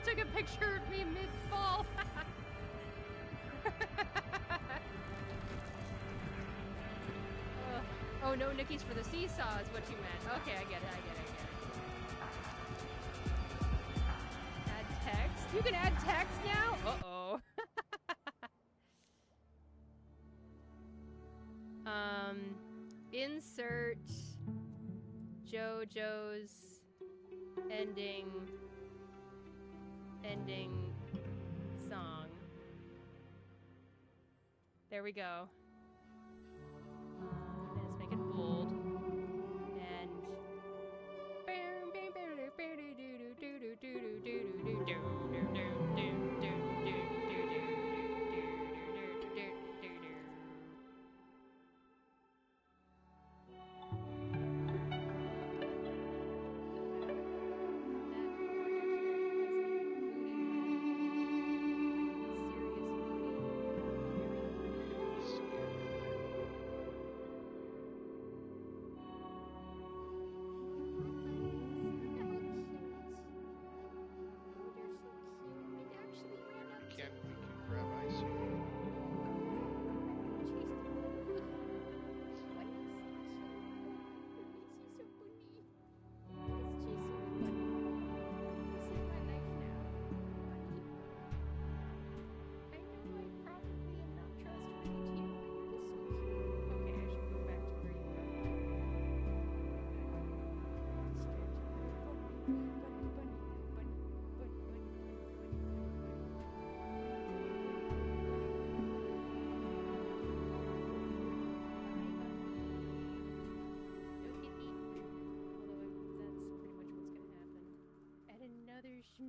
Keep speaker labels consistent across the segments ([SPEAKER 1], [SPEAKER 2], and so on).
[SPEAKER 1] took a picture of me mid-fall. Oh no, Nikki's for the seesaw is what you meant. Okay, I get it. Add text? You can add text now? Uh-oh. Insert JoJo's ending song. There we go. Let's make it bold. And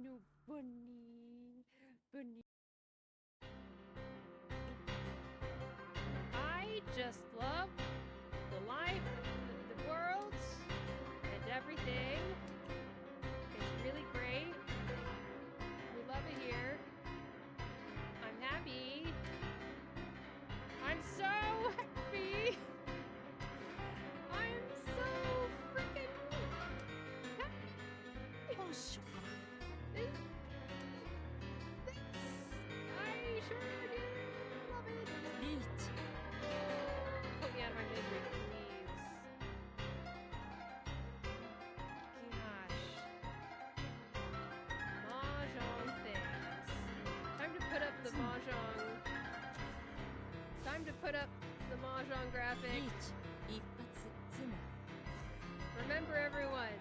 [SPEAKER 1] no bunny. I just love the life, the world, and everything. It's really great. We love it here. I'm happy. I'm so happy. I'm so freaking happy. I sure do love it. Neat. Put me out of my misery, please. Gosh. Mahjong things. Time to put up the mahjong. Time to put up the mahjong graphics. Remember, everyone.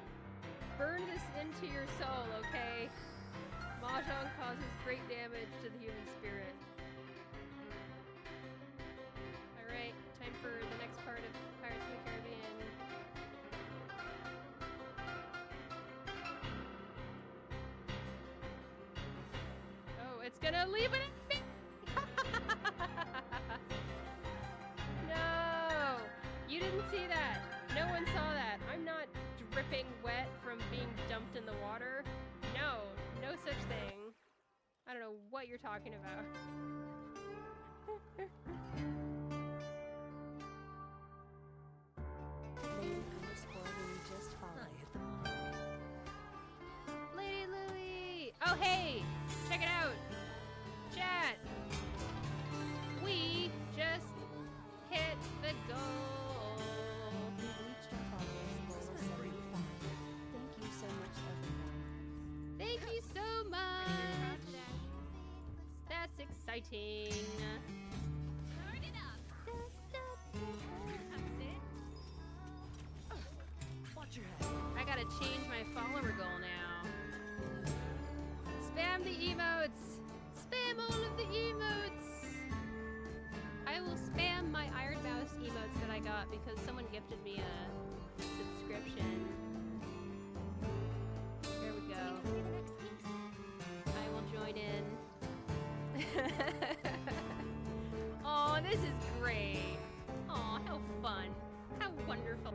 [SPEAKER 1] Burn this into your soul, okay? Mahjong causes great damage to the human spirit. Alright, time for the next part of Pirates of the Caribbean. Oh, it's gonna leave it at me! No! You didn't see that! No one saw that! I'm not dripping wet from being dumped in the water. No, no such thing. I don't know what you're talking about. Lady Louie! Oh hey! Check it out! Chat! We just hit the goal!
[SPEAKER 2] We reached our followers goal of 75. Thank you so much, everyone.
[SPEAKER 1] Thank you so much! That's exciting!
[SPEAKER 3] Turn it up. That's it.
[SPEAKER 4] Watch your head.
[SPEAKER 1] I gotta change my follower goal now. Spam the emotes! Spam all of the emotes! I will spam my Iron Mouse emotes that I got because someone gifted me a subscription. There we go. I will join in. Oh, this is great. Oh, how fun. How wonderful.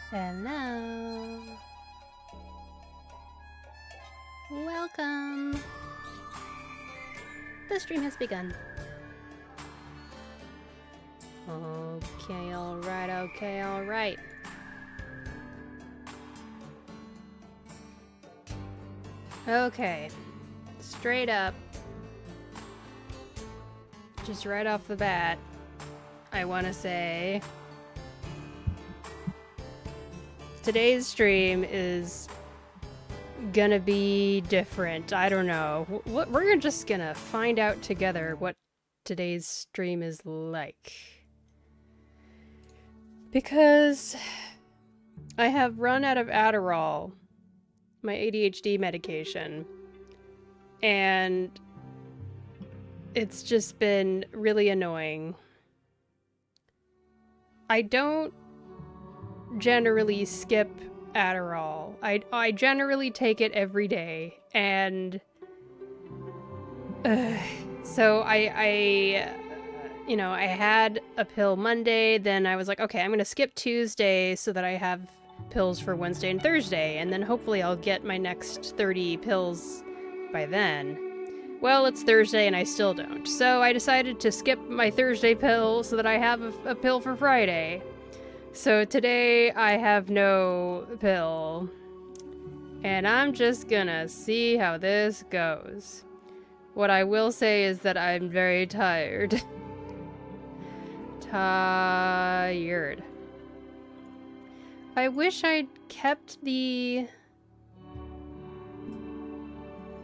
[SPEAKER 1] Hello. Welcome. The stream has begun. Okay, alright, okay, alright. Okay. Straight up. Just right off the bat, I want to say today's stream is gonna be different. I don't know. We're just gonna find out together what today's stream is like. Because I have run out of Adderall, my ADHD medication, and it's just been really annoying. I don't generally skip Adderall. I generally take it every day, and so I you know, I had a pill Monday, then I was like, okay, I'm gonna skip Tuesday so that I have pills for Wednesday and Thursday, and then hopefully I'll get my next 30 pills by then. Well, it's Thursday and I still don't. So I decided to skip my Thursday pill so that I have a pill for Friday. So today I have no pill. And I'm just gonna see how this goes. What I will say is that I'm very tired. Tired. I wish I'd kept the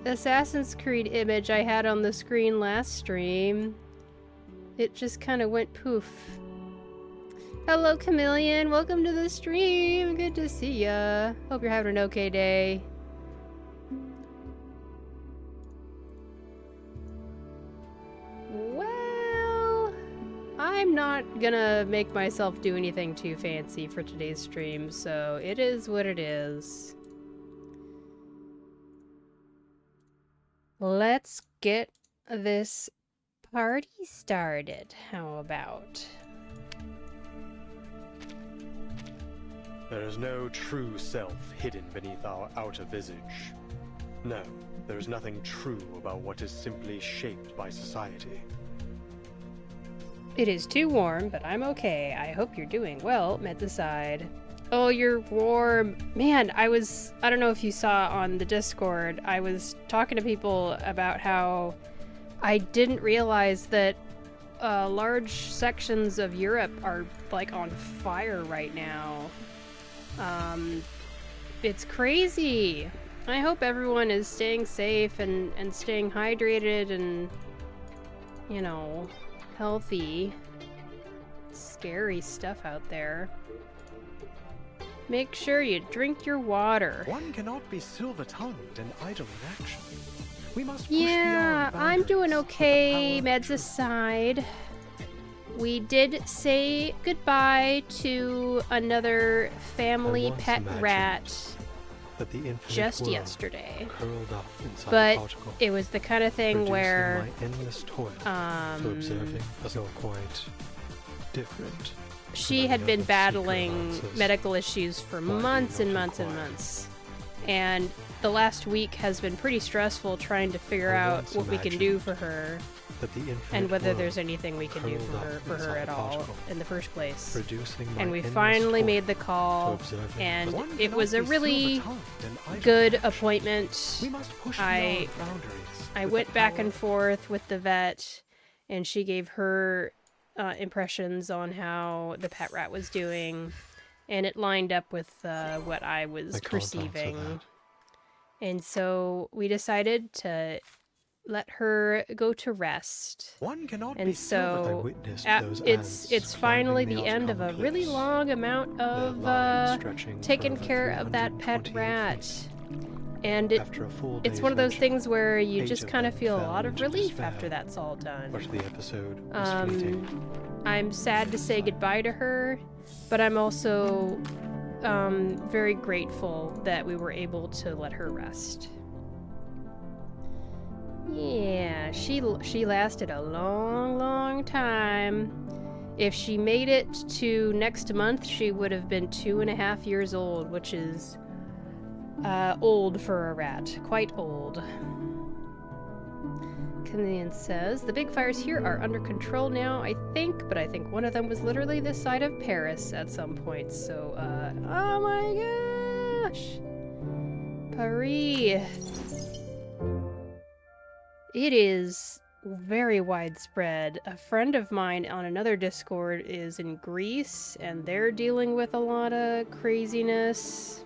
[SPEAKER 1] Assassin's Creed image I had on the screen last stream. It just kind of went poof. Hello, Chameleon. Welcome to the stream. Good to see ya. Hope you're having an okay day. Well, I'm not gonna make myself do anything too fancy for today's stream, so it is what it is. Let's get this party started. How about?
[SPEAKER 4] There is no true self hidden beneath our outer visage. No, there is nothing true about what is simply shaped by society.
[SPEAKER 1] It is too warm, but I'm okay. I hope you're doing well, Metaside. Oh, you're warm. Man, I don't know if you saw on the Discord, I was talking to people about how I didn't realize that large sections of Europe are, like, on fire right now. It's crazy. I hope everyone is staying safe and staying hydrated and, you know, healthy. Scary stuff out there. Make sure you drink your water.
[SPEAKER 4] One cannot be silver-tongued and idle in action. We must push
[SPEAKER 1] Yeah,
[SPEAKER 4] beyond
[SPEAKER 1] I'm doing
[SPEAKER 4] boundaries
[SPEAKER 1] okay,
[SPEAKER 4] with the power of
[SPEAKER 1] meds
[SPEAKER 4] truth.
[SPEAKER 1] aside. We did say goodbye to another family
[SPEAKER 4] I once
[SPEAKER 1] pet
[SPEAKER 4] imagined
[SPEAKER 1] rat
[SPEAKER 4] that the infinite
[SPEAKER 1] just
[SPEAKER 4] world
[SPEAKER 1] yesterday.
[SPEAKER 4] curled up inside a
[SPEAKER 1] But
[SPEAKER 4] particle,
[SPEAKER 1] it was the kind of thing
[SPEAKER 4] reducing
[SPEAKER 1] where
[SPEAKER 4] my endless toil to observing as though quite different.
[SPEAKER 1] she
[SPEAKER 4] from
[SPEAKER 1] had
[SPEAKER 4] any
[SPEAKER 1] been
[SPEAKER 4] other
[SPEAKER 1] battling
[SPEAKER 4] secret answers.
[SPEAKER 1] medical issues for
[SPEAKER 4] Why do you
[SPEAKER 1] months and
[SPEAKER 4] not
[SPEAKER 1] months and
[SPEAKER 4] inquire?
[SPEAKER 1] months. And the last week has been pretty stressful trying to figure
[SPEAKER 4] I
[SPEAKER 1] out
[SPEAKER 4] once
[SPEAKER 1] what we can do
[SPEAKER 4] imagined
[SPEAKER 1] for her
[SPEAKER 4] that the infinite
[SPEAKER 1] and whether
[SPEAKER 4] world
[SPEAKER 1] there's anything we can do
[SPEAKER 4] curled up
[SPEAKER 1] for her
[SPEAKER 4] inside
[SPEAKER 1] at
[SPEAKER 4] a
[SPEAKER 1] all
[SPEAKER 4] particle,
[SPEAKER 1] in the first place.
[SPEAKER 4] reducing my
[SPEAKER 1] And we
[SPEAKER 4] endless
[SPEAKER 1] finally
[SPEAKER 4] toil
[SPEAKER 1] made the
[SPEAKER 4] to
[SPEAKER 1] call,
[SPEAKER 4] observing
[SPEAKER 1] and
[SPEAKER 4] as one
[SPEAKER 1] it
[SPEAKER 4] cannot
[SPEAKER 1] was a
[SPEAKER 4] be
[SPEAKER 1] really
[SPEAKER 4] silver-tongued and idle
[SPEAKER 1] good
[SPEAKER 4] in action.
[SPEAKER 1] appointment.
[SPEAKER 4] We must push
[SPEAKER 1] I-
[SPEAKER 4] beyond boundaries
[SPEAKER 1] I
[SPEAKER 4] with
[SPEAKER 1] went
[SPEAKER 4] the
[SPEAKER 1] back
[SPEAKER 4] power
[SPEAKER 1] and
[SPEAKER 4] of
[SPEAKER 1] forth with the vet, and she gave her impressions on how the pet rat was doing, and it lined up with what I was
[SPEAKER 4] I can't answer
[SPEAKER 1] perceiving.
[SPEAKER 4] that.
[SPEAKER 1] And so we decided to let her go to rest.
[SPEAKER 4] One cannot
[SPEAKER 1] And
[SPEAKER 4] be silver. I
[SPEAKER 1] so
[SPEAKER 4] witnessed those
[SPEAKER 1] it's
[SPEAKER 4] ants
[SPEAKER 1] finally
[SPEAKER 4] climbing
[SPEAKER 1] the end of a
[SPEAKER 4] outcome
[SPEAKER 1] really
[SPEAKER 4] cliffs,
[SPEAKER 1] long amount
[SPEAKER 4] their
[SPEAKER 1] of
[SPEAKER 4] line stretching for
[SPEAKER 1] taking
[SPEAKER 4] over
[SPEAKER 1] care of that pet
[SPEAKER 4] 328
[SPEAKER 1] rat.
[SPEAKER 4] feet.
[SPEAKER 1] And
[SPEAKER 4] After a full
[SPEAKER 1] it's
[SPEAKER 4] day's
[SPEAKER 1] one of those
[SPEAKER 4] venture,
[SPEAKER 1] things where you
[SPEAKER 4] 8
[SPEAKER 1] just
[SPEAKER 4] of
[SPEAKER 1] kind of
[SPEAKER 4] them
[SPEAKER 1] feel a
[SPEAKER 4] fell
[SPEAKER 1] lot of
[SPEAKER 4] into
[SPEAKER 1] relief
[SPEAKER 4] despair.
[SPEAKER 1] after that's all done.
[SPEAKER 4] But the episode was fleeting.
[SPEAKER 1] I'm sad to say goodbye to her, but I'm also very grateful that we were able to let her rest. Yeah, she lasted a long, long time. If she made it to next month, she would have been 2.5 years old, which is old for a rat. Quite old. Kilian says, the big fires here are under control now, I think, but I think one of them was literally this side of Paris at some point, so, oh my gosh! Paris! It is very widespread. A friend of mine on another Discord is in Greece, and they're dealing with a lot of craziness.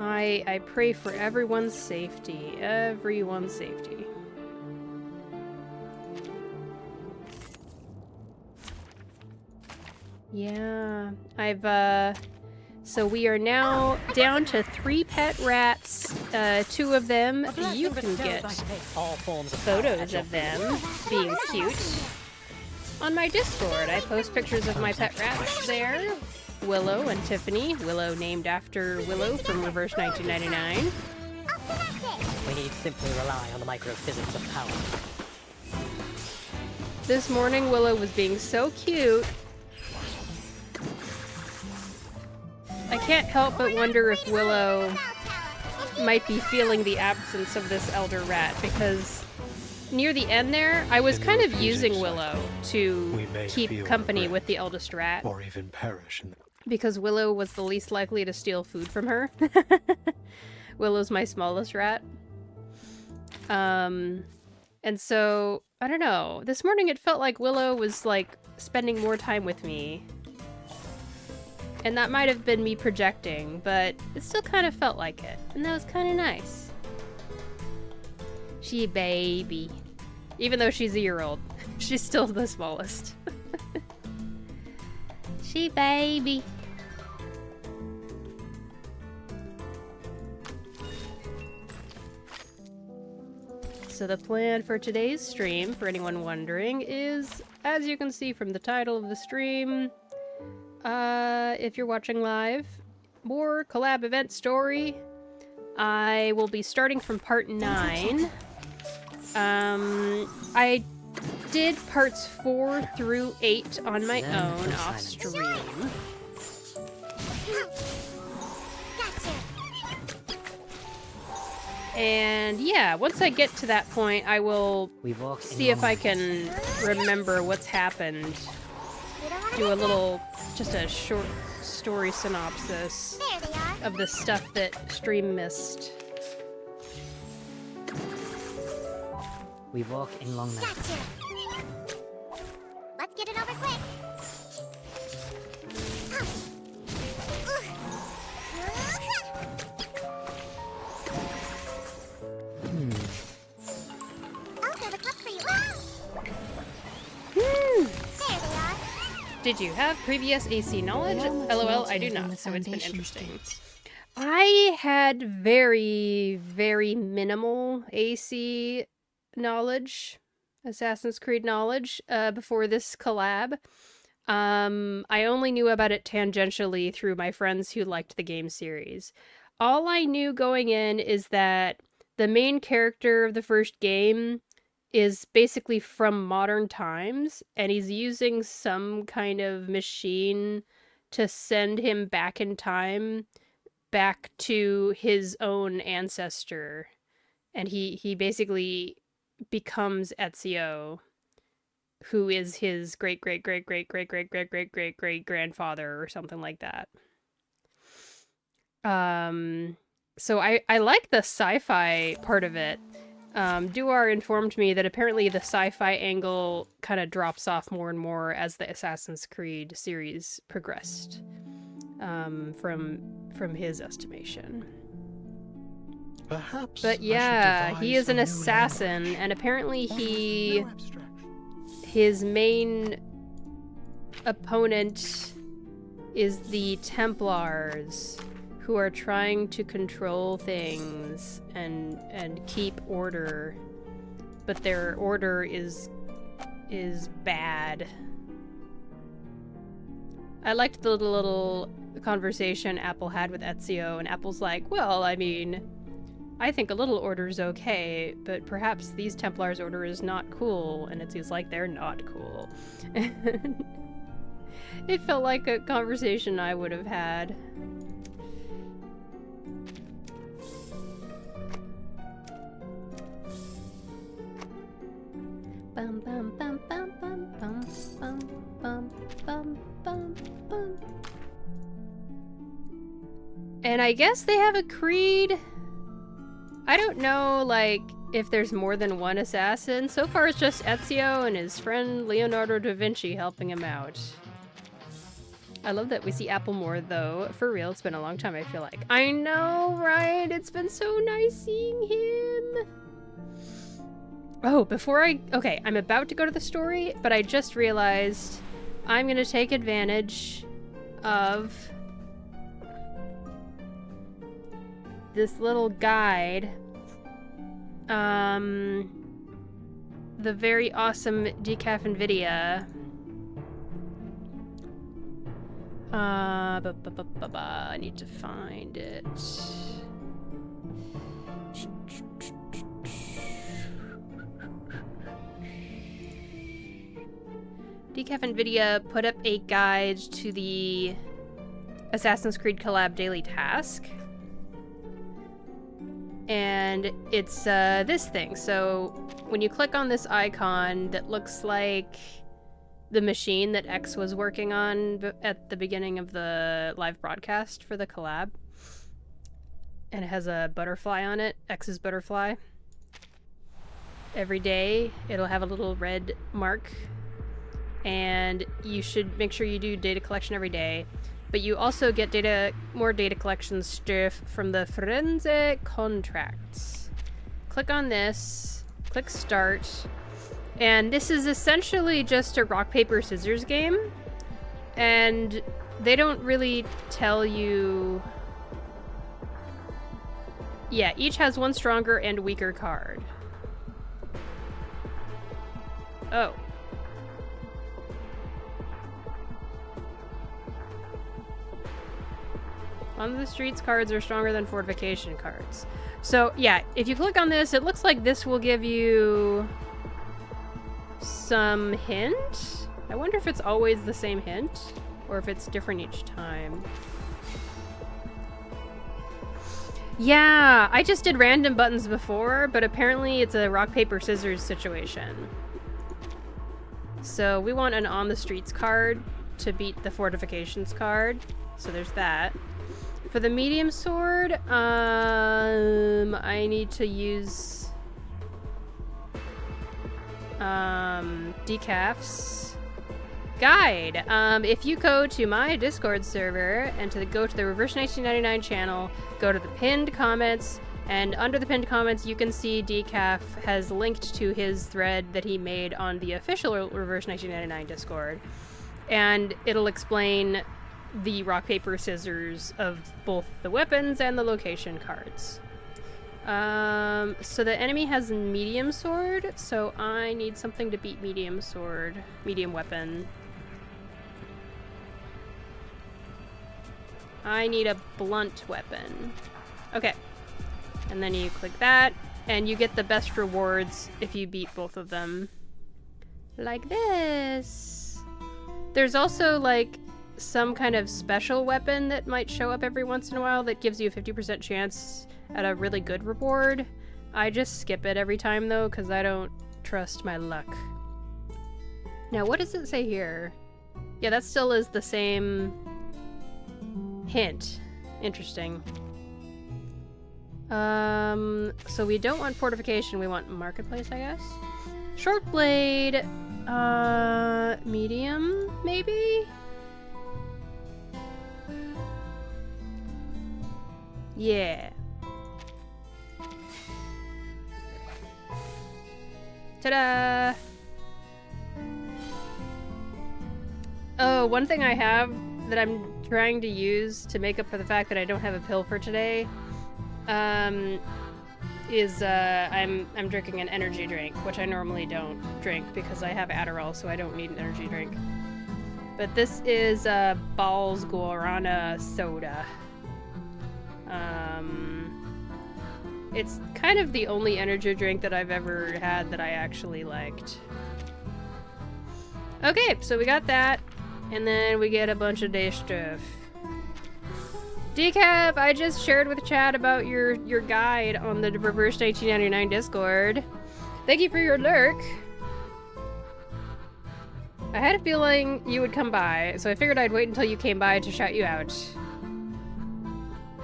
[SPEAKER 1] I pray for everyone's safety. Everyone's safety. Yeah, so we are now down to 3 pet rats. 2 of them, you can get photos of them being cute on my Discord. I post pictures of my pet rats there. Willow and Tiffany. Willow named after Willow from Reverse 1999.
[SPEAKER 5] We need simply rely on the microphysics of power.
[SPEAKER 1] This morning, Willow was being so cute. I can't help but wonder if Willow might be feeling the absence of this elder rat, because near the end there, I was kind of using Willow to keep company with the eldest rat.
[SPEAKER 4] Or even perish in the...
[SPEAKER 1] Because Willow was the least likely to steal food from her. Willow's my smallest rat. And so, I don't know. This morning it felt like Willow was, like, spending more time with me. And that might have been me projecting, but it still kind of felt like it. And that was kind of nice. She baby. Even though she's a year-old, she's still the smallest. She baby. So the plan for today's stream, for anyone wondering, is, as you can see from the title of the stream, if you're watching live, more collab event story. I will be starting from part 9. I did parts 4 through 8 on my own off stream. And yeah, once I get to that point, I will see if I can remember what's happened. Do a little, just a short story synopsis of the stuff that stream missed.
[SPEAKER 5] We walk in long night.
[SPEAKER 3] Gotcha. Let's get it over quick. I'll fill the cup for you. There they are.
[SPEAKER 1] Did you have previous AC knowledge? LOL, I do not, so it's been interesting. I had very, very minimal AC knowledge, Assassin's Creed knowledge, before this collab. I only knew about it tangentially through my friends who liked the game series. All I knew going in is that the main character of the first game is basically from modern times, and he's using some kind of machine to send him back in time, back to his own ancestor. And he basically becomes Ezio, who is his great-great-great-great-great-great-great-great-great-great-grandfather or something like that. So I like the sci-fi part of it. Duar informed me that apparently the sci-fi angle kind of drops off more and more as the Assassin's Creed series progressed, from his estimation.
[SPEAKER 4] Perhaps.
[SPEAKER 1] But yeah, he is an assassin, and apparently his main opponent is the Templars, who are trying to control things and keep order, but their order is bad. I liked the little conversation Apple had with Ezio, and Apple's like, well, I mean, I think a little order's okay, but perhaps these Templars' order is not cool, and Ezio's like, they're not cool. It felt like a conversation I would have had. Bum, bum, bum, bum, bum, bum, bum, bum, bum, bum. And I guess they have a creed. I don't know, like, if there's more than one assassin. So far it's just Ezio and his friend Leonardo da Vinci helping him out. I love that we see Apple more, though. For real, it's been a long time, I feel like. I know, right? It's been so nice seeing him. Oh, okay, I'm about to go to the story, but I just realized I'm gonna take advantage of this little guide. The very awesome Decaf NVIDIA. I need to find it. Decaf NVIDIA put up a guide to the Assassin's Creed collab daily task. And it's this thing. So when you click on this icon that looks like the machine that X was working on at the beginning of the live broadcast for the collab, and it has a butterfly on it, X's butterfly. Every day it'll have a little red mark, and you should make sure you do data collection every day. But you also get more data collection stuff from the forensic contracts. Click on this, click start, and this is essentially just a rock, paper, scissors game. And they don't really tell you... Yeah, each has one stronger and weaker card. Oh. On the streets cards are stronger than fortification cards. So yeah, if you click on this, it looks like this will give you some hint. I wonder if it's always the same hint or if it's different each time. Yeah, I just did random buttons before, but apparently it's a rock, paper, scissors situation. So we want an on the streets card to beat the fortifications card. So there's that. For the medium sword, I need to use Decaf's guide. If you go to my Discord server and go to the Reverse 1999 channel, go to the pinned comments, and under the pinned comments you can see Decaf has linked to his thread that he made on the official Reverse 1999 Discord, and it'll explain the rock, paper, scissors of both the weapons and the location cards. So the enemy has medium sword, so I need something to beat medium sword, medium weapon. I need a blunt weapon. Okay. And then you click that, and you get the best rewards if you beat both of them. Like this. There's also, like, some kind of special weapon that might show up every once in a while that gives you a 50% chance at a really good reward. I just skip it every time though, because I don't trust my luck. Now what does it say here? Yeah, that still is the same hint. Interesting. So we don't want fortification, we want marketplace, I guess. Short blade, medium, maybe? Yeah. Ta-da! Oh, one thing I have that I'm trying to use to make up for the fact that I don't have a pill for today, is I'm drinking an energy drink, which I normally don't drink because I have Adderall, so I don't need an energy drink. But this is Balls Guarana soda. It's kind of the only energy drink that I've ever had that I actually liked. Okay, so we got that, and then we get a bunch of day stuff. Decaf, I just shared with Chad about your guide on the Reverse 1999 Discord. Thank you for your lurk. I had a feeling you would come by, so I figured I'd wait until you came by to shout you out.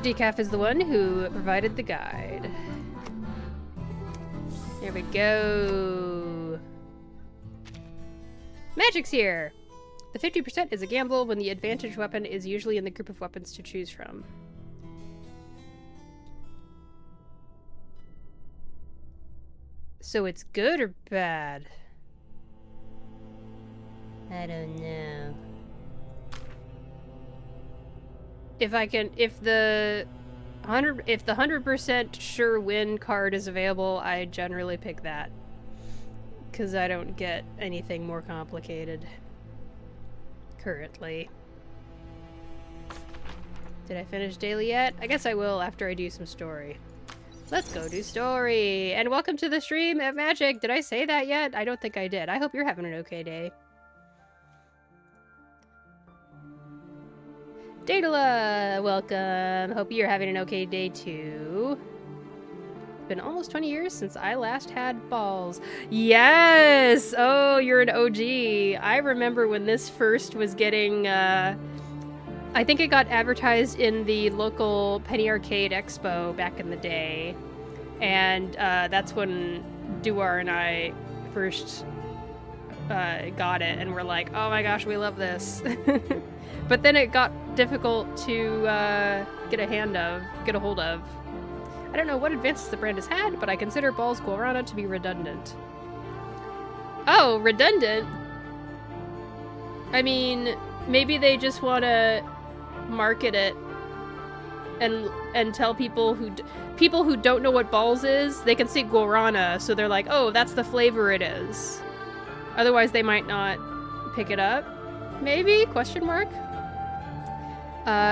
[SPEAKER 1] Decaf is the one who provided the guide. Here we go. Magic's here! The 50% is a gamble when the advantage weapon is usually in the group of weapons to choose from. So it's good or bad? I don't know. If the 100% sure win card is available, I generally pick that. Because I don't get anything more complicated currently. Did I finish daily yet? I guess I will after I do some story. Let's go do story! And welcome to the stream at Magic! Did I say that yet? I don't think I did. I hope you're having an okay day. Datala! Welcome! Hope you're having an okay day too. It's been almost 20 years since I last had balls. Yes! Oh, you're an OG. I remember when this first was getting, I think it got advertised in the local Penny Arcade Expo back in the day. And that's when Duar and I first got it, and we're like, oh my gosh, we love this. But then it got difficult to get a hold of. I don't know what advances the brand has had, but I consider Balls Guarana to be redundant. Oh, redundant? I mean, maybe they just want to market it and tell people who don't know what Balls is, they can see Guarana, so they're like, oh, that's the flavor it is. Otherwise, they might not pick it up. Maybe? Question mark?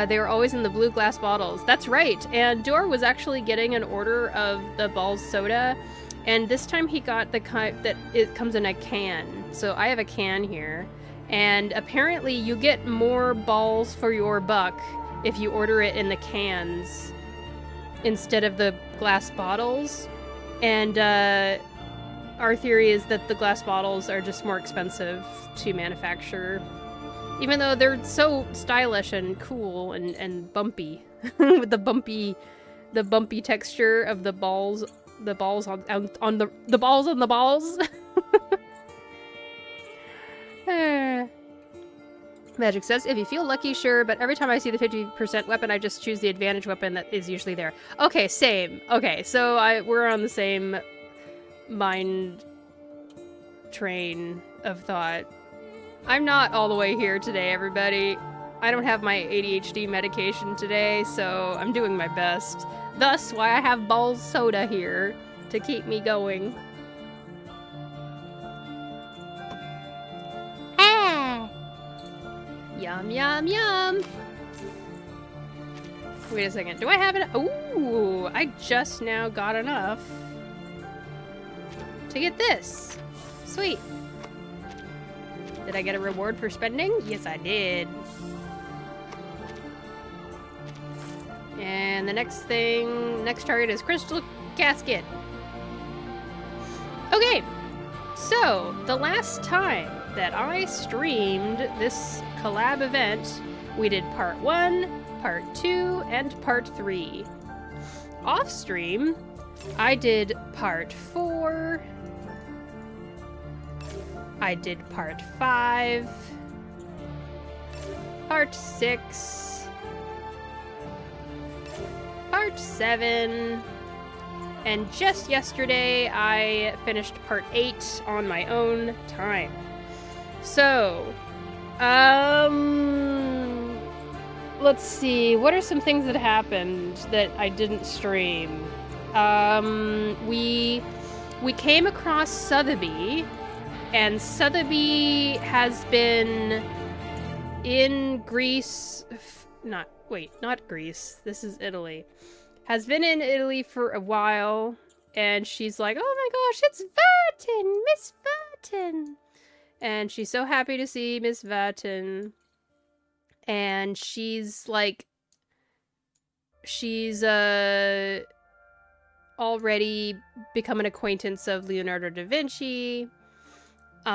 [SPEAKER 1] They were always in the blue glass bottles. That's right. And Duar was actually getting an order of the Balls soda, and this time he got the kind that it comes in a can. So I have a can here, and apparently you get more balls for your buck if you order it in the cans instead of the glass bottles. And our theory is that the glass bottles are just more expensive to manufacture. Even though they're so stylish and cool and bumpy. With the bumpy texture of the balls on the balls on the balls. Magic says, if you feel lucky, sure, but every time I see the 50% weapon, I just choose the advantage weapon that is usually there. Okay, same. Okay, so we're on the same mind train of thought. I'm not all the way here today, everybody. I don't have my ADHD medication today, so I'm doing my best. Thus, why I have Balls soda here to keep me going.
[SPEAKER 3] Ah!
[SPEAKER 1] Yum, yum, yum! Wait a second. Do I have it? Ooh, I just now got enough to get this. Sweet. Did I get a reward for spending? Yes, I did. And the next target is Crystal Casket. Okay, so the last time that I streamed this collab event, we did part 1, part 2, and part 3. Off stream, I did part 4. I did part 5, part 6, part 7, and just yesterday I finished part 8 on my own time. So, let's see, what are some things that happened that I didn't stream? We came across Sotheby. And Sotheby has been in Greece, not Greece, this is Italy. Has been in Italy for a while, and she's like, oh my gosh, it's Vatten, Miss Vatten. And she's so happy to see Miss Vatten. And she's already become an acquaintance of Leonardo da Vinci. We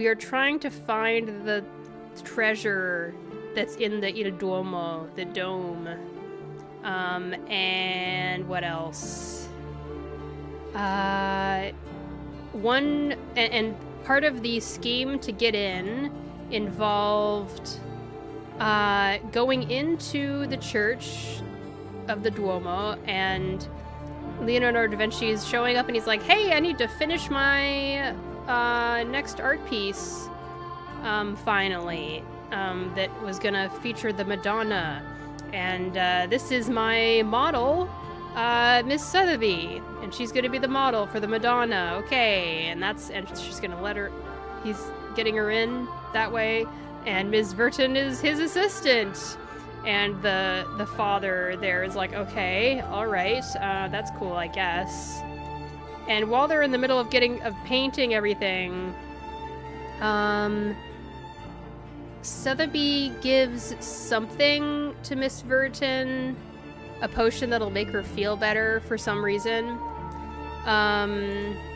[SPEAKER 1] are trying to find the treasure that's in the Il Duomo, the dome. And what else? One and part of the scheme to get in involved going into the church of the Duomo, and Leonardo da Vinci is showing up and he's like, hey, I need to finish my next art piece finally, that was gonna feature the Madonna, and this is my model, Miss Sotheby, and she's gonna be the model for the Madonna. Okay, and she's gonna let her, he's getting her in that way, and Ms. Verton is his assistant. And the father there is like, okay, all right, that's cool, I guess. And while they're in the middle of painting everything, Sotheby gives something to Miss Verton, a potion that'll make her feel better for some reason.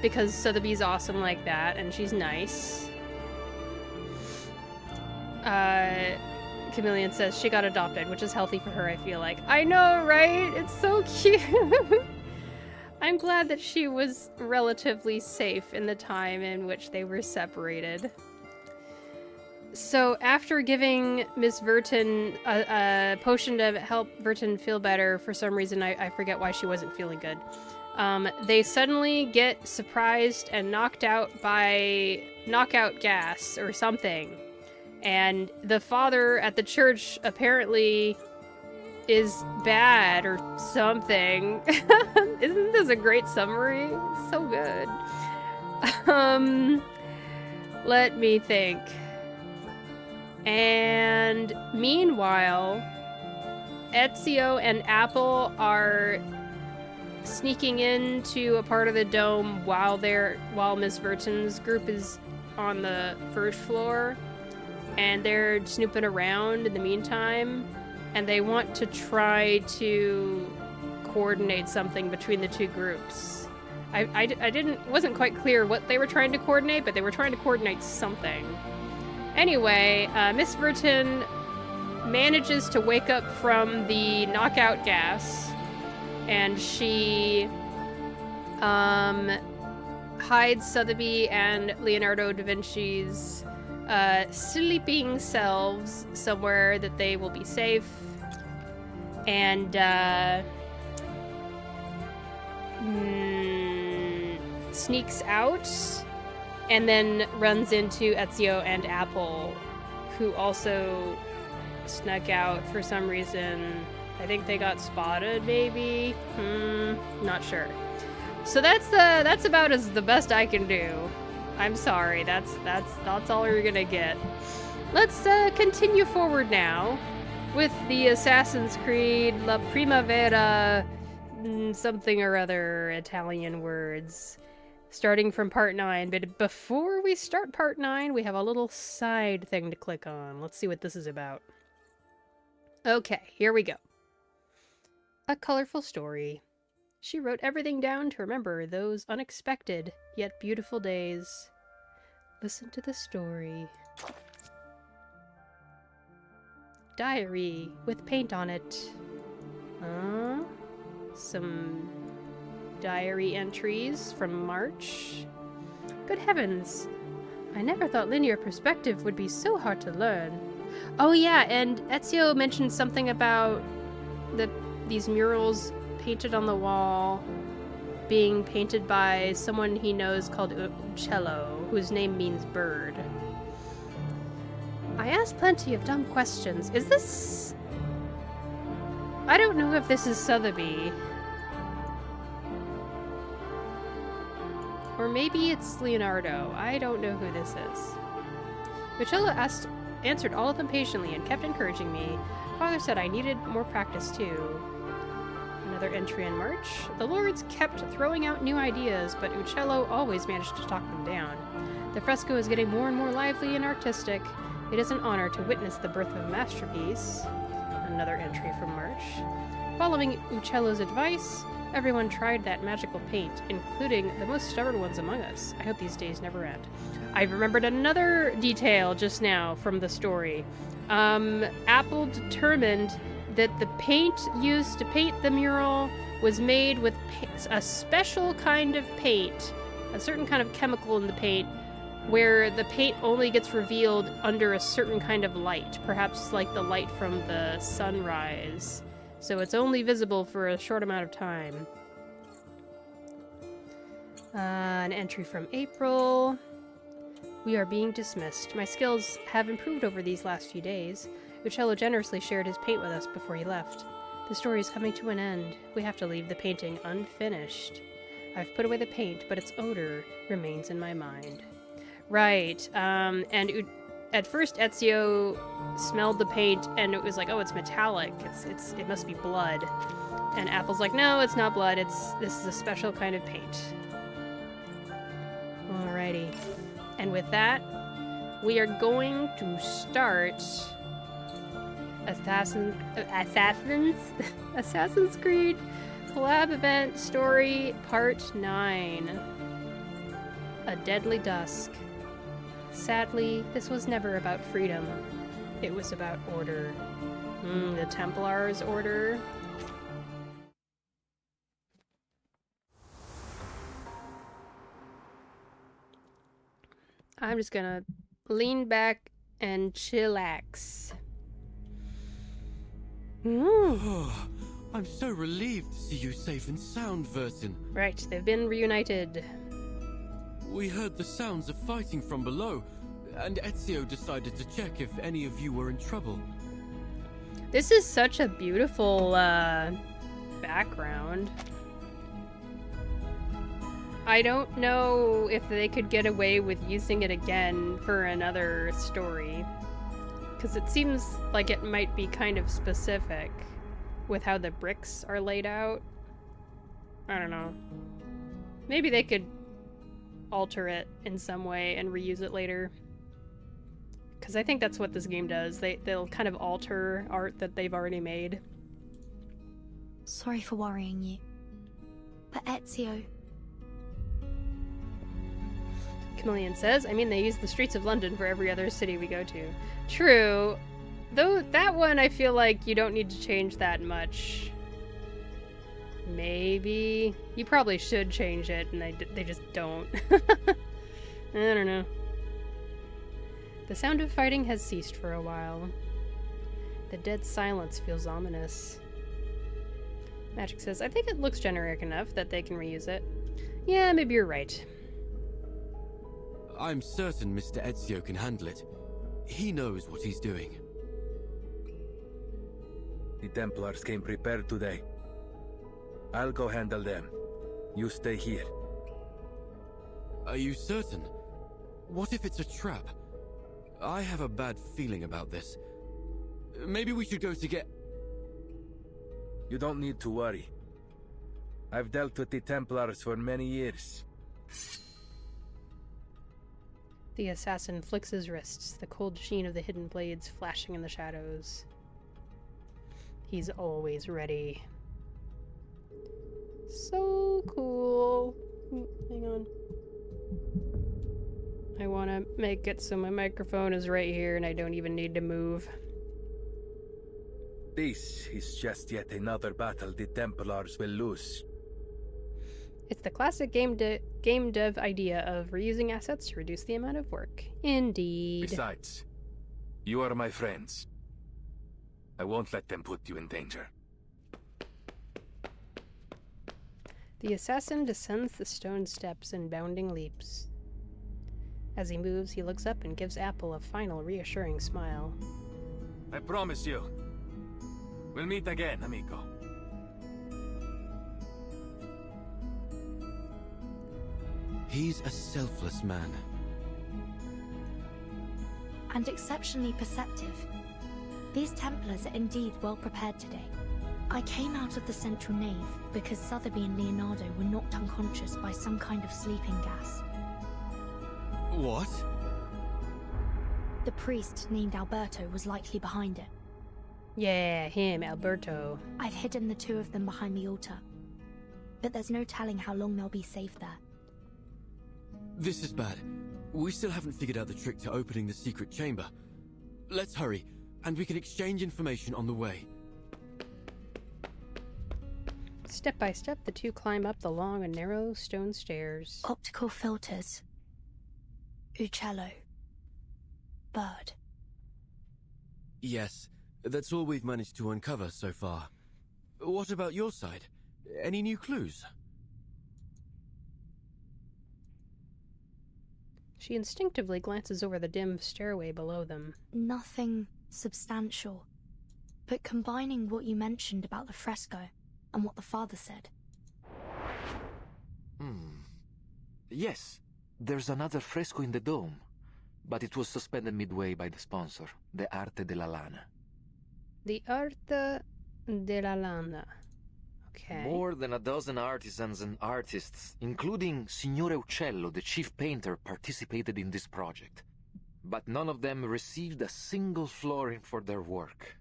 [SPEAKER 1] Because Sotheby's awesome like that, and she's nice. Chameleon says she got adopted, which is healthy for her, I feel like. I know, right? It's so cute. I'm glad that she was relatively safe in the time in which they were separated. So after giving Miss Verton a potion to help Verton feel better, for some reason, I forget why she wasn't feeling good, they suddenly get surprised and knocked out by knockout gas or something. And the father at the church apparently is bad or something. Isn't this a great summary? So good. Let me think. And meanwhile, Ezio and Apple are sneaking into a part of the dome while Miss Verton's group is on the first floor. And they're snooping around in the meantime, and they want to try to coordinate something between the two groups. I wasn't quite clear what they were trying to coordinate, but they were trying to coordinate something. Anyway, Miss Verton manages to wake up from the knockout gas, and she hides Sotheby and Leonardo da Vinci's sleeping selves somewhere that they will be safe, and sneaks out and then runs into Ezio and Apple, who also snuck out for some reason. I think they got spotted, maybe? Not sure. So that's about the best I can do. I'm sorry, that's all you're gonna get. Let's continue forward now with the Assassin's Creed La Primavera something or other Italian words, starting from part 9. But before we start part 9, we have a little side thing to click on. Let's see what this is about. Okay, here we go. A colorful story. She wrote everything down to remember those unexpected yet beautiful days. Listen to the story. Diary with paint on it. Some diary entries from March. Good heavens. I never thought linear perspective would be so hard to learn. Oh yeah, and Ezio mentioned something about these murals painted on the wall being painted by someone he knows called Uccello, whose name means bird. I asked plenty of dumb questions. Is this... I don't know if this is Sotheby. Or maybe it's Leonardo. I don't know who this is. Uccello answered all of them patiently and kept encouraging me. Father said I needed more practice too. Another entry in March. The lords kept throwing out new ideas, but Uccello always managed to talk them down. The fresco is getting more and more lively and artistic. It is an honor to witness the birth of a masterpiece. Another entry from March. Following Uccello's advice, everyone tried that magical paint, including the most stubborn ones among us. I hope these days never end. I remembered another detail just now from the story. Apple determined that the paint used to paint the mural was made with a special kind of paint, a certain kind of chemical in the paint, where the paint only gets revealed under a certain kind of light, perhaps like the light from the sunrise. So it's only visible for a short amount of time. An entry from April. We are being dismissed. My skills have improved over these last few days. Uccello generously shared his paint with us before he left. The story is coming to an end. We have to leave the painting unfinished. I've put away the paint, but its odor remains in my mind. Right, at first Ezio smelled the paint and it was like, oh, it's metallic. It must be blood. And Apple's like, no, it's not blood. This is a special kind of paint. Alrighty. And with that, we are going to start Assassin's Creed collab event story part 9. A Deadly Dusk. Sadly, this was never about freedom. It was about order. The Templars' order. I'm just gonna lean back and chillax.
[SPEAKER 6] I'm so relieved to see you safe and sound, Vertin.
[SPEAKER 1] Right, they've been reunited.
[SPEAKER 6] We heard the sounds of fighting from below, and Ezio decided to check if any of you were in trouble.
[SPEAKER 1] This is such a beautiful background. I don't know if they could get away with using it again for another story, because it seems like it might be kind of specific with how the bricks are laid out. I don't know. Maybe they could alter it in some way and reuse it later, because I think that's what this game does. They'll kind of alter art that they've already made.
[SPEAKER 2] Sorry for worrying you, but Ezio...
[SPEAKER 1] Chameleon says, I mean, they use the streets of London for every other city we go to. True. Though that one, I feel like you don't need to change that much. Maybe. You probably should change it, and they just don't. I don't know. The sound of fighting has ceased for a while. The dead silence feels ominous. Magic says, I think it looks generic enough that they can reuse it. Yeah, maybe you're right.
[SPEAKER 6] I'm certain Mr. Ezio can handle it. He knows what he's doing.
[SPEAKER 7] The Templars came prepared today. I'll go handle them. You stay here.
[SPEAKER 6] Are you certain? What if it's a trap? I have a bad feeling about this. Maybe we should go to get...
[SPEAKER 7] You don't need to worry. I've dealt with the Templars for many years.
[SPEAKER 1] The assassin flicks his wrists, the cold sheen of the hidden blades flashing in the shadows. He's always ready. So cool. Hang on. I want to make it so my microphone is right here and I don't even need to move.
[SPEAKER 7] This is just yet another battle the Templars will lose.
[SPEAKER 1] It's the classic game dev idea of reusing assets to reduce the amount of work. Indeed.
[SPEAKER 7] Besides, you are my friends. I won't let them put you in danger.
[SPEAKER 1] The assassin descends the stone steps in bounding leaps. As he moves, he looks up and gives Apple a final reassuring smile.
[SPEAKER 7] I promise you. We'll meet again, amigo.
[SPEAKER 6] He's a selfless man.
[SPEAKER 2] and exceptionally perceptive. These Templars are indeed well prepared today. I came out of the central nave because Sotheby and Leonardo were knocked unconscious by some kind of sleeping gas.
[SPEAKER 6] What?
[SPEAKER 2] The priest named Alberto was likely behind it.
[SPEAKER 1] Yeah, him, Alberto.
[SPEAKER 2] I've hidden the two of them behind the altar. But there's no telling how long they'll be safe there.
[SPEAKER 6] This is bad. We still haven't figured out the trick to opening the secret chamber. Let's hurry, and we can exchange information on the way.
[SPEAKER 1] Step by step, the two climb up the long and narrow stone stairs.
[SPEAKER 2] Optical filters. Uccello. Bird.
[SPEAKER 6] Yes, that's all we've managed to uncover so far. What about your side? Any new clues?
[SPEAKER 1] She instinctively glances over the dim stairway below them.
[SPEAKER 2] Nothing substantial. But combining what you mentioned about the fresco and what the father said.
[SPEAKER 8] Yes, there's another fresco in the dome, but it was suspended midway by the sponsor, the Arte della Lana.
[SPEAKER 1] The Arte della Lana. Okay.
[SPEAKER 8] More than a dozen artisans and artists, including Signore Uccello, the chief painter, participated in this project. But none of them received a single florin for their work.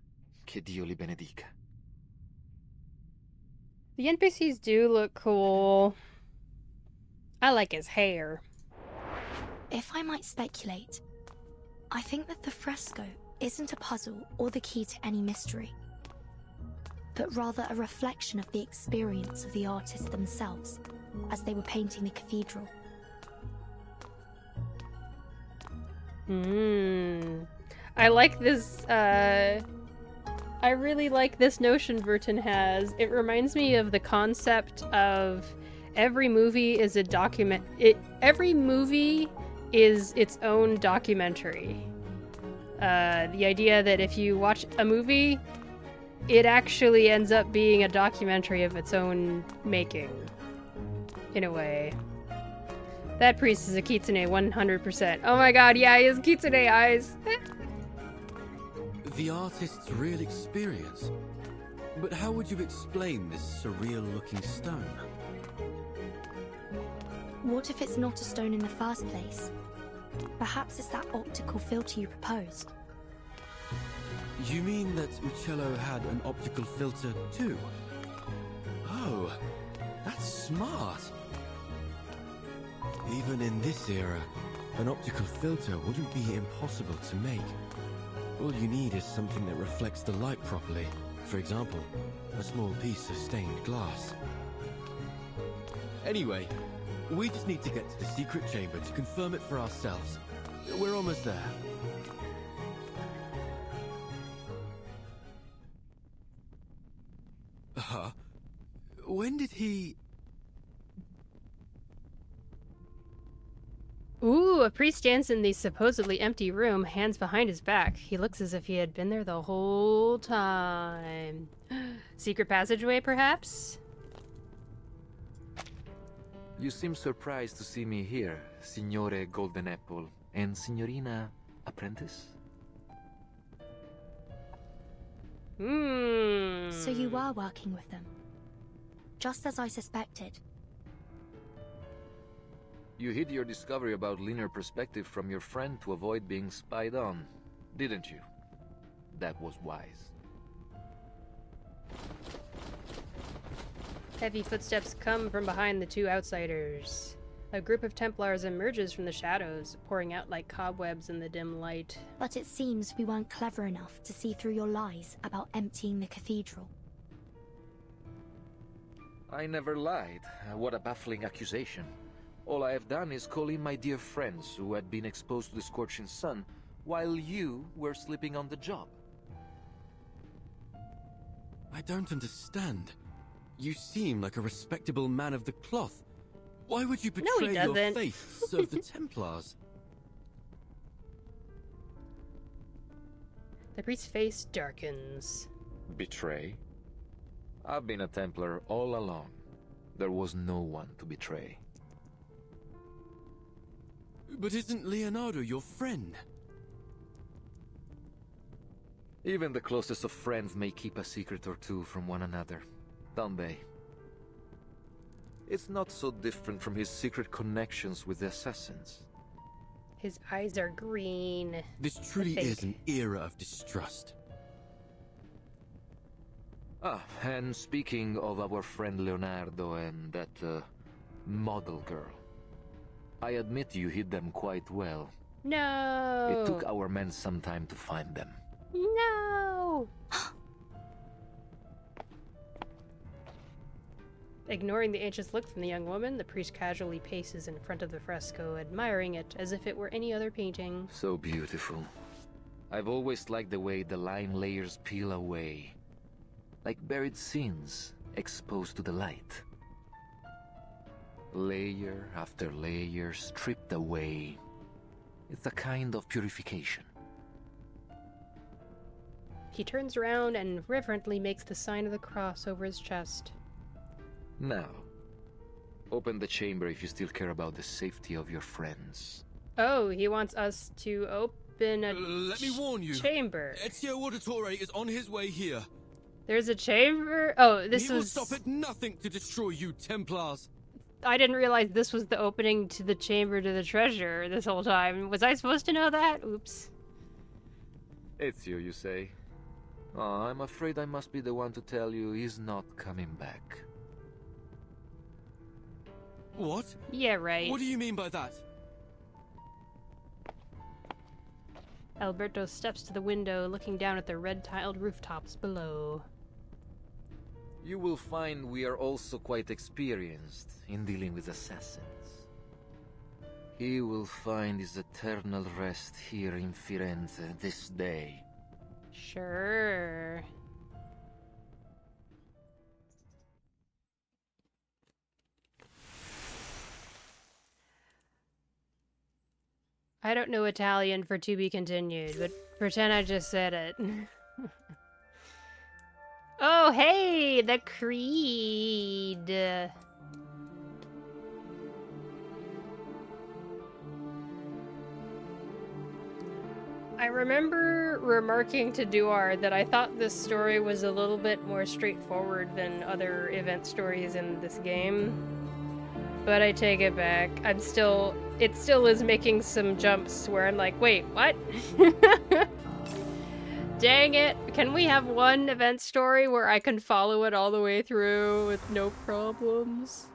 [SPEAKER 8] Che Dio li benedica.
[SPEAKER 1] The NPCs do look cool. I like his hair.
[SPEAKER 2] If I might speculate, I think that the fresco isn't a puzzle or the key to any mystery, but rather a reflection of the experience of the artists themselves as they were painting the cathedral.
[SPEAKER 1] I like this, I really like this notion Burton has. It reminds me of the concept of every movie is a every movie is its own documentary. The idea that if you watch a movie, it actually ends up being a documentary of its own making. In a way. That priest is a kitsune 100%. Oh my god, yeah, he has kitsune eyes.
[SPEAKER 6] The artist's real experience. But how would you explain this surreal-looking stone?
[SPEAKER 2] What if it's not a stone in the first place? Perhaps it's that optical filter you proposed.
[SPEAKER 6] You mean that Uccello had an optical filter too? Oh, that's smart. Even in this era, an optical filter wouldn't be impossible to make. All you need is something that reflects the light properly. For example, a small piece of stained glass. Anyway, we just need to get to the secret chamber to confirm it for ourselves. We're almost there. When did he...
[SPEAKER 1] Ooh, a priest stands in the supposedly empty room, hands behind his back. He looks as if he had been there the whole time. Secret passageway, perhaps?
[SPEAKER 8] You seem surprised to see me here, Signore Golden Apple, and Signorina Apprentice?
[SPEAKER 2] So you were working with them? Just as I suspected.
[SPEAKER 8] You hid your discovery about linear perspective from your friend to avoid being spied on, didn't you? That was wise.
[SPEAKER 1] Heavy footsteps come from behind the two outsiders. A group of Templars emerges from the shadows, pouring out like cobwebs in the dim light.
[SPEAKER 2] But it seems we weren't clever enough to see through your lies about emptying the cathedral.
[SPEAKER 8] I never lied. What a baffling accusation. All I have done is call in my dear friends who had been exposed to the scorching sun, while you were sleeping on the job.
[SPEAKER 6] I don't understand. You seem like a respectable man of the cloth. Why would you betray your faith to serve the Templars?
[SPEAKER 1] The priest's face darkens.
[SPEAKER 8] Betray? I've been a Templar all along. There was no one to betray.
[SPEAKER 6] But isn't Leonardo your friend?
[SPEAKER 8] Even the closest of friends may keep a secret or two from one another, don't they? It's not so different from his secret connections with the assassins.
[SPEAKER 1] His eyes are green.
[SPEAKER 6] This truly is an era of distrust.
[SPEAKER 8] Ah, and speaking of our friend Leonardo and that model girl, I admit you hid them quite well.
[SPEAKER 1] No.
[SPEAKER 8] It took our men some time to find them.
[SPEAKER 1] No. Ignoring the anxious look from the young woman, the priest casually paces in front of the fresco, admiring it as if it were any other painting.
[SPEAKER 8] So beautiful. I've always liked the way the line layers peel away, like buried sins exposed to the light. Layer after layer stripped away. It's a kind of purification.
[SPEAKER 1] He turns around and reverently makes the sign of the cross over his chest.
[SPEAKER 8] Now, open the chamber if you still care about the safety of your friends.
[SPEAKER 1] Oh, he wants us to open a
[SPEAKER 6] Let me warn you.
[SPEAKER 1] chamber.
[SPEAKER 6] Ezio Auditore is on his way here.
[SPEAKER 1] There's a chamber? Oh, this
[SPEAKER 6] He
[SPEAKER 1] was...
[SPEAKER 6] will stop at nothing to destroy you Templars.
[SPEAKER 1] I didn't realize this was the opening to the chamber to the treasure this whole time. Was I supposed to know that? Oops.
[SPEAKER 8] Ezio, you say? Oh, I'm afraid I must be the one to tell you he's not coming back.
[SPEAKER 6] What?
[SPEAKER 1] Yeah, right.
[SPEAKER 6] What do you mean by that?
[SPEAKER 1] Alberto steps to the window, looking down at the red-tiled rooftops below.
[SPEAKER 8] You will find we are also quite experienced in dealing with assassins. He will find his eternal rest here in Firenze this day.
[SPEAKER 1] Sure. I don't know Italian for to be continued, but pretend I just said it. Oh, hey, the Creed. I remember remarking to Duar that I thought this story was a little bit more straightforward than other event stories in this game. But I take it back. It still is making some jumps where I'm like, wait, what? Dang it. Can we have one event story where I can follow it all the way through with no problems?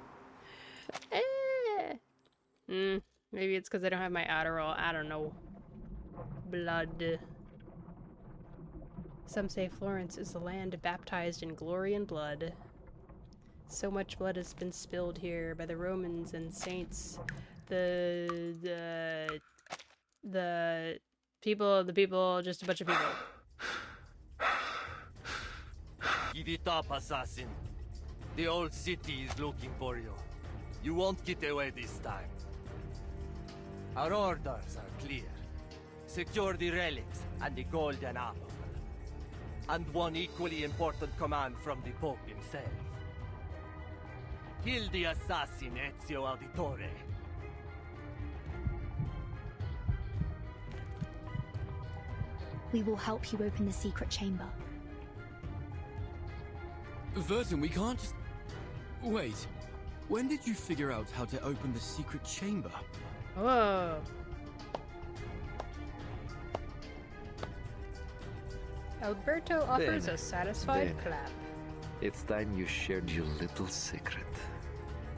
[SPEAKER 1] Maybe it's because I don't have my Adderall. I don't know. Blood. Some say Florence is the land baptized in glory and blood. So much blood has been spilled here by the Romans and saints. The people, just a bunch of people.
[SPEAKER 9] Give it up, assassin. The old city is looking for you. You won't get away this time. Our orders are clear. Secure the relics and the golden apple. And one equally important command from the Pope himself. Kill the assassin Ezio Auditore.
[SPEAKER 2] We will help you open the secret chamber.
[SPEAKER 6] Vertin, we can't just... Wait. When did you figure out how to open the secret chamber?
[SPEAKER 1] Whoa. Alberto offers
[SPEAKER 8] Bene,
[SPEAKER 1] a satisfied
[SPEAKER 8] bene.
[SPEAKER 1] clap.
[SPEAKER 8] It's time you shared your little secret.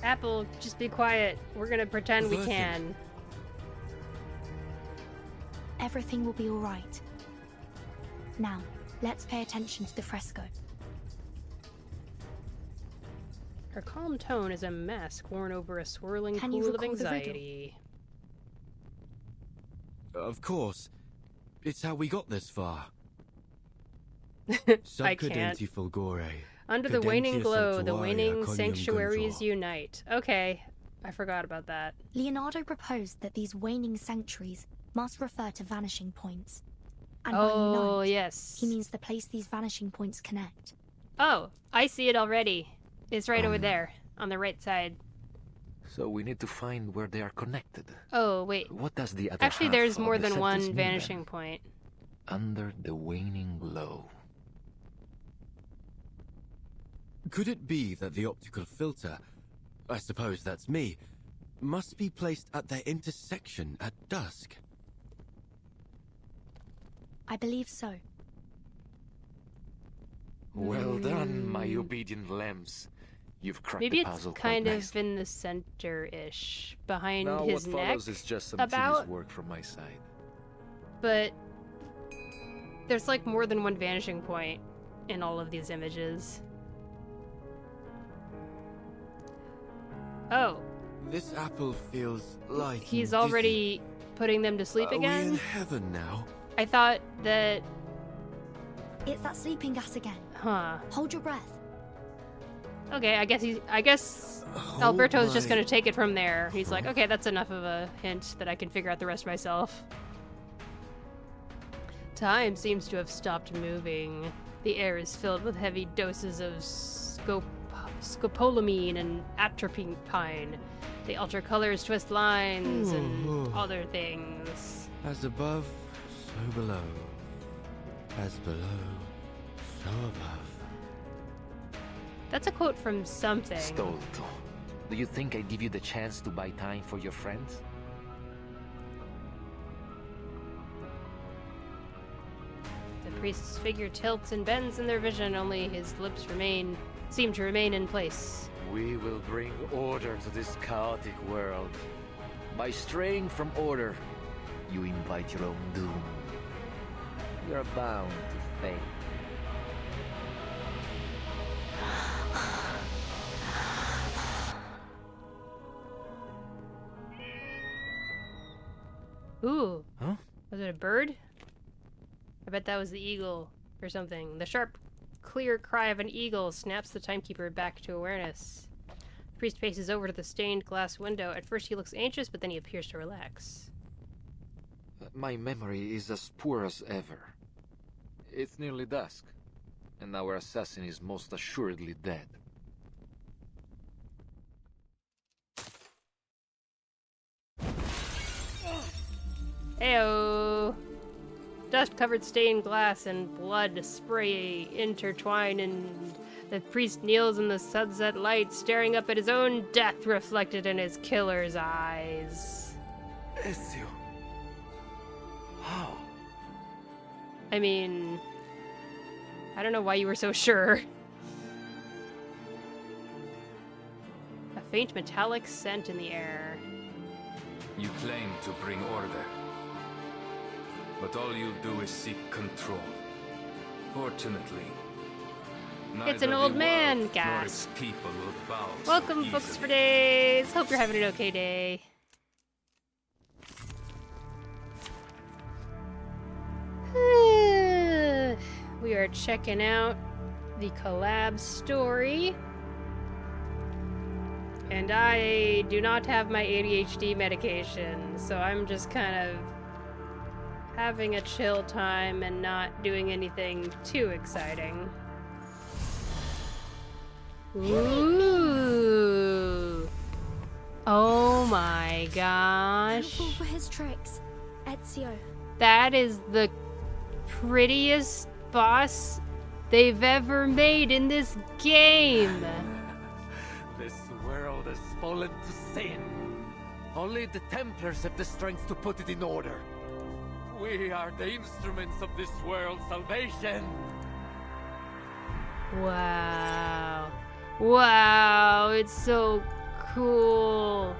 [SPEAKER 1] Apple, just be quiet. We're gonna pretend we
[SPEAKER 6] Vertin.
[SPEAKER 1] can.
[SPEAKER 2] Everything will be all right. Now, let's pay attention to the fresco.
[SPEAKER 1] Her calm tone is a mask worn over a swirling
[SPEAKER 2] Can you
[SPEAKER 1] pool of
[SPEAKER 2] recall the riddle?
[SPEAKER 1] anxiety.
[SPEAKER 6] Of course. It's how we got this far.
[SPEAKER 1] I can't.
[SPEAKER 6] Subcadenti fulgore.
[SPEAKER 1] Under the waning
[SPEAKER 6] Cadentia
[SPEAKER 1] glow, the
[SPEAKER 6] sanctuaria
[SPEAKER 1] waning
[SPEAKER 6] conium
[SPEAKER 1] sanctuaries
[SPEAKER 6] gundraw.
[SPEAKER 1] unite. Okay, I forgot about that.
[SPEAKER 2] Leonardo proposed that these waning sanctuaries must refer to vanishing points. And by
[SPEAKER 1] Oh,
[SPEAKER 2] unite,
[SPEAKER 1] yes.
[SPEAKER 2] he means the place these vanishing points connect.
[SPEAKER 1] Oh, I see it already. It's right over there, on the right side.
[SPEAKER 8] So we need to find where they are connected.
[SPEAKER 1] Oh, wait.
[SPEAKER 8] What does the other
[SPEAKER 1] Actually,
[SPEAKER 8] half
[SPEAKER 1] there's
[SPEAKER 8] of
[SPEAKER 1] more
[SPEAKER 8] the
[SPEAKER 1] than
[SPEAKER 8] sentence
[SPEAKER 1] one
[SPEAKER 8] mean,
[SPEAKER 1] vanishing
[SPEAKER 8] then?
[SPEAKER 1] point.
[SPEAKER 8] Under the waning glow.
[SPEAKER 6] Could it be that the optical filter, I suppose that's me, must be placed at their intersection at dusk?
[SPEAKER 2] I believe so.
[SPEAKER 8] Well done, my obedient lambs. You've cracked
[SPEAKER 1] Maybe
[SPEAKER 8] the
[SPEAKER 1] it's
[SPEAKER 8] puzzle quite
[SPEAKER 1] kind of
[SPEAKER 8] nicely.
[SPEAKER 1] in the center-ish, behind
[SPEAKER 8] Now
[SPEAKER 1] his
[SPEAKER 8] what
[SPEAKER 1] neck,
[SPEAKER 8] follows is just some
[SPEAKER 1] about.
[SPEAKER 8] tedious work from my side.
[SPEAKER 1] But there's like more than one vanishing point in all of these images. Oh,
[SPEAKER 6] This apple feels light.
[SPEAKER 1] he's
[SPEAKER 6] and
[SPEAKER 1] already putting them to
[SPEAKER 6] dizzy.
[SPEAKER 1] sleep
[SPEAKER 6] Are we in
[SPEAKER 1] again?
[SPEAKER 6] heaven now?
[SPEAKER 1] I thought that...
[SPEAKER 2] It's that sleeping gas again.
[SPEAKER 1] Huh.
[SPEAKER 2] Hold your breath.
[SPEAKER 1] Okay, I guess
[SPEAKER 6] Hold
[SPEAKER 1] Alberto's just
[SPEAKER 6] my-
[SPEAKER 1] gonna take it from there. He's like, okay, that's enough of a hint that I can figure out the rest myself. Time seems to have stopped moving. The air is filled with heavy doses of scopolamine and atropine. They alter colors, twist lines, and other things.
[SPEAKER 6] As above, so below. As below, so above.
[SPEAKER 1] That's a quote from something.
[SPEAKER 8] Stolto, do you think I give you the chance to buy time for your friends?
[SPEAKER 1] The priest's figure tilts and bends in their vision, only his lips seem to remain in place.
[SPEAKER 8] We will bring order to this chaotic world. By straying from order, you invite your own doom. You're bound to fail.
[SPEAKER 1] Ooh.
[SPEAKER 8] Huh?
[SPEAKER 1] Was it a bird? I bet that was the eagle or something. The sharp, clear cry of an eagle snaps the timekeeper back to awareness. The priest paces over to the stained glass window. At first he looks anxious, but then he appears to relax.
[SPEAKER 8] My memory is as poor as ever. It's nearly dusk, and our assassin is most assuredly dead.
[SPEAKER 1] Heyo! Dust-covered stained glass and blood spray intertwine, and the priest kneels in the sunset light, staring up at his own death reflected in his killer's eyes.
[SPEAKER 7] Ezio. How?
[SPEAKER 1] I mean, I don't know why you were so sure. A faint metallic scent in the air.
[SPEAKER 10] You claim to bring order, but all you do is seek control. Fortunately,
[SPEAKER 1] It's an
[SPEAKER 10] neither
[SPEAKER 1] old
[SPEAKER 10] the
[SPEAKER 1] man,
[SPEAKER 10] world nor
[SPEAKER 1] gas.
[SPEAKER 10] its people will bow so
[SPEAKER 1] Welcome, Books for
[SPEAKER 10] easily.
[SPEAKER 1] Days. Hope you're having an okay day. We are checking out the collab story. And I do not have my ADHD medication, so I'm just kind of having a chill time and not doing anything too exciting. Ooh. Oh my gosh.
[SPEAKER 2] Don't fall for his tricks, Ezio.
[SPEAKER 1] That is the prettiest boss they've ever made in this game.
[SPEAKER 9] This world has fallen to sin. Only the Templars have the strength to put it in order. We are the instruments of this world's salvation.
[SPEAKER 1] Wow. Wow, it's so cool.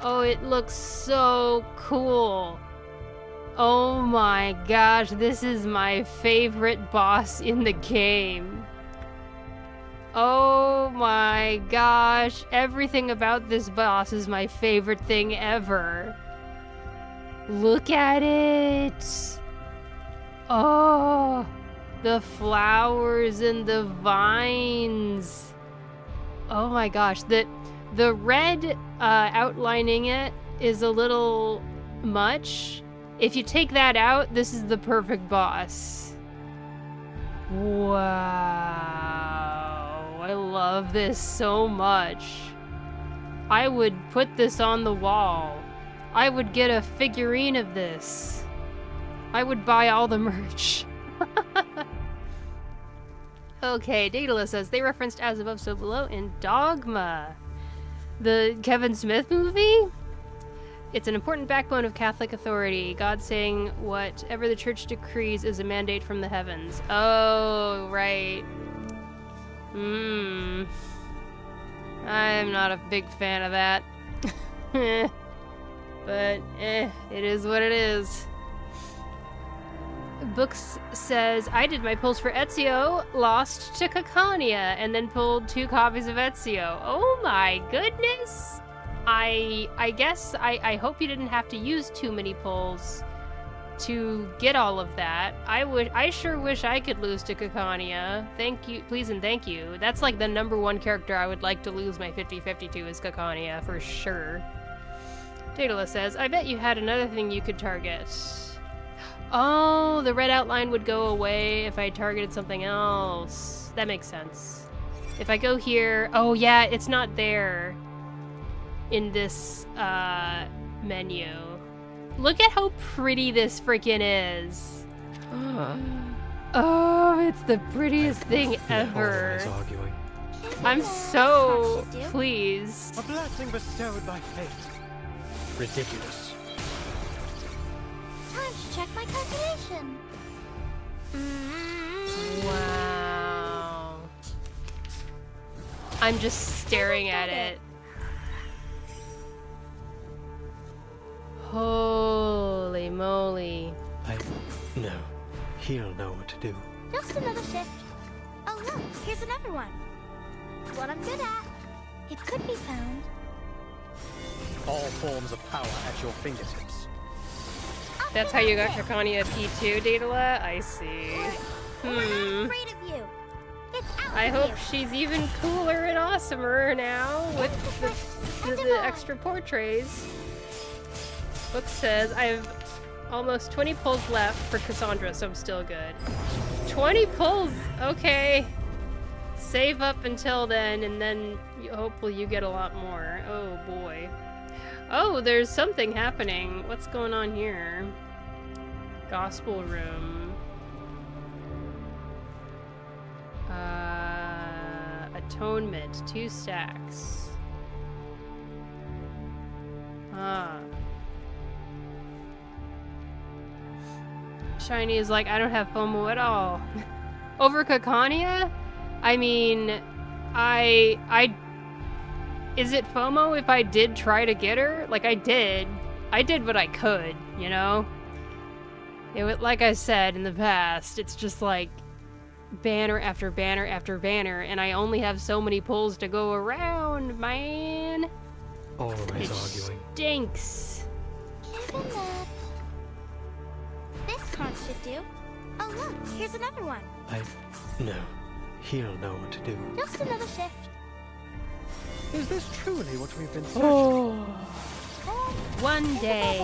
[SPEAKER 1] Oh, it looks so cool. Oh my gosh, this is my favorite boss in the game. Oh my gosh, everything about this boss is my favorite thing ever. Look at it. Oh, the flowers and the vines. Oh my gosh, the red outlining it is a little much. If you take that out, this is the perfect boss. Wow, I love this so much. I would put this on the wall. I would get a figurine of this. I would buy all the merch. Okay, Daedalus says they referenced As Above, So Below in Dogma, the Kevin Smith movie. It's an important backbone of Catholic authority. God saying whatever the church decrees is a mandate from the heavens. Oh, right. I'm not a big fan of that. But, it is what it is. Books says, I did my pulls for Ezio, lost to Caconia, and then pulled 2 copies of Ezio. Oh my goodness! I guess I hope you didn't have to use too many pulls to get all of that. I sure wish I could lose to Caconia. Thank you, please and thank you. That's like the #1 character I would like to lose my 50-50 to is Caconia, for sure. Daedalus says, I bet you had another thing you could target. Oh, the red outline would go away if I targeted something else. That makes sense. If I go here... Oh, yeah, it's not there in this menu. Look at how pretty this freaking is. Oh, it's the prettiest thing ever.
[SPEAKER 4] Arguing.
[SPEAKER 1] I'm so pleased.
[SPEAKER 4] A blessing bestowed by fate. Ridiculous.
[SPEAKER 3] Time to check my calculation.
[SPEAKER 1] Wow. I'm just staring at it. Holy moly.
[SPEAKER 4] No. He'll know what to do.
[SPEAKER 3] Just another shift. Oh look, here's another one. It's what I'm good at. It could be found.
[SPEAKER 4] All forms of power at your fingertips.
[SPEAKER 1] That's how you got Caconia P2, Daedala? I see.
[SPEAKER 3] I'm afraid of you. It's out
[SPEAKER 1] I
[SPEAKER 3] of
[SPEAKER 1] hope
[SPEAKER 3] you.
[SPEAKER 1] she's even cooler and awesomer now with the extra portraits. Book says I have almost 20 pulls left for Cassandra, so I'm still good. 20 pulls? Okay. Save up until then, and then hopefully you get a lot more. Oh boy. Oh, there's something happening. What's going on here? Gospel room. Atonement, 2 stacks. Shiny is like, I don't have FOMO at all. Over Caconia? I mean, is it FOMO if I did try to get her? Like, I did what I could, you know? Like I said in the past, it's just like banner after banner after banner, and I only have so many pulls to go around, man.
[SPEAKER 4] Always
[SPEAKER 1] It
[SPEAKER 4] arguing.
[SPEAKER 1] stinks.
[SPEAKER 3] Given that. This card should do. Oh look, here's another one.
[SPEAKER 4] No. He'll know what to do.
[SPEAKER 3] Just another shift.
[SPEAKER 4] Is this truly what we've been searching
[SPEAKER 1] One day.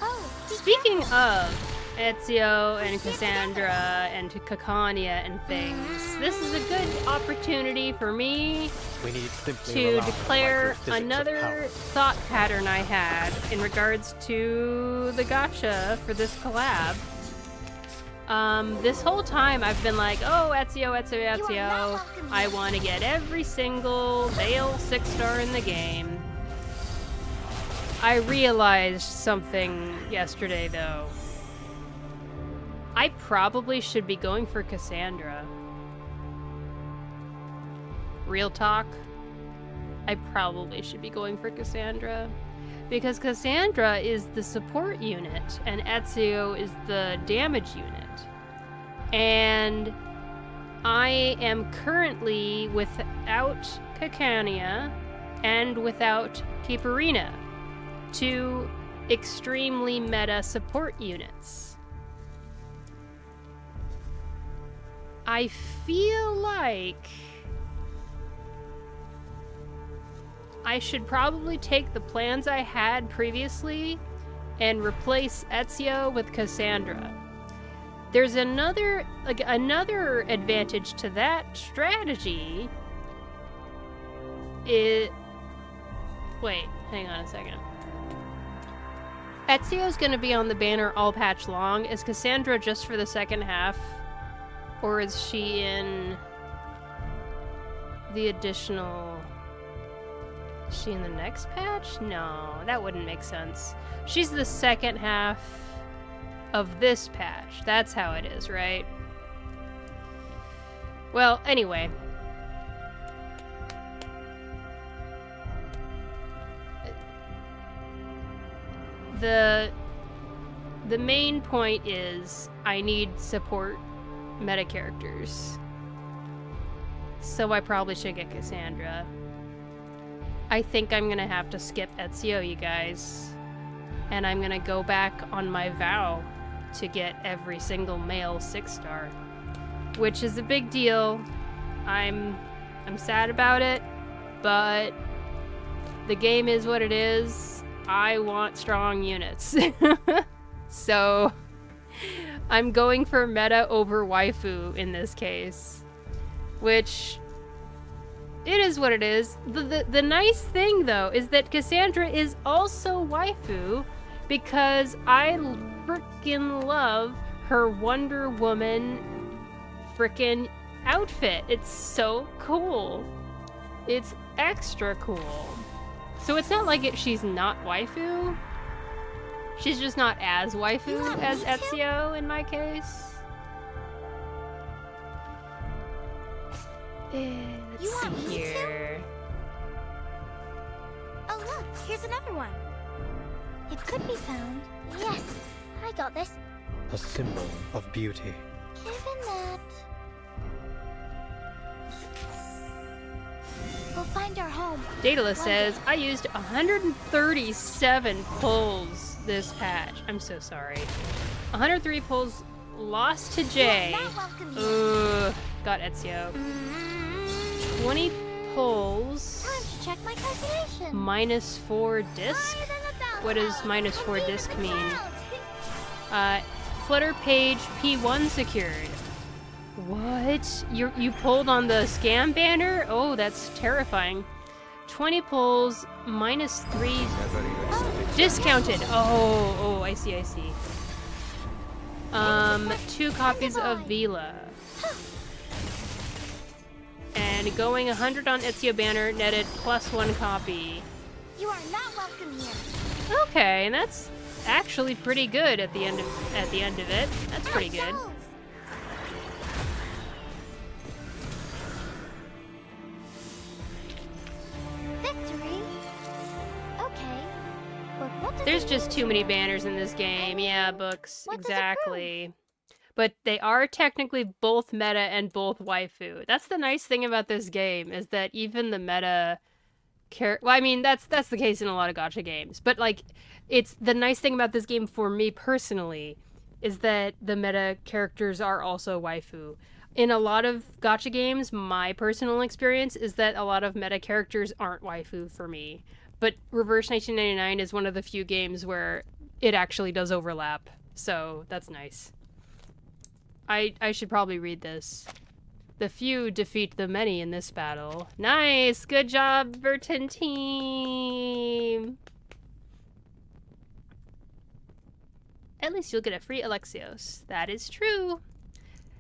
[SPEAKER 3] Oh,
[SPEAKER 1] Speaking of Ezio and Cassandra and Caconia and things, this is a good opportunity for me
[SPEAKER 4] We need simply
[SPEAKER 1] to
[SPEAKER 4] rely on the
[SPEAKER 1] declare
[SPEAKER 4] microphysics of
[SPEAKER 1] another
[SPEAKER 4] power.
[SPEAKER 1] thought pattern I had in regards to the gacha for this collab. This whole time I've been like, oh, Ezio, Ezio, Ezio. I want to get every single male 6-star in the game. I realized something yesterday, though. I probably should be going for Cassandra. Real talk. I probably should be going for Cassandra. Because Cassandra is the support unit, and Ezio is the damage unit. And I am currently without Caconia and without Caparina, 2 extremely meta support units. I feel like I should probably take the plans I had previously and replace Ezio with Cassandra. There's another advantage to that strategy. Wait, hang on a second. Ezio's gonna be on the banner all patch long. Is Cassandra just for the second half? Or is she in the additional Is she in the next patch? No, that wouldn't make sense. She's the second half of this patch. That's how it is, right? Well, anyway. The main point is I need support meta characters. So I probably should get Cassandra. I think I'm gonna have to skip Ezio, you guys. And I'm gonna go back on my vow to get every single male 6-star. Which is a big deal. I'm sad about it, but the game is what it is. I want strong units. So I'm going for meta over waifu in this case. Which, it is what it is. The nice thing, though, is that Cassandra is also waifu because I frickin' love her Wonder Woman frickin' outfit. It's so cool. It's extra cool. So it's not like she's not waifu. She's just not as waifu as Ezio in my case. Let's see here.
[SPEAKER 3] Oh look, here's another one. It could be found. Yes, I got this.
[SPEAKER 4] A symbol of beauty.
[SPEAKER 3] Given that... we'll find our home.
[SPEAKER 1] Daedalus says, I used 137 pulls this patch. I'm so sorry. 103 pulls lost to Jay. Ugh, got Ezio. 20 pulls.
[SPEAKER 3] Time to check my calculation.
[SPEAKER 1] -4 disc? What does -4 disc mean? Flutter page P1 secured. What? You pulled on the scam banner? Oh, that's terrifying. 20 pulls, -3 discounted. Oh, I see. 2 copies of Vila. And going 100 on Ezio banner netted +1 copy.
[SPEAKER 3] You are not welcome here.
[SPEAKER 1] Okay, and that's actually pretty good at the end of it. That's pretty good.
[SPEAKER 3] Victory. Okay. But what does
[SPEAKER 1] There's
[SPEAKER 3] it
[SPEAKER 1] just
[SPEAKER 3] mean
[SPEAKER 1] too
[SPEAKER 3] to
[SPEAKER 1] many
[SPEAKER 3] us?
[SPEAKER 1] banners in this game. Yeah, books.
[SPEAKER 3] What does it
[SPEAKER 1] Exactly. But they are technically both meta and both waifu. That's the nice thing about this game, is that even the meta well, I mean, that's the case in a lot of gacha games. But like, it's the nice thing about this game for me personally is that the meta characters are also waifu. In a lot of gacha games, my personal experience is that a lot of meta characters aren't waifu for me. But Reverse 1999 is one of the few games where it actually does overlap. So that's nice. I should probably read this. The few defeat the many in this battle. Nice! Good job, Burton team! At least you'll get a free Alexios. That is true.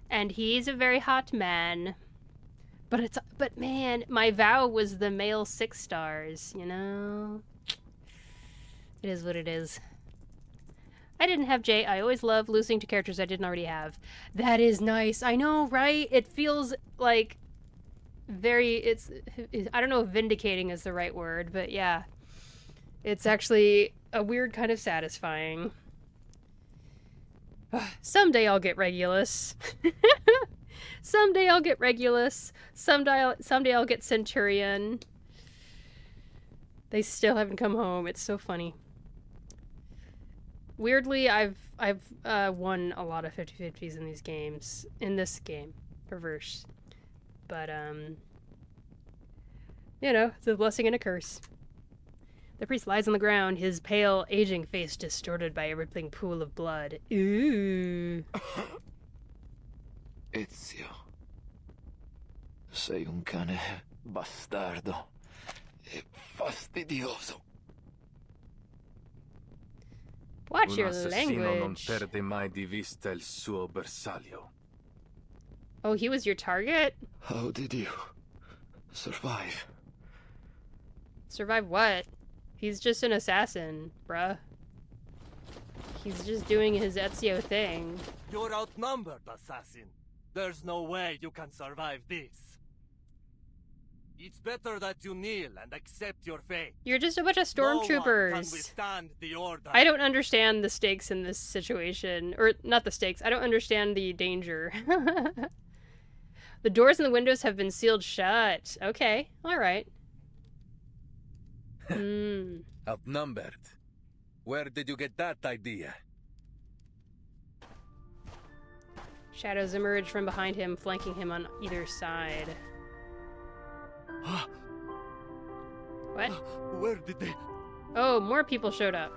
[SPEAKER 1] And he's a very hot man. But man, my vow was the male 6 stars, you know? It is what it is. I didn't have Jay. I always love losing to characters I didn't already have. That is nice. I know, right? It feels like I don't know if vindicating is the right word, but yeah. It's actually a weird kind of satisfying. Someday I'll get Regulus. Someday I'll get Regulus. Someday I'll get Centurion. They still haven't come home. It's so funny. Weirdly, I've won a lot of 50-50s in these games. In this game, Reverse. But, you know, it's a blessing and a curse. The priest lies on the ground, his pale, aging face distorted by a rippling pool of blood. Ooh.
[SPEAKER 8] Ezio. Sei un cane bastardo e fastidioso.
[SPEAKER 1] Watch your
[SPEAKER 7] Un assassino non
[SPEAKER 1] language.
[SPEAKER 7] perde mai di vista il suo bersaglio.
[SPEAKER 1] Oh, he was your target?
[SPEAKER 8] How did you survive?
[SPEAKER 1] Survive what? He's just an assassin, bruh. He's just doing his Ezio thing.
[SPEAKER 9] You're outnumbered, assassin. There's no way you can survive this. It's better that you kneel and accept your fate.
[SPEAKER 1] You're just a bunch of stormtroopers.
[SPEAKER 9] No one can withstand the order.
[SPEAKER 1] I don't understand the stakes in this situation. Or, not the stakes. I don't understand the danger. The doors and the windows have been sealed shut. Okay, alright.
[SPEAKER 7] Outnumbered. Where did you get that idea?
[SPEAKER 1] Shadows emerge from behind him, flanking him on either side. What?
[SPEAKER 9] Where did they...
[SPEAKER 1] Oh, more people showed up.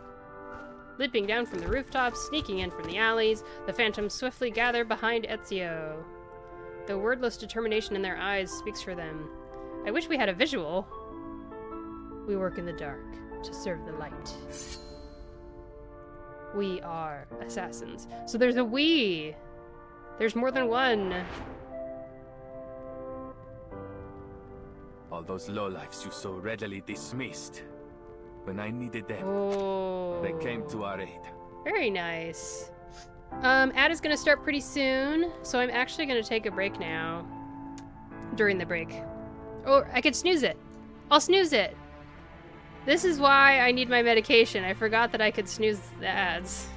[SPEAKER 1] Leaping down from the rooftops, sneaking in from the alleys, the phantoms swiftly gather behind Ezio. The wordless determination in their eyes speaks for them. I wish we had a visual. We work in the dark to serve the light. We are assassins. So there's a we. There's more than one.
[SPEAKER 7] All those lowlifes you so readily dismissed. When I needed them, they came to our aid.
[SPEAKER 1] Very nice. Ad is gonna start pretty soon, so I'm actually gonna take a break now. During the break. Or I could snooze it. I'll snooze it. This is why I need my medication. I forgot that I could snooze the ads.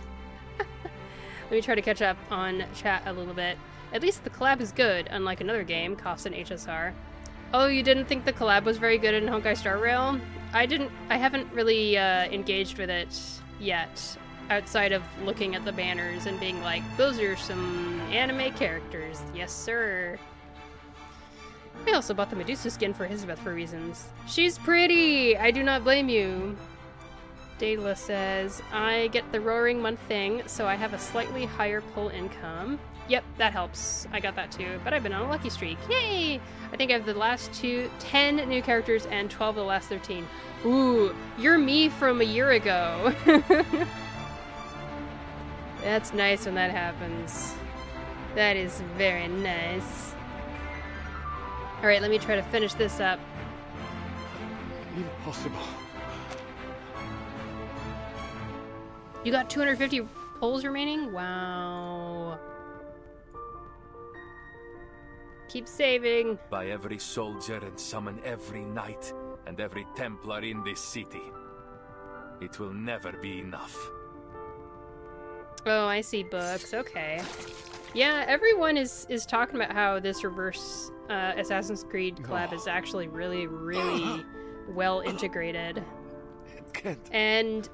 [SPEAKER 1] Let me try to catch up on chat a little bit. At least the collab is good, unlike another game, costs an HSR. Oh, you didn't think the collab was very good in Honkai Star Rail? I haven't really engaged with it yet, outside of looking at the banners and being like, those are some anime characters. Yes, sir. I also bought the Medusa skin for Elizabeth for reasons. She's pretty! I do not blame you. Dayla says, I get the Roaring Month thing, so I have a slightly higher pull income. Yep, that helps. I got that too, but I've been on a lucky streak. Yay! I think I have the last 10 new characters and 12 of the last 13. Ooh, you're me from a year ago. That's nice when that happens. That is very nice. Alright, let me try to finish this up.
[SPEAKER 4] Impossible.
[SPEAKER 1] You got 250 pulls remaining? Wow. Keep saving.
[SPEAKER 7] By every soldier and summon every knight and every Templar in this city. It will never be enough.
[SPEAKER 1] Oh, I see books. Okay. Yeah, everyone is talking about how this reverse Assassin's Creed collab is actually really, really well integrated. And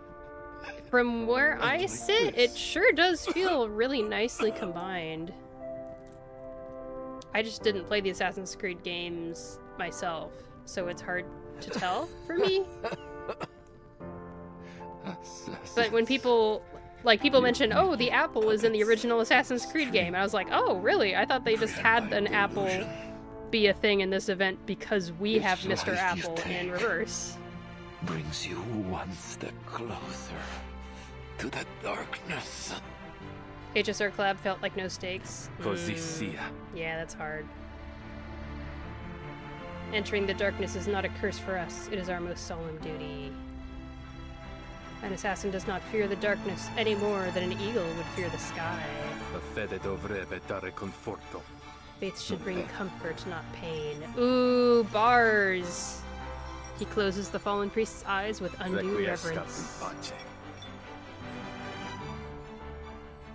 [SPEAKER 1] from where I sit, it sure does feel really nicely combined. I just didn't play the Assassin's Creed games myself, so it's hard to tell for me. But when people mention, oh, the apple is in the original Assassin's Creed game, and I was like, oh, really? I thought they just had an apple be a thing in this event because we have Mr. Apple in reverse.
[SPEAKER 8] Brings you one step closer to the darkness.
[SPEAKER 1] HSR collab felt like no stakes.
[SPEAKER 7] Così
[SPEAKER 1] Yeah, that's hard. Entering the darkness is not a curse for us. It is our most solemn duty. An assassin does not fear the darkness any more than an eagle would fear the sky.
[SPEAKER 7] Fede dovrebbe dare conforto.
[SPEAKER 1] Faith should bring comfort, not pain. Ooh, bars! He closes the fallen priest's eyes with undue reverence.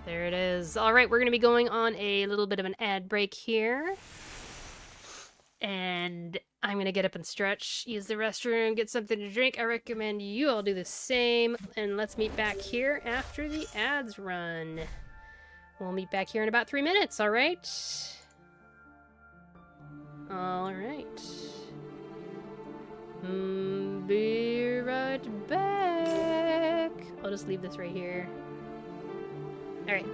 [SPEAKER 1] There it is. Alright, we're going to be going on a little bit of an ad break here. And I'm going to get up and stretch, use the restroom, get something to drink. I recommend you all do the same. And let's meet back here after the ads run. We'll meet back here in about 3 minutes, alright? Alright. Be right back. I'll just leave this right here. Alright.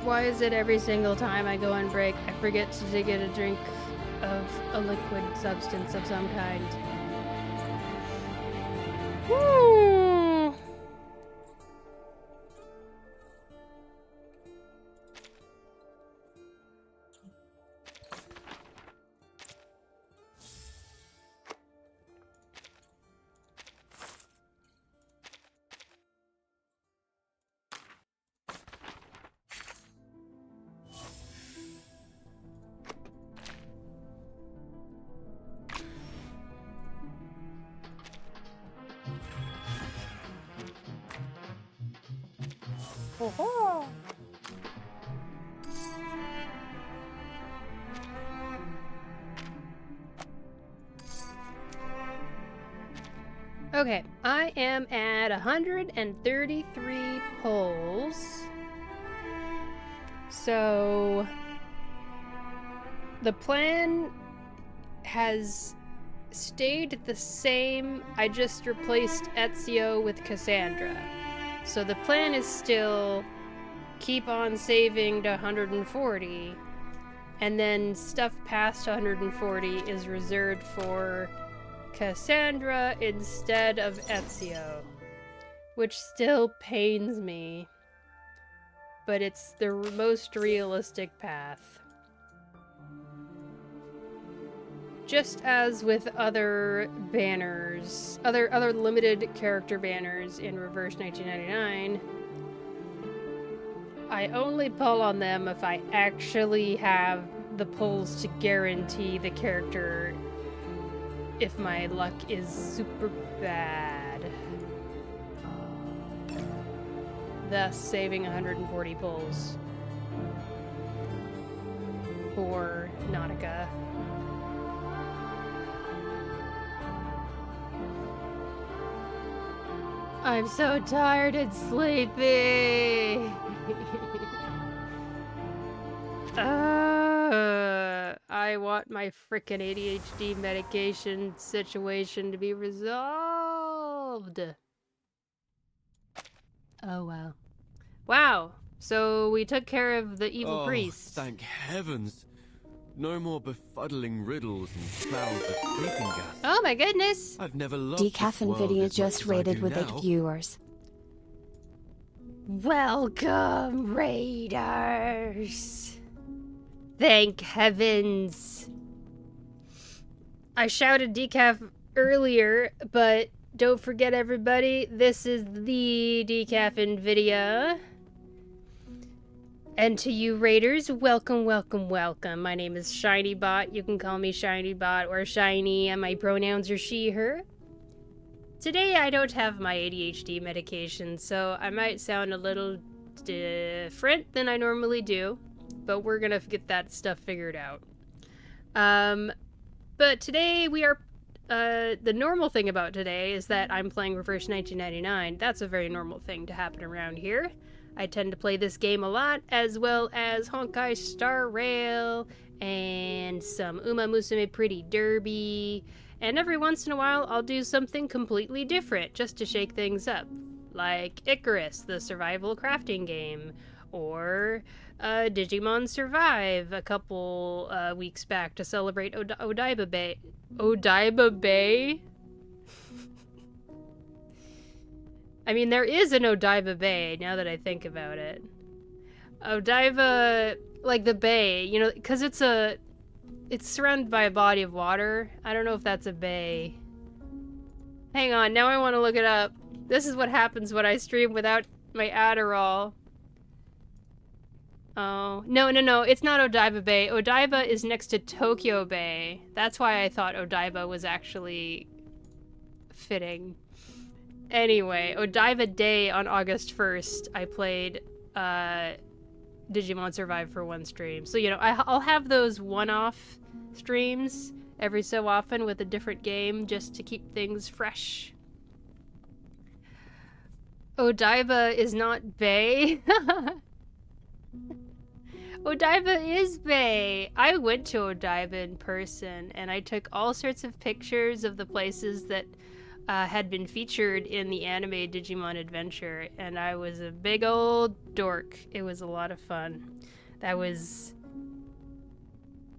[SPEAKER 1] Why is it every single time I go on break, I forget to get a drink of a liquid substance of some kind? Woo! Okay, I am at 133 polls. So the plan has stayed the same. I just replaced Ezio with Cassandra. So the plan is still keep on saving to 140, and then stuff past 140 is reserved for Cassandra instead of Ezio, which still pains me, but it's the most realistic path. Just as with other banners, other limited character banners in Reverse 1999, I only pull on them if I actually have the pulls to guarantee the character if my luck is super bad. Thus saving 140 pulls for Nautica. I'm so tired and sleepy. I want my frickin' ADHD medication situation to be resolved. Oh, wow. Wow. So we took care of the evil priest.
[SPEAKER 6] Thank heavens. No more befuddling riddles and clouds of sleeping gas.
[SPEAKER 1] Oh my goodness.
[SPEAKER 6] I've never loved
[SPEAKER 11] Decaf
[SPEAKER 6] this world
[SPEAKER 11] Nvidia
[SPEAKER 6] as
[SPEAKER 11] just
[SPEAKER 6] much as I
[SPEAKER 11] raided
[SPEAKER 6] do
[SPEAKER 11] with
[SPEAKER 6] now.
[SPEAKER 11] 8 viewers.
[SPEAKER 1] Welcome, raiders. Thank heavens. I shouted decaf earlier, but don't forget everybody, this is the Decaf Nvidia. And to you raiders, welcome, welcome, welcome. My name is ShinyBot. You can call me ShinyBot or Shiny, and my pronouns are she, her. Today I don't have my ADHD medication, so I might sound a little different than I normally do, but we're gonna get that stuff figured out. But today we are, the normal thing about today is that I'm playing Reverse 1999. That's a very normal thing to happen around here. I tend to play this game a lot, as well as Honkai Star Rail, and some Uma Musume Pretty Derby, and every once in a while I'll do something completely different just to shake things up. Like Icarus, the survival crafting game, or Digimon Survive a couple weeks back to celebrate Odaiba Bay. Odaiba Bay? I mean, there is an Odaiba Bay, now that I think about it. Odaiba, like the bay, you know, because it's surrounded by a body of water. I don't know if that's a bay. Hang on, now I want to look it up. This is what happens when I stream without my Adderall. Oh, no, it's not Odaiba Bay. Odaiba is next to Tokyo Bay. That's why I thought Odaiba was actually fitting. Anyway, Odaiba Day on August 1st, I played Digimon Survive for one stream. So, you know, I'll have those one-off streams every so often with a different game just to keep things fresh. Odaiba is not Bay. Odaiba is Bay. I went to Odaiba in person and I took all sorts of pictures of the places that had been featured in the anime Digimon Adventure, and I was a big old dork. It was a lot of fun. That was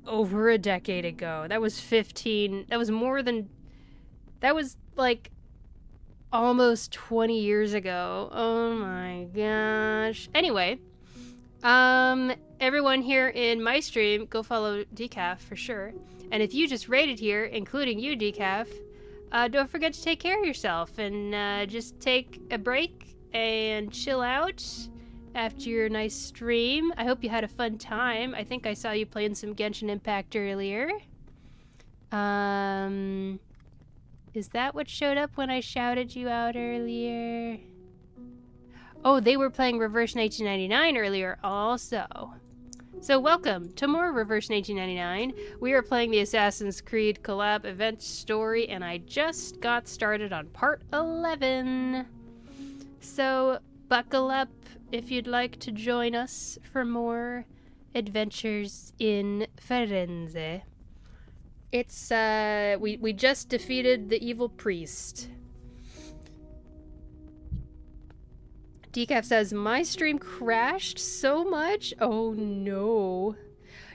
[SPEAKER 1] over a decade ago. That was 15. That was more than. That was like almost 20 years ago. Oh my gosh. Anyway, everyone here in my stream, go follow Decaf for sure. And if you just rated here, including you, Decaf, don't forget to take care of yourself and just take a break and chill out after your nice stream. I hope you had a fun time. I think I saw you playing some Genshin Impact earlier. Is that what showed up when I shouted you out earlier? Oh, they were playing Reverse 1999 earlier also. So welcome to more Reverse 1999. We are playing the Assassin's Creed collab event story, and I just got started on part 11. So buckle up if you'd like to join us for more adventures in Firenze. It's, we just defeated the evil priest. Decaf says, my stream crashed so much? Oh no.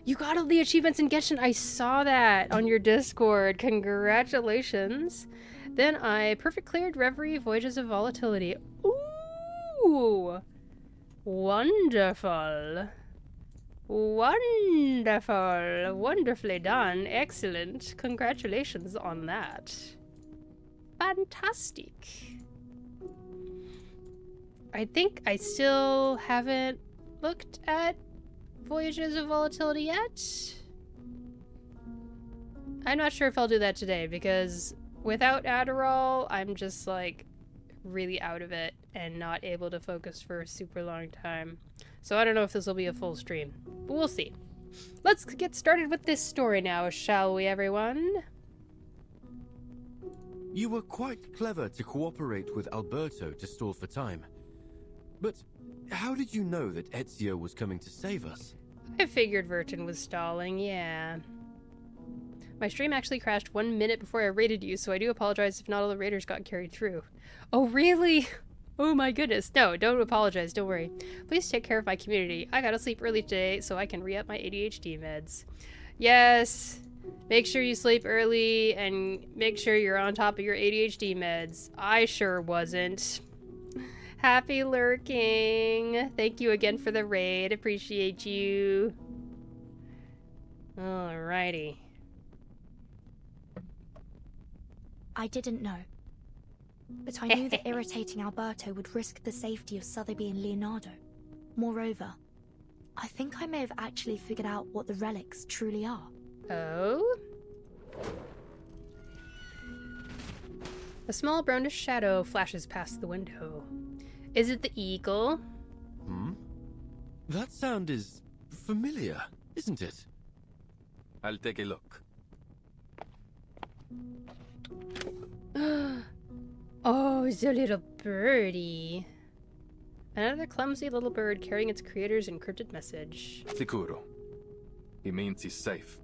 [SPEAKER 1] You got all the achievements in Genshin. I saw that on your Discord. Congratulations. Then I perfect cleared Reverie, Voyages of Volatility. Ooh. Wonderful. Wonderful. Wonderfully done. Excellent. Congratulations on that. Fantastic. I think I still haven't looked at Voyages of Volatility yet. I'm not sure if I'll do that today because without Adderall, I'm just like really out of it and not able to focus for a super long time. So I don't know if this will be a full stream, but we'll see. Let's get started with this story now, shall we, everyone?
[SPEAKER 6] You were quite clever to cooperate with Alberto to stall for time. But how did you know that Ezio was coming to save us?
[SPEAKER 1] I figured Vertin was stalling, yeah. My stream actually crashed 1 minute before I raided you, so I do apologize if not all the raiders got carried through. Oh, really? Oh my goodness. No, don't apologize, don't worry. Please take care of my community. I gotta sleep early today so I can re-up my ADHD meds. Yes, make sure you sleep early and make sure you're on top of your ADHD meds. I sure wasn't. Happy lurking. Thank you again for the raid. Appreciate you. Alrighty.
[SPEAKER 2] I didn't know. But I knew that irritating Alberto would risk the safety of Sotheby and Leonardo. Moreover, I think I may have actually figured out what the relics truly are.
[SPEAKER 1] Oh? A small brownish shadow flashes past the window. Is it the eagle?
[SPEAKER 6] Hmm? That sound is familiar, isn't it?
[SPEAKER 7] I'll take a look.
[SPEAKER 1] Oh, it's a little birdie. Another clumsy little bird carrying its creator's encrypted message.
[SPEAKER 7] Sicuro. He means he's safe.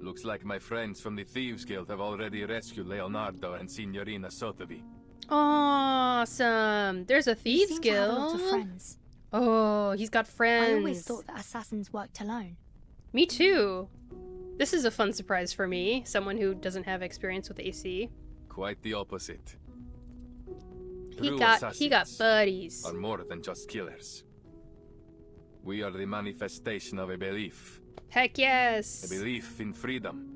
[SPEAKER 7] Looks like my friends from the Thieves Guild have already rescued Leonardo and Signorina Sotheby.
[SPEAKER 1] Awesome! There's a Thieves
[SPEAKER 2] Guild. Have a lot
[SPEAKER 1] Guild.
[SPEAKER 2] of friends.
[SPEAKER 1] Oh, he's got friends.
[SPEAKER 2] I always thought that assassins worked alone.
[SPEAKER 1] Me too. This is a fun surprise for me, someone who doesn't have experience with AC.
[SPEAKER 7] Quite the opposite.
[SPEAKER 1] He got buddies.
[SPEAKER 7] Are more than just killers. We are the manifestation of a belief.
[SPEAKER 1] Heck yes.
[SPEAKER 7] A belief in freedom.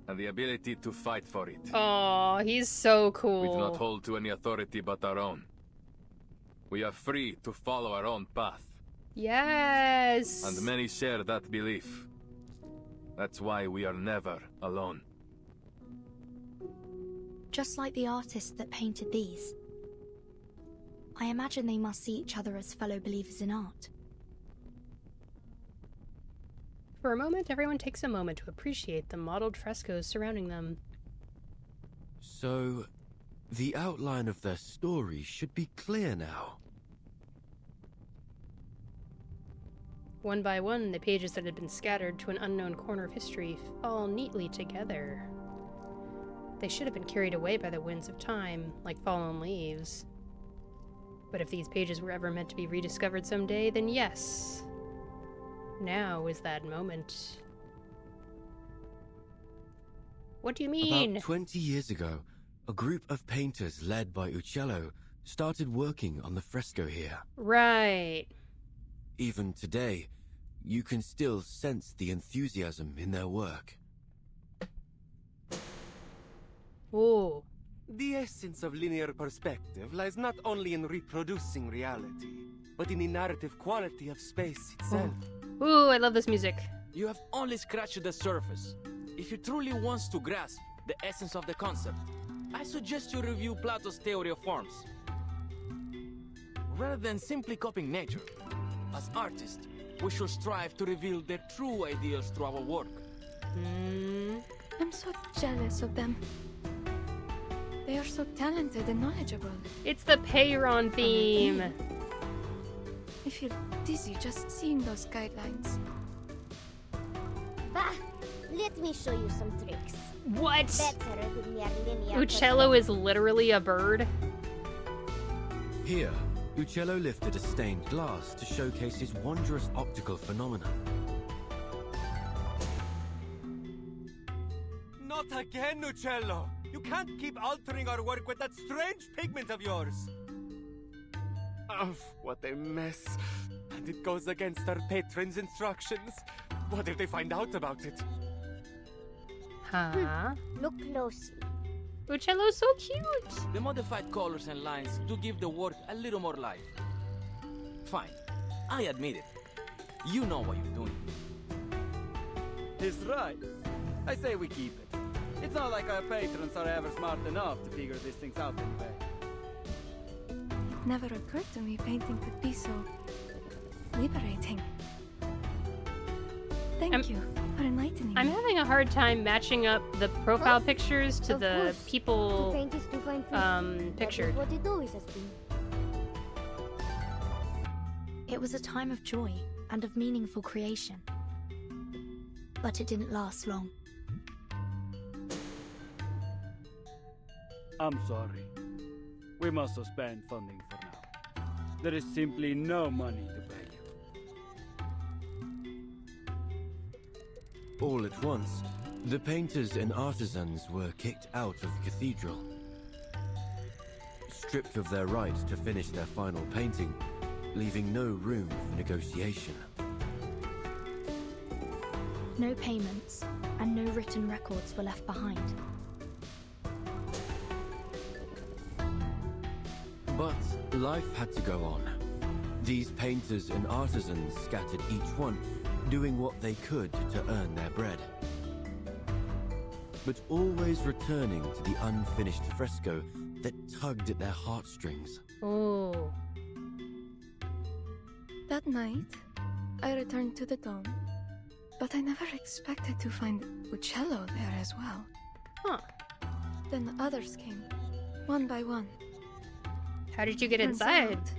[SPEAKER 7] And the ability to fight for it.
[SPEAKER 1] Oh, he's so cool.
[SPEAKER 7] We do not hold to any authority but our own. We are free to follow our own path.
[SPEAKER 1] Yes.
[SPEAKER 7] And many share that belief. That's why we are never alone.
[SPEAKER 2] Just like the artist that painted these. I imagine they must see each other as fellow believers in art.
[SPEAKER 1] For a moment, everyone takes a moment to appreciate the modeled frescoes surrounding them.
[SPEAKER 6] So, the outline of their story should be clear now.
[SPEAKER 1] One by one, the pages that had been scattered to an unknown corner of history fall neatly together. They should have been carried away by the winds of time, like fallen leaves. But if these pages were ever meant to be rediscovered someday, then yes. Now is that moment. What do you mean?
[SPEAKER 6] About 20 years ago, a group of painters led by Uccello started working on the fresco here.
[SPEAKER 1] Right.
[SPEAKER 6] Even today, you can still sense the enthusiasm in their work.
[SPEAKER 1] Ooh.
[SPEAKER 11] The essence of linear perspective lies not only in reproducing reality, but in the narrative quality of space itself.
[SPEAKER 1] Ooh, I love this music.
[SPEAKER 12] You have only scratched the surface. If you truly want to grasp the essence of the concept, I suggest you review Plato's theory of forms. Rather than simply copying nature, as artists, we should strive to reveal their true ideals through our work.
[SPEAKER 13] I'm so jealous of them. They are so talented and knowledgeable.
[SPEAKER 1] It's the Peyron theme.
[SPEAKER 13] I feel dizzy just seeing those guidelines.
[SPEAKER 3] Bah! Let me show you some tricks.
[SPEAKER 1] What?
[SPEAKER 3] Better than your linear
[SPEAKER 1] Uccello is literally a bird?
[SPEAKER 6] Here, Uccello lifted a stained glass to showcase his wondrous optical phenomena.
[SPEAKER 11] Not again, Uccello! You can't keep altering our work with that strange pigment of yours! Oh, what a mess. And it goes against our patron's instructions. What if they find out about it?
[SPEAKER 1] Huh?
[SPEAKER 3] Look closely.
[SPEAKER 1] Uccello's so cute!
[SPEAKER 12] The modified colors and lines do give the work a little more life. Fine, I admit it. You know what you're doing.
[SPEAKER 14] He's right. I say we keep it. It's not like our patrons are ever smart enough to figure these things out anyway.
[SPEAKER 13] It never occurred to me painting could be so liberating. Thank you for enlightening
[SPEAKER 1] I'm
[SPEAKER 13] me.
[SPEAKER 1] having a hard time matching up the profile pictures to the people pictured.
[SPEAKER 3] What it always has been.
[SPEAKER 2] It was a time of joy and of meaningful creation. But it didn't last long.
[SPEAKER 14] I'm sorry. We must suspend funding for now. There is simply no money to pay you.
[SPEAKER 6] All at once, the painters and artisans were kicked out of the cathedral. Stripped of their right to finish their final painting, leaving no room for negotiation.
[SPEAKER 2] No payments and no written records were left behind.
[SPEAKER 6] But life had to go on. These painters and artisans scattered each one, doing what they could to earn their bread. But always returning to the unfinished fresco that tugged at their heartstrings.
[SPEAKER 1] Oh.
[SPEAKER 13] That night, I returned to the dome, but I never expected to find Uccello there as well.
[SPEAKER 1] Huh.
[SPEAKER 13] Then others came, one by one.
[SPEAKER 1] How did you get
[SPEAKER 13] Turns
[SPEAKER 1] inside?
[SPEAKER 13] out,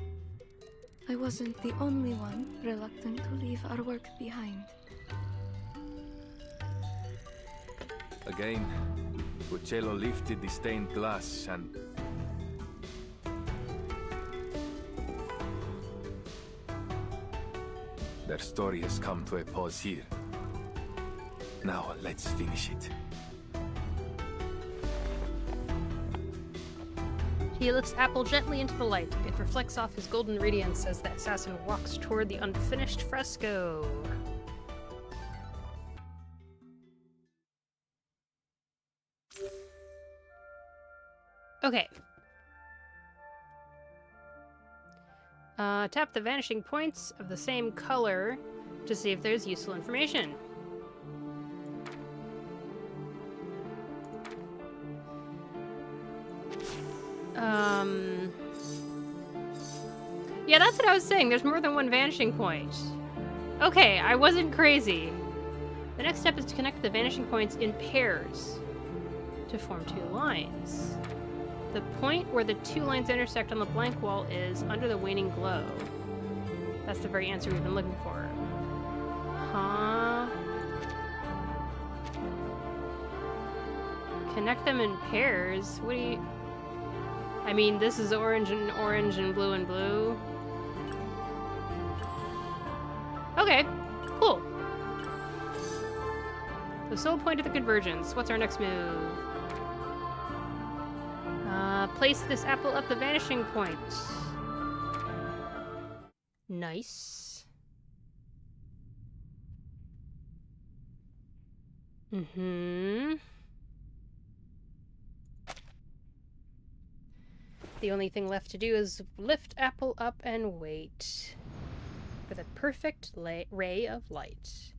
[SPEAKER 13] I wasn't the only one reluctant to leave our work behind.
[SPEAKER 7] Again, Uccello lifted the stained glass and... Their story has come to a pause here. Now, let's finish it.
[SPEAKER 1] He lifts Apple gently into the light. It reflects off his golden radiance as the assassin walks toward the unfinished fresco. Okay. Tap the vanishing points of the same color to see if there's useful information. Yeah, that's what I was saying. There's more than one vanishing point. Okay, I wasn't crazy. The next step is to connect the vanishing points in pairs to form two lines. The point where the two lines intersect on the blank wall is under the waning glow. That's the very answer we've been looking for. Huh? Connect them in pairs? What do you... I mean, this is orange and blue and blue. Okay, cool. The sole point of the convergence. What's our next move? Place this apple up the vanishing point. Nice. Mm-hmm. The only thing left to do is lift apple up and wait for the perfect ray of light.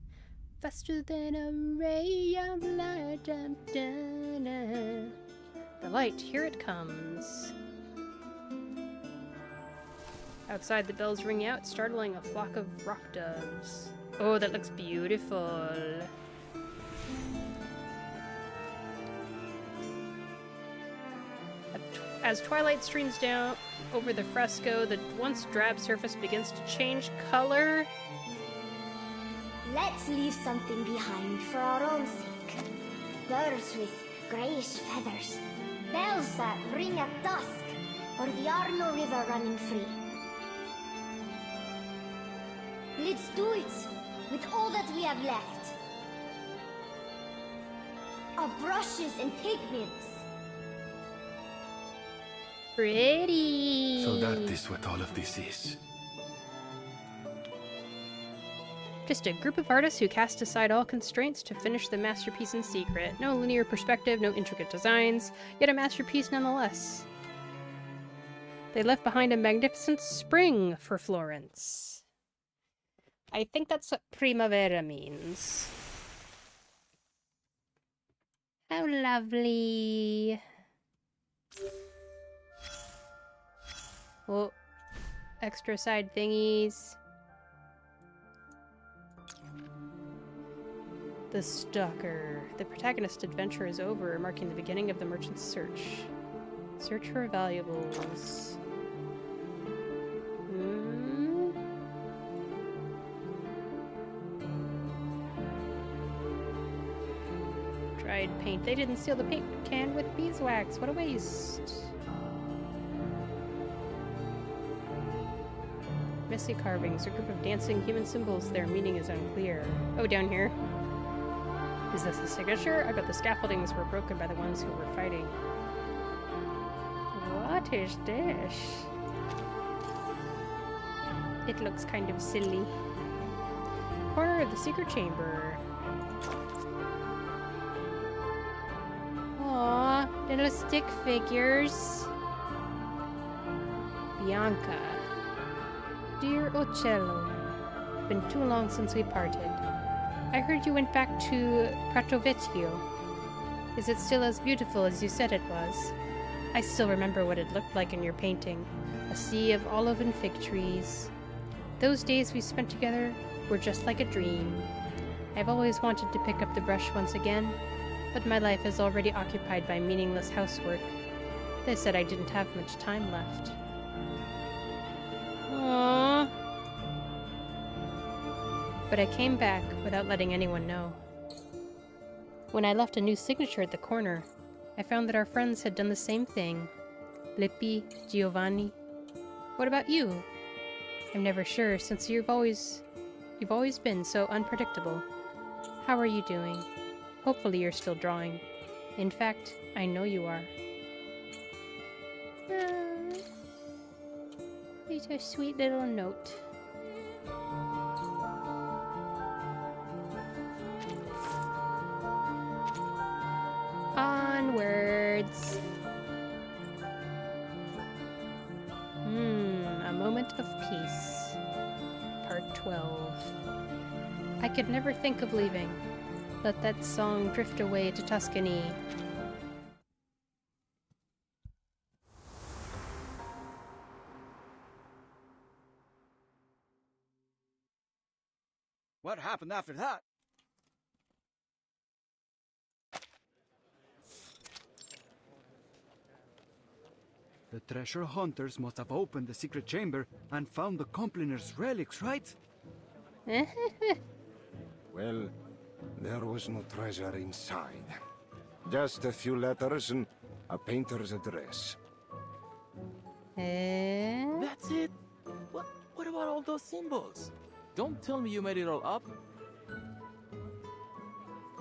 [SPEAKER 1] Faster than a ray of light. Dun, dun, dun. The light, here it comes. Outside, the bells ring out, startling a flock of rock doves. Oh, that looks beautiful. As twilight streams down over the fresco, the once drab surface begins to change color.
[SPEAKER 3] Let's leave something behind for our own sake. Birds with grayish feathers. Bells that ring at dusk. Or the Arno River running free. Let's do it with all that we have left. Our brushes and pigments.
[SPEAKER 1] Pretty.
[SPEAKER 10] So that is what all of this is.
[SPEAKER 1] Just a group of artists who cast aside all constraints to finish the masterpiece in secret. No linear perspective, no intricate designs, yet a masterpiece nonetheless. They left behind a magnificent spring for Florence. I think that's what primavera means. How lovely. Oh, extra side thingies. The Stalker. The protagonist's adventure is over, marking the beginning of the merchant's search. Search for valuables. Dried paint. They didn't seal the paint can with beeswax. What a waste. Messy carvings. A group of dancing human symbols. Their meaning is unclear. Oh, down here. Is this a signature? I bet the scaffoldings were broken by the ones who were fighting. What is this? It looks kind of silly. Corner of the secret chamber. Aww, little stick figures. Bianca. Dear Ocello, it's been too long since we parted. I heard you went back to Prato Vecchio. Is it still as beautiful as you said it was? I still remember what it looked like in your painting. A sea of olive and fig trees. Those days we spent together were just like a dream. I've always wanted to pick up the brush once again, but my life is already occupied by meaningless housework. They said I didn't have much time left. Aww. But I came back without letting anyone know. When I left a new signature at the corner, I found that our friends had done the same thing. Lippi, Giovanni. What about you? I'm never sure, since you've always been so unpredictable. How are you doing? Hopefully you're still drawing. In fact, I know you are. It's a sweet little note. Onwards. A moment of peace. Part 12. I could never think of leaving. Let that song drift away to Tuscany.
[SPEAKER 14] What happened after that? The treasure hunters must have opened the secret chamber and found the Compliner's relics, right?
[SPEAKER 15] Well, there was no treasure inside. Just a few letters and a painter's address.
[SPEAKER 12] That's it? What about all those symbols? Don't tell me you made it all up.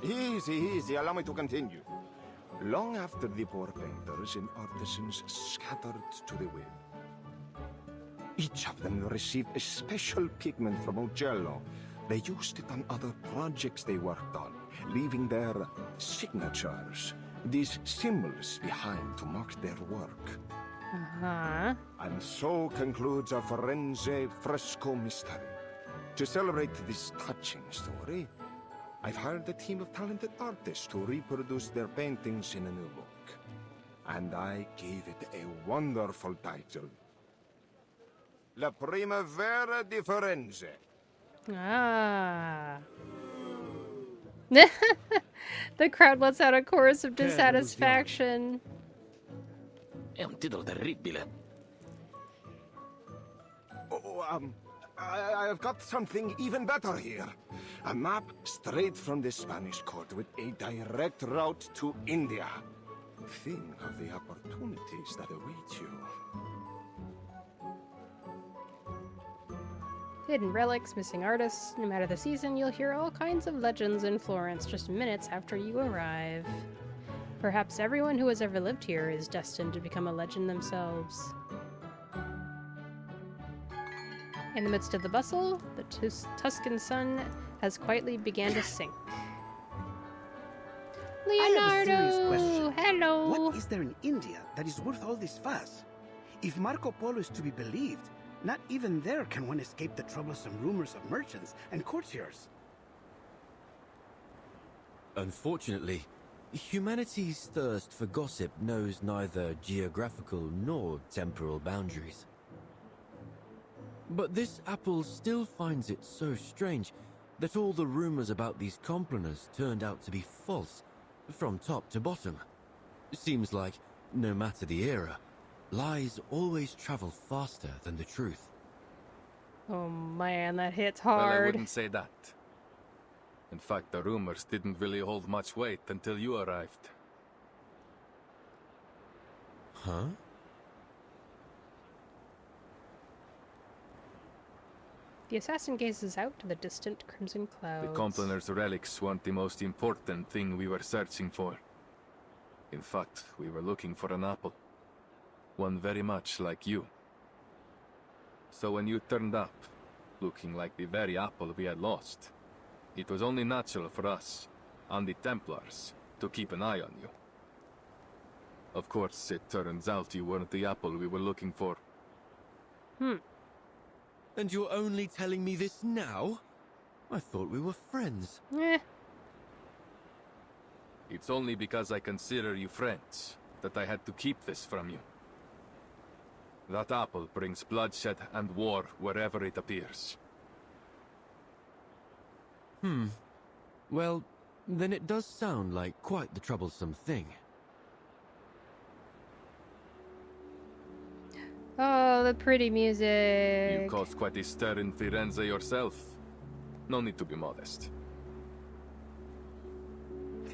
[SPEAKER 15] Easy, easy. Allow me to continue. Long after the poor painters and artisans scattered to the wind, each of them received a special pigment from Uccello. They used it on other projects they worked on, leaving their signatures, these symbols behind to mark their work.
[SPEAKER 1] Uh-huh.
[SPEAKER 15] And so concludes our Firenze fresco mystery. To celebrate this touching story, I've hired a team of talented artists to reproduce their paintings in a new book. And I gave it a wonderful title. La Primavera di Firenze.
[SPEAKER 1] Ah. The crowd lets out a chorus of dissatisfaction.
[SPEAKER 12] È un titolo terribile.
[SPEAKER 15] I've got something even better here. A map straight from the Spanish court with a direct route to India. Think of the opportunities that await you.
[SPEAKER 1] Hidden relics, missing artists. No matter the season, you'll hear all kinds of legends in Florence just minutes after you arrive. Perhaps everyone who has ever lived here is destined to become a legend themselves. In the midst of the bustle, the Tuscan sun has quietly began to sink. Leonardo! Hello!
[SPEAKER 16] What is there in India that is worth all this fuss? If Marco Polo is to be believed, not even there can one escape the troublesome rumors of merchants and courtiers.
[SPEAKER 6] Unfortunately, humanity's thirst for gossip knows neither geographical nor temporal boundaries. But this apple still finds it so strange that all the rumors about these complaners turned out to be false, from top to bottom. Seems like, no matter the era, lies always travel faster than the truth.
[SPEAKER 1] Oh man, that hits
[SPEAKER 7] Well, I
[SPEAKER 1] hard.
[SPEAKER 7] wouldn't say that. In fact, the rumors didn't really hold much weight until you arrived.
[SPEAKER 6] Huh?
[SPEAKER 1] The assassin gazes out to the distant crimson clouds.
[SPEAKER 7] The Complaners' relics weren't the most important thing we were searching for. In fact, we were looking for an apple. One very much like you. So when you turned up, looking like the very apple we had lost, it was only natural for us, and the Templars, to keep an eye on you. Of course, it turns out you weren't the apple we were looking for.
[SPEAKER 6] And you're only telling me this now? I thought we were friends.
[SPEAKER 7] It's only because I consider you friends that I had to keep this from you. That apple brings bloodshed and war wherever it appears.
[SPEAKER 6] Well, then it does sound like quite the troublesome thing.
[SPEAKER 1] Oh, the pretty music.
[SPEAKER 7] You caused quite a stir in Firenze yourself. No need to be modest.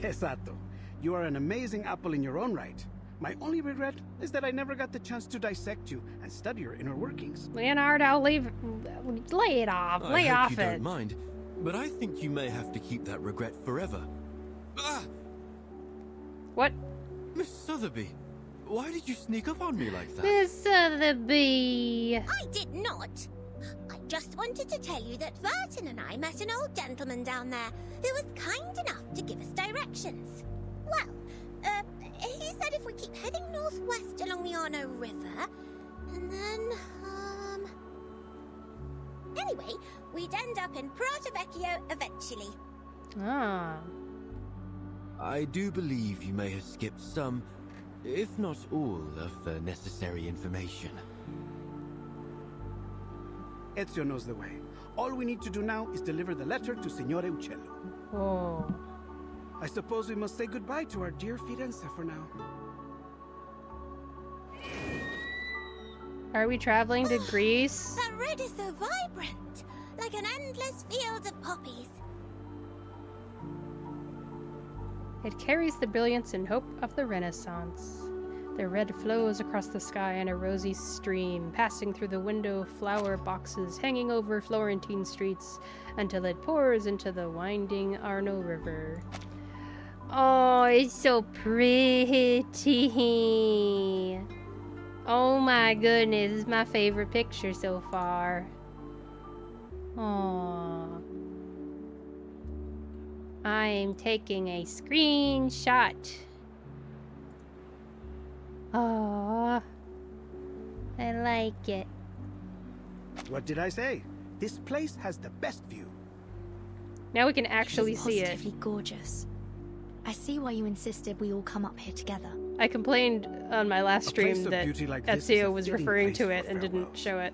[SPEAKER 16] Esatto. You are an amazing apple in your own right. My only regret is that I never got the chance to dissect you and study your inner workings.
[SPEAKER 1] Leonardo, lay it off. Lay
[SPEAKER 6] I hope
[SPEAKER 1] off
[SPEAKER 6] you
[SPEAKER 1] it.
[SPEAKER 6] don't mind, but I think you may have to keep that regret forever. Ah!
[SPEAKER 1] What?
[SPEAKER 6] Miss Sotheby, why did you sneak up on me like that?
[SPEAKER 1] Miss Sotheby.
[SPEAKER 17] I did not. I just wanted to tell you that Vertin and I met an old gentleman down there who was kind enough to give us directions. Well, he said if we keep heading northwest along the Arno River, and then, anyway, we'd end up in Prato Vecchio eventually.
[SPEAKER 1] Ah.
[SPEAKER 6] I do believe you may have skipped some, if not all, of the necessary information.
[SPEAKER 16] Ezio knows the way. All we need to do now is deliver the letter to Signore Uccello.
[SPEAKER 1] Oh.
[SPEAKER 16] I suppose we must say goodbye to our dear Firenze for now.
[SPEAKER 1] Are we traveling to Greece?
[SPEAKER 17] That red is so vibrant, like an endless field of poppies.
[SPEAKER 1] It carries the brilliance and hope of the Renaissance. The red flows across the sky in a rosy stream, passing through the window flower boxes hanging over Florentine streets until it pours into the winding Arno River. Oh, it's so pretty. Oh my goodness, this is my favorite picture so far. Aww. I'm taking a screenshot. Aww. I like it.
[SPEAKER 16] What did I say? This place has the best view.
[SPEAKER 1] Now we can actually see it.
[SPEAKER 2] It's positively gorgeous. I see why you insisted we all come up here together.
[SPEAKER 1] I complained on my last stream that
[SPEAKER 16] like
[SPEAKER 1] Ezio was referring to it and didn't show it.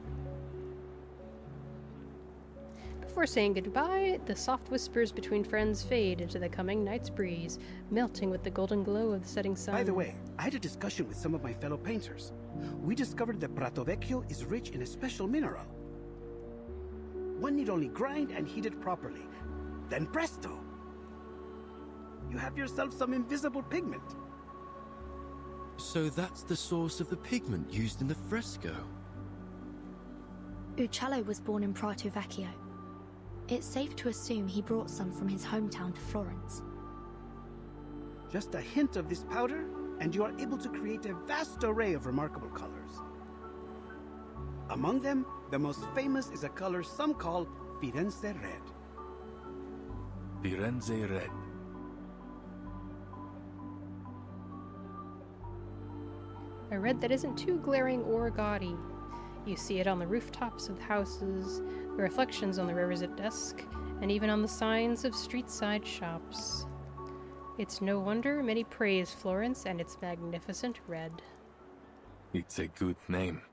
[SPEAKER 1] Before saying goodbye, the soft whispers between friends fade into the coming night's breeze, melting with the golden glow of the setting sun.
[SPEAKER 16] By the way, I had a discussion with some of my fellow painters. We discovered that Prato Vecchio is rich in a special mineral. One need only grind and heat it properly. Then presto! You have yourself some invisible pigment.
[SPEAKER 6] So that's the source of the pigment used in the fresco.
[SPEAKER 2] Uccello was born in Prato Vecchio. It's safe to assume he brought some from his hometown to Florence.
[SPEAKER 16] Just a hint of this powder, and you are able to create a vast array of remarkable colors. Among them, the most famous is a color some call Firenze Red.
[SPEAKER 7] Firenze Red.
[SPEAKER 1] A red that isn't too glaring or gaudy. You see it on the rooftops of the houses, the reflections on the rivers at dusk, and even on the signs of street-side shops. It's no wonder many praise Florence and its magnificent red.
[SPEAKER 7] It's a good name.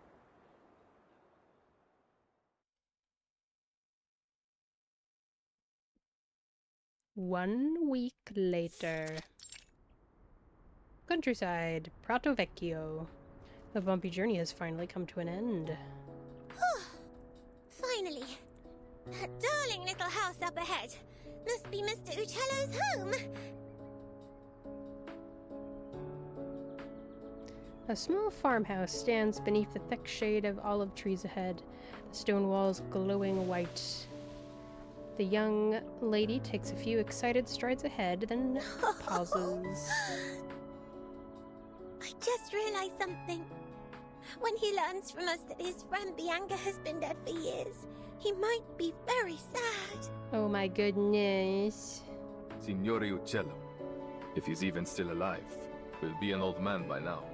[SPEAKER 1] One week later. Countryside, Prato Vecchio. The bumpy journey has finally come to an end.
[SPEAKER 17] Finally. That darling little house up ahead. Must be Mr. Uccello's home.
[SPEAKER 1] A small farmhouse stands beneath the thick shade of olive trees ahead, the stone walls glowing white. The young lady takes a few excited strides ahead, then pauses.
[SPEAKER 17] I just realized something. When he learns from us that his friend Bianca has been dead for years, he might be very sad.
[SPEAKER 1] Oh my goodness.
[SPEAKER 7] Signore Uccello, if he's even still alive, will be an old man by now.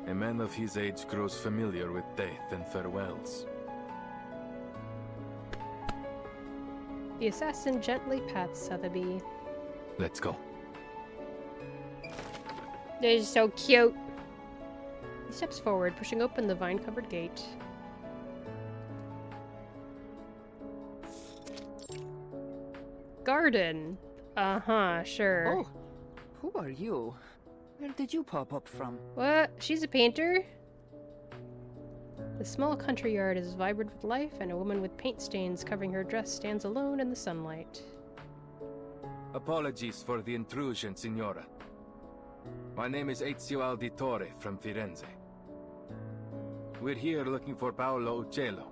[SPEAKER 7] A man of his age grows familiar with death and farewells.
[SPEAKER 1] The assassin gently pats Sotheby.
[SPEAKER 7] Let's go.
[SPEAKER 1] This is so cute. He steps forward, pushing open the vine-covered gate. Garden. Uh-huh, sure.
[SPEAKER 18] Oh, who are you? Where did you pop up from?
[SPEAKER 1] What? She's a painter? The small country yard is vibrant with life, and a woman with paint stains covering her dress stands alone in the sunlight.
[SPEAKER 7] Apologies for the intrusion, Signora. My name is Ezio Auditore from Firenze. We're here looking for Paolo Uccello.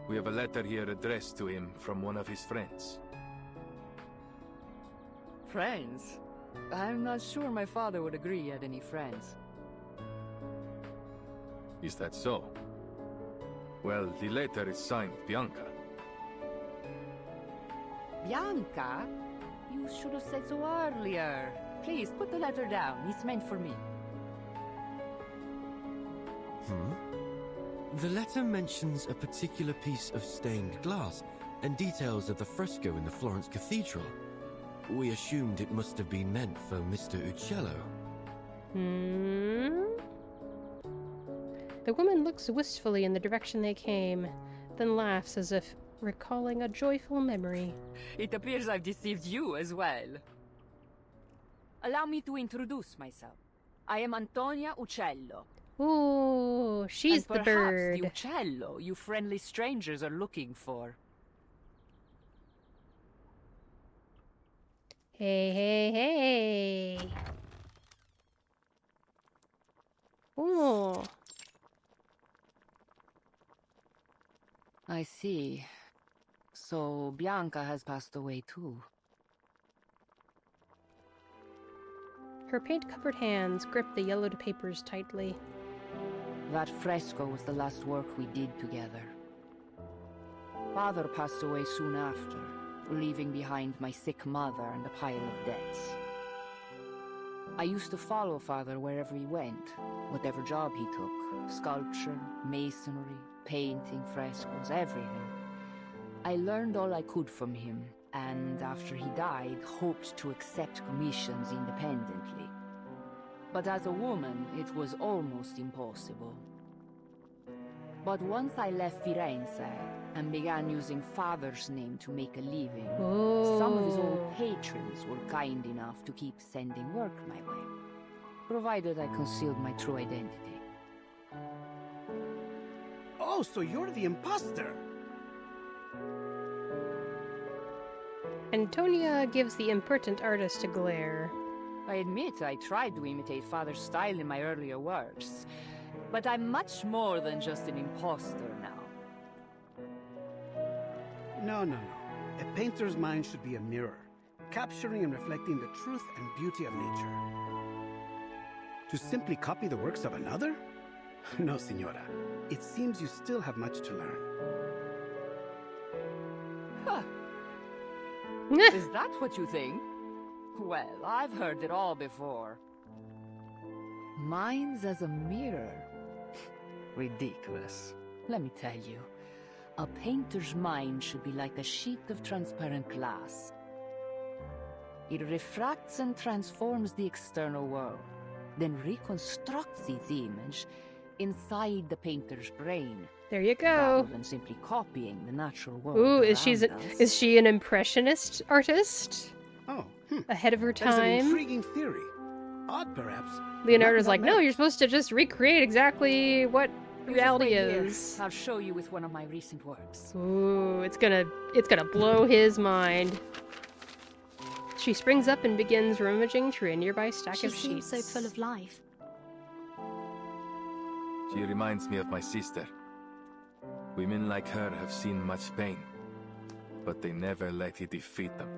[SPEAKER 7] We have a letter here addressed to him from one of his friends.
[SPEAKER 18] Friends? I'm not sure my father would agree he had any friends.
[SPEAKER 7] Is that so? Well, the letter is signed Bianca.
[SPEAKER 18] Bianca? You should have said so earlier. Please, put the letter down. It's meant for me.
[SPEAKER 6] The letter mentions a particular piece of stained glass and details of the fresco in the Florence Cathedral. We assumed it must have been meant for Mr. Uccello.
[SPEAKER 1] The woman looks wistfully in the direction they came, then laughs as if recalling a joyful memory.
[SPEAKER 18] It appears I've deceived you as well. Allow me to introduce myself. I am Antonia Uccello.
[SPEAKER 1] Ooh, she's the bird.
[SPEAKER 18] The Uccello you friendly strangers are looking for.
[SPEAKER 1] Hey, hey, hey. Ooh.
[SPEAKER 18] I see. So Bianca has passed away too.
[SPEAKER 1] Her paint-covered hands grip the yellowed papers tightly.
[SPEAKER 18] That fresco was the last work we did together. Father passed away soon after, leaving behind my sick mother and a pile of debts. I used to follow Father wherever he went, whatever job he took. Sculpture, masonry, painting, frescoes, everything. I learned all I could from him, and after he died, hoped to accept commissions independently. But as a woman, it was almost impossible. But once I left Firenze and began using Father's name to make a living, some of his old patrons were kind enough to keep sending work my way, provided I concealed my true identity.
[SPEAKER 16] Oh, so you're the imposter!
[SPEAKER 1] Antonia gives the impertinent artist a glare.
[SPEAKER 18] I admit I tried to imitate Father's style in my earlier works, but I'm much more than just an imposter now.
[SPEAKER 16] No. A painter's mind should be a mirror, capturing and reflecting the truth and beauty of nature. To simply copy the works of another? No, Signora. It seems you still have much to learn.
[SPEAKER 18] Huh. Is that what you think? Well, I've heard it all before. Mine's as a mirror. Ridiculous. Let me tell you, a painter's mind should be like a sheet of transparent glass. It refracts and transforms the external world, then reconstructs its image inside the painter's brain.
[SPEAKER 1] There you go.
[SPEAKER 18] Rather than simply copying the natural world.
[SPEAKER 1] Ooh,
[SPEAKER 18] around us.
[SPEAKER 1] is she an impressionist artist?
[SPEAKER 16] Oh,
[SPEAKER 1] ahead of her
[SPEAKER 16] That is an
[SPEAKER 1] time.
[SPEAKER 16] intriguing theory. Odd, perhaps.
[SPEAKER 1] Leonardo's
[SPEAKER 16] Not
[SPEAKER 1] like, no, you're supposed to just recreate exactly what reality
[SPEAKER 18] Just wait here.
[SPEAKER 1] is.
[SPEAKER 18] I'll show you with one of my recent works.
[SPEAKER 1] Ooh, it's gonna blow his mind. She springs up and begins rummaging through a nearby stack
[SPEAKER 2] She
[SPEAKER 1] of
[SPEAKER 2] seems
[SPEAKER 1] sheets.
[SPEAKER 2] so full of life.
[SPEAKER 7] She reminds me of my sister. Women like her have seen much pain, but they never let it defeat them.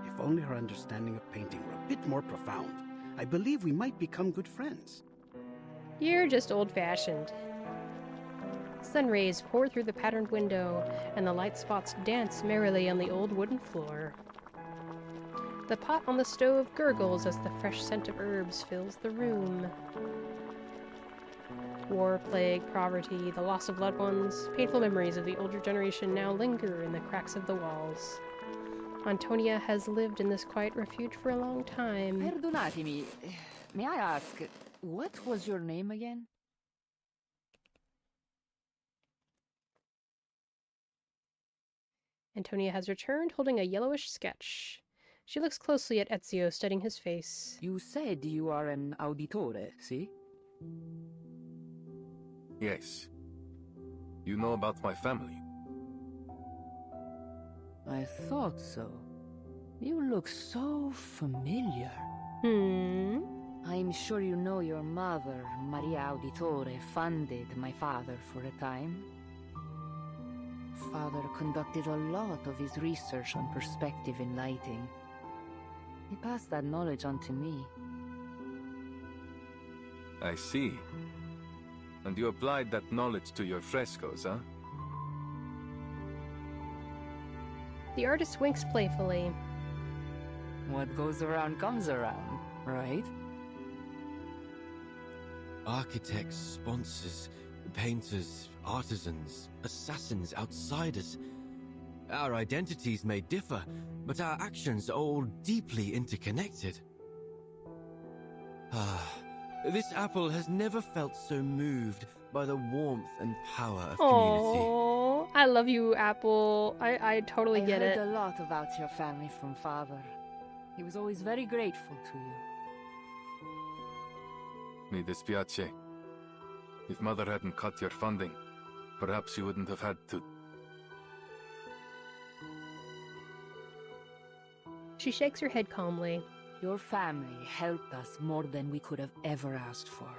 [SPEAKER 16] If only her understanding of painting were a bit more profound, I believe we might become good friends.
[SPEAKER 1] You're just old-fashioned. Sun rays pour through the patterned window, and the light spots dance merrily on the old wooden floor. The pot on the stove gurgles as the fresh scent of herbs fills the room. War, plague, poverty, the loss of loved ones, painful memories of the older generation now linger in the cracks of the walls. Antonia has lived in this quiet refuge for a long time.
[SPEAKER 18] Perdonatemi, may I ask, what was your name again?
[SPEAKER 1] Antonia has returned, holding a yellowish sketch. She looks closely at Ezio, studying his face.
[SPEAKER 18] You said you are an auditore, see?
[SPEAKER 7] Yes. You know about my family?
[SPEAKER 18] I thought so. You look so familiar. I'm sure you know your mother, Maria Auditore, funded my father for a time. Father conducted a lot of his research on perspective in lighting. He passed that knowledge on to me.
[SPEAKER 7] I see. And you applied that knowledge to your frescoes, huh?
[SPEAKER 1] The artist winks playfully.
[SPEAKER 18] What goes around comes around, right?
[SPEAKER 6] Architects, sponsors, painters, artisans, assassins, outsiders. Our identities may differ, but our actions are all deeply interconnected. This apple has never felt so moved by the warmth and power of community.
[SPEAKER 1] Oh, I love you, Apple. I totally get it.
[SPEAKER 18] I heard a lot about your family from Father. He was always very grateful to you.
[SPEAKER 7] Mi dispiace. If Mother hadn't cut your funding, perhaps you wouldn't have had to.
[SPEAKER 1] She shakes her head calmly.
[SPEAKER 18] Your family helped us more than we could have ever asked for.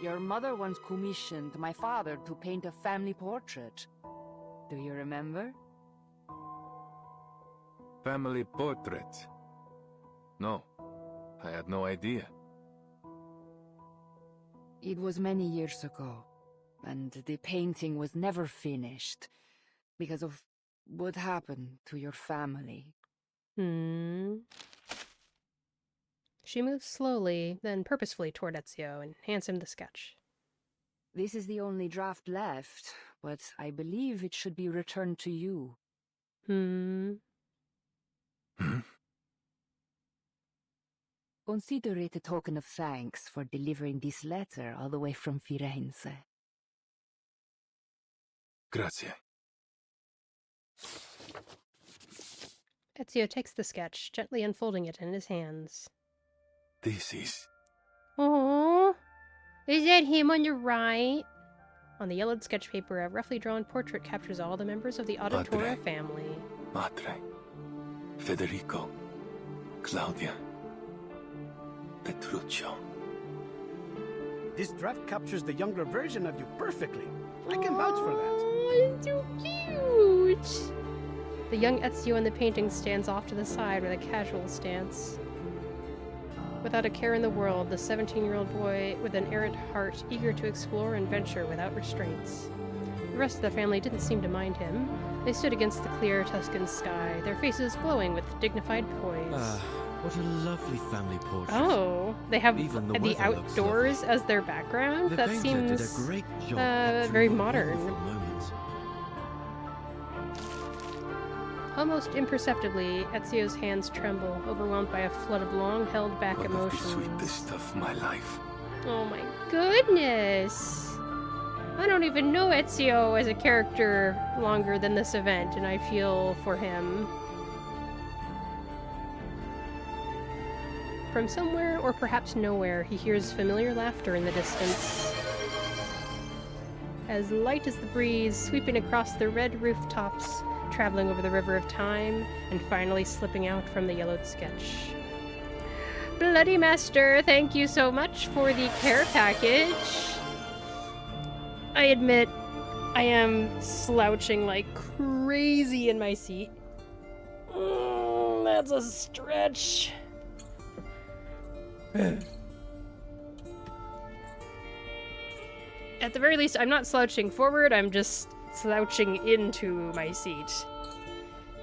[SPEAKER 18] Your mother once commissioned my father to paint a family portrait. Do you remember?
[SPEAKER 7] Family portrait? No, I had no idea.
[SPEAKER 18] It was many years ago, and the painting was never finished because of what happened to your family.
[SPEAKER 1] She moves slowly, then purposefully toward Ezio and hands him the sketch.
[SPEAKER 18] This is the only draft left, but I believe it should be returned to you. Consider it a token of thanks for delivering this letter all the way from Firenze.
[SPEAKER 7] Grazie.
[SPEAKER 1] Ezio takes the sketch, gently unfolding it in his hands.
[SPEAKER 7] This is...
[SPEAKER 1] Oh, is that him on the right? On the yellowed sketch paper, a roughly drawn portrait captures all the members of the Auditore family.
[SPEAKER 7] Madre, Federico, Claudia, Petruccio.
[SPEAKER 16] This draft captures the younger version of you perfectly. I can vouch for that.
[SPEAKER 1] Oh, it's so cute! The young Ezio in the painting stands off to the side with a casual stance. Without a care in the world, the 17-year-old boy with an errant heart, eager to explore and venture without restraints. The rest of the family didn't seem to mind him. They stood against the clear Tuscan sky, their faces glowing with dignified poise.
[SPEAKER 6] What a lovely family portrait.
[SPEAKER 1] Oh, they have
[SPEAKER 6] Even
[SPEAKER 1] the
[SPEAKER 6] weather
[SPEAKER 1] outdoors as their background?
[SPEAKER 6] The
[SPEAKER 1] That
[SPEAKER 6] painter
[SPEAKER 1] seems
[SPEAKER 6] did a great job
[SPEAKER 1] very
[SPEAKER 6] capturing the
[SPEAKER 1] modern.
[SPEAKER 6] wonderful moments.
[SPEAKER 1] Almost imperceptibly, Ezio's hands tremble, overwhelmed by a flood of long-held-back
[SPEAKER 7] One
[SPEAKER 1] emotions.
[SPEAKER 7] of the sweetest of my life.
[SPEAKER 1] Oh my goodness! I don't even know Ezio as a character longer than this event, and I feel for him. From somewhere, or perhaps nowhere, he hears familiar laughter in the distance. As light as the breeze, sweeping across the red rooftops, traveling over the river of time, and finally slipping out from the yellowed sketch. Bloody Master, thank you so much for the care package. I admit, I am slouching like crazy in my seat. That's a stretch. At the very least, I'm not slouching forward, I'm just slouching into my seat.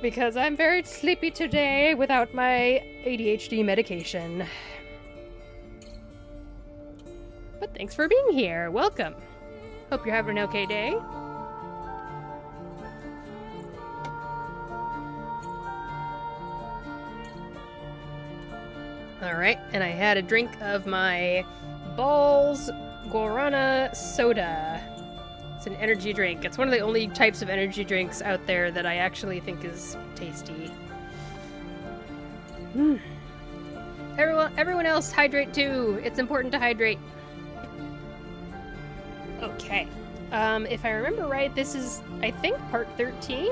[SPEAKER 1] Because I'm very sleepy today without my ADHD medication. But thanks for being here. Welcome. Hope you're having an okay day. Alright, and I had a drink of my Balls Guarana soda. It's an energy drink. It's one of the only types of energy drinks out there that I actually think is tasty. Everyone else, hydrate too. It's important to hydrate. Okay. If I remember right, this is, I think, part 13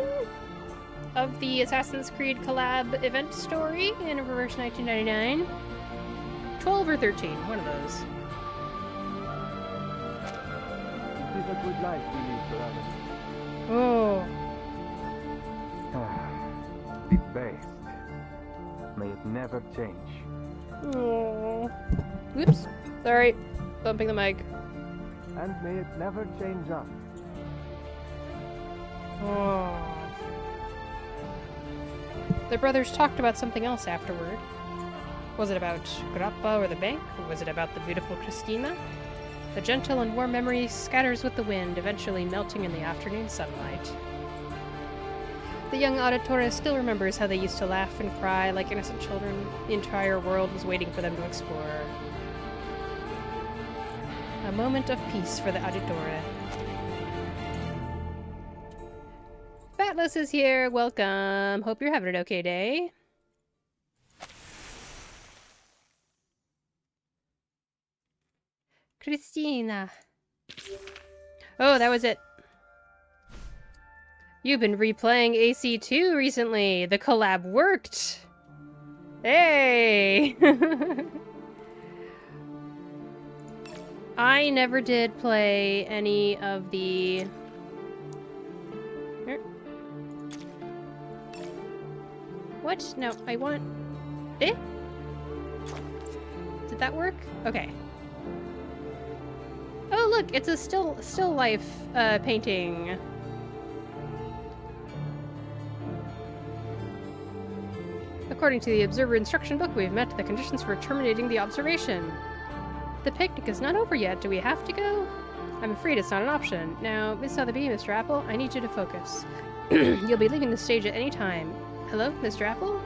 [SPEAKER 1] of the Assassin's Creed collab event story in Reverse 1999. 12 or 13, one of those.
[SPEAKER 19] It is a good life we lead, brother.
[SPEAKER 1] Oh.
[SPEAKER 19] The best. May it never change.
[SPEAKER 1] Oh. Whoops. Sorry. Bumping the mic.
[SPEAKER 19] And may it never change us.
[SPEAKER 1] Oh. The brothers talked about something else afterward. Was it about Grappa or the bank, or was it about the beautiful Christina? The gentle and warm memory scatters with the wind, eventually melting in the afternoon sunlight. The young Auditore still remembers how they used to laugh and cry like innocent children. The entire world was waiting for them to explore. A moment of peace for the Auditore. Batless is here. Welcome. Hope you're having an okay day. Christina. Oh, that was it. You've been replaying AC2 recently. The collab worked. Hey! I never did play any of the... What? No, I want... Eh? Did that work? Okay. Oh, look, it's a still life painting. According to the Observer Instruction Book, we've met the conditions for terminating the observation. The picnic is not over yet. Do we have to go? I'm afraid it's not an option. Now, Miss Sotheby, Mr. Apple, I need you to focus. You'll be leaving the stage at any time. Hello, Mr. Apple?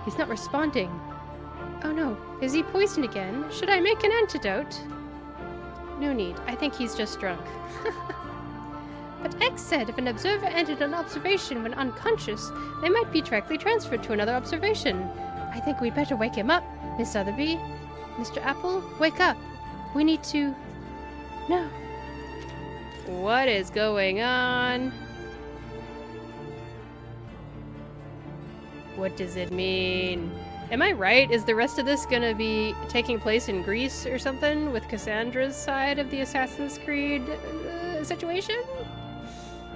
[SPEAKER 1] He's not responding. Oh no, is he poisoned again? Should I make an antidote? No need. I think he's just drunk. But X said if an observer entered an observation when unconscious, they might be directly transferred to another observation. I think we'd better wake him up, Miss Sotheby. Mr. Apple, wake up. We need to... No. What is going on? What does it mean? Am I right? Is the rest of this gonna be taking place in Greece or something with Cassandra's side of the Assassin's Creed situation?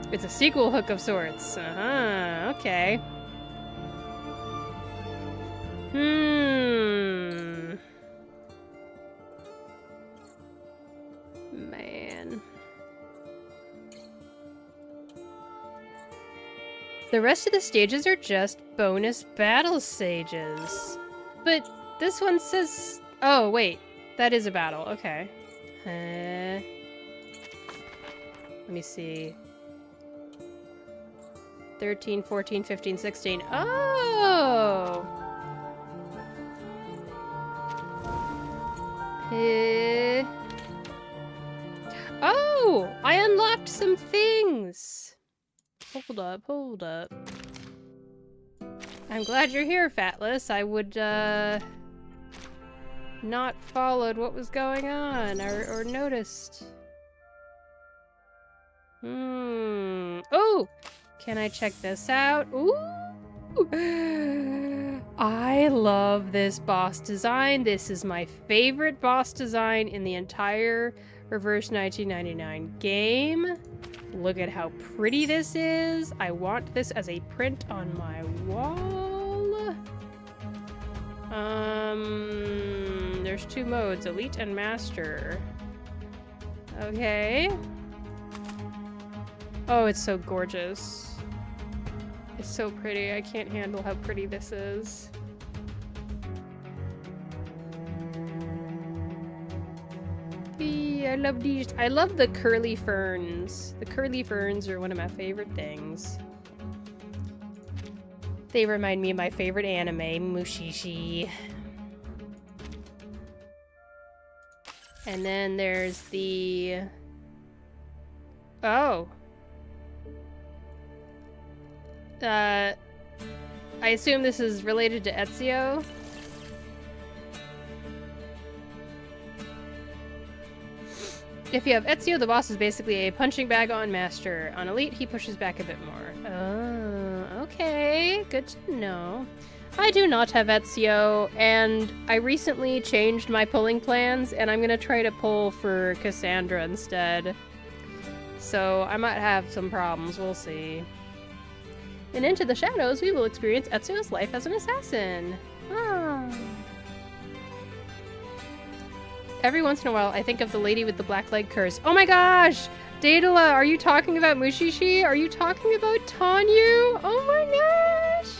[SPEAKER 1] It's a sequel hook of sorts. Uh-huh, okay. Man. The rest of the stages are just bonus battle stages. But this one says... Oh, wait. That is a battle. Okay. Let me see. 13, 14, 15, 16. Oh! Oh! I unlocked some things! Hold up, hold up. I'm glad you're here, Fatless. I would, not followed what was going on, or noticed. Oh! Can I check this out? Ooh! I love this boss design. This is my favorite boss design in the entire Reverse 1999 game. Look at how pretty this is. I want this as a print on my wall. There's two modes, Elite and Master. Okay. Oh, it's so gorgeous. It's so pretty. I can't handle how pretty this is. I love these. I love the curly ferns. The curly ferns are one of my favorite things. They remind me of my favorite anime, Mushishi. And then there's the... Oh. I assume this is related to Ezio. If you have Ezio, the boss is basically a punching bag on Master. On Elite, he pushes back a bit more. Oh, okay. Good to know. I do not have Ezio, and I recently changed my pulling plans, and I'm gonna try to pull for Cassandra instead. So I might have some problems, we'll see. In Into the Shadows, we will experience Ezio's life as an assassin. Ah. Every once in a while, I think of the lady with the black leg curse. Oh my gosh! Daedala, are you talking about Mushishi? Are you talking about Tanyu? Oh my gosh!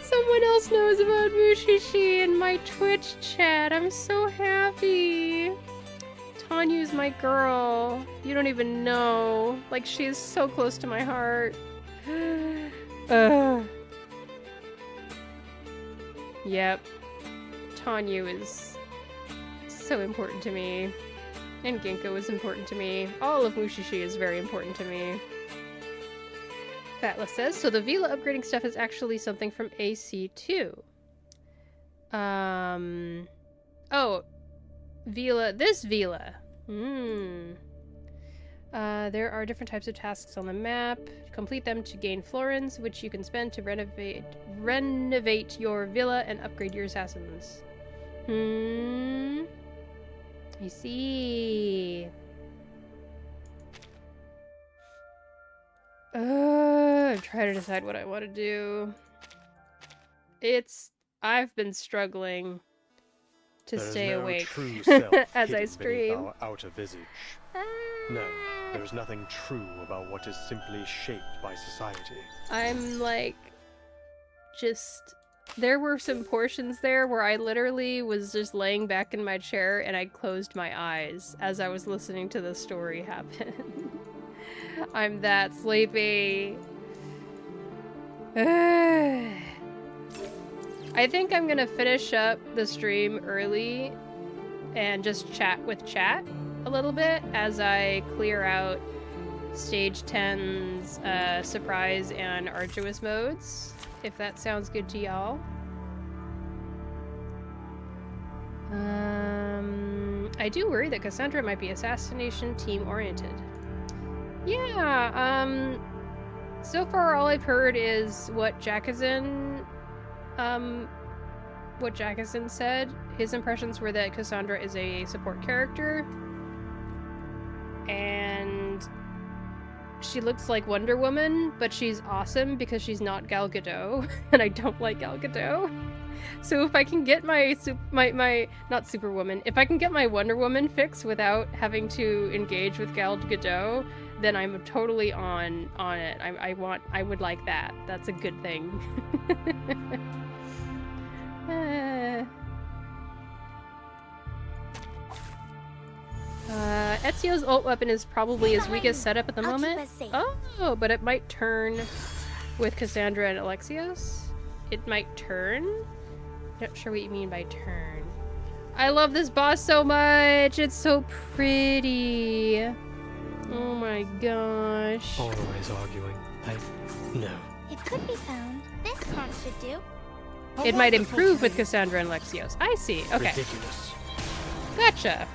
[SPEAKER 1] Someone else knows about Mushishi in my Twitch chat. I'm so happy. Tanyu's my girl. You don't even know. Like, she is so close to my heart. Yep. Tanyu is so important to me. And Ginkgo is important to me. All of Mushishi is very important to me. Fatla says, so the Vila upgrading stuff is actually something from AC2. Oh. Vila. This Vila. There are different types of tasks on the map. Complete them to gain florins, which you can spend to renovate your villa and upgrade your assassins. I see. I'm trying to decide what I want to do. I've been struggling to stay
[SPEAKER 4] no
[SPEAKER 1] awake
[SPEAKER 4] true self
[SPEAKER 1] as I
[SPEAKER 4] hidden
[SPEAKER 1] stream.
[SPEAKER 4] beneath our outer visage. No, there is nothing true about what is simply shaped by society.
[SPEAKER 1] I'm like, there were some portions there where I literally was just laying back in my chair and I closed my eyes as I was listening to the story happen. I'm that sleepy. I think I'm gonna finish up the stream early and just chat with chat a little bit as I clear out Stage 10's surprise and arduous modes, if that sounds good to y'all. I do worry that Cassandra might be assassination team oriented. Yeah, so far all I've heard is what Jackson said. His impressions were that Cassandra is a support character and she looks like Wonder Woman, but she's awesome because she's not Gal Gadot, and I don't like Gal Gadot. So if I can get my not Superwoman, if I can get my Wonder Woman fix without having to engage with Gal Gadot, then I'm totally on it. I would like that. That's a good thing. Ezio's ult weapon is probably his weakest setup at the moment. Oh, but it might turn with Cassandra and Alexios. It might turn? Not sure what you mean by turn. I love this boss so much. It's so pretty. Oh my gosh.
[SPEAKER 4] Always arguing. No.
[SPEAKER 3] It could be found. This card should do.
[SPEAKER 1] It might improve with Cassandra and Alexios. I see. Okay.
[SPEAKER 4] Ridiculous.
[SPEAKER 3] Are
[SPEAKER 1] Gotcha.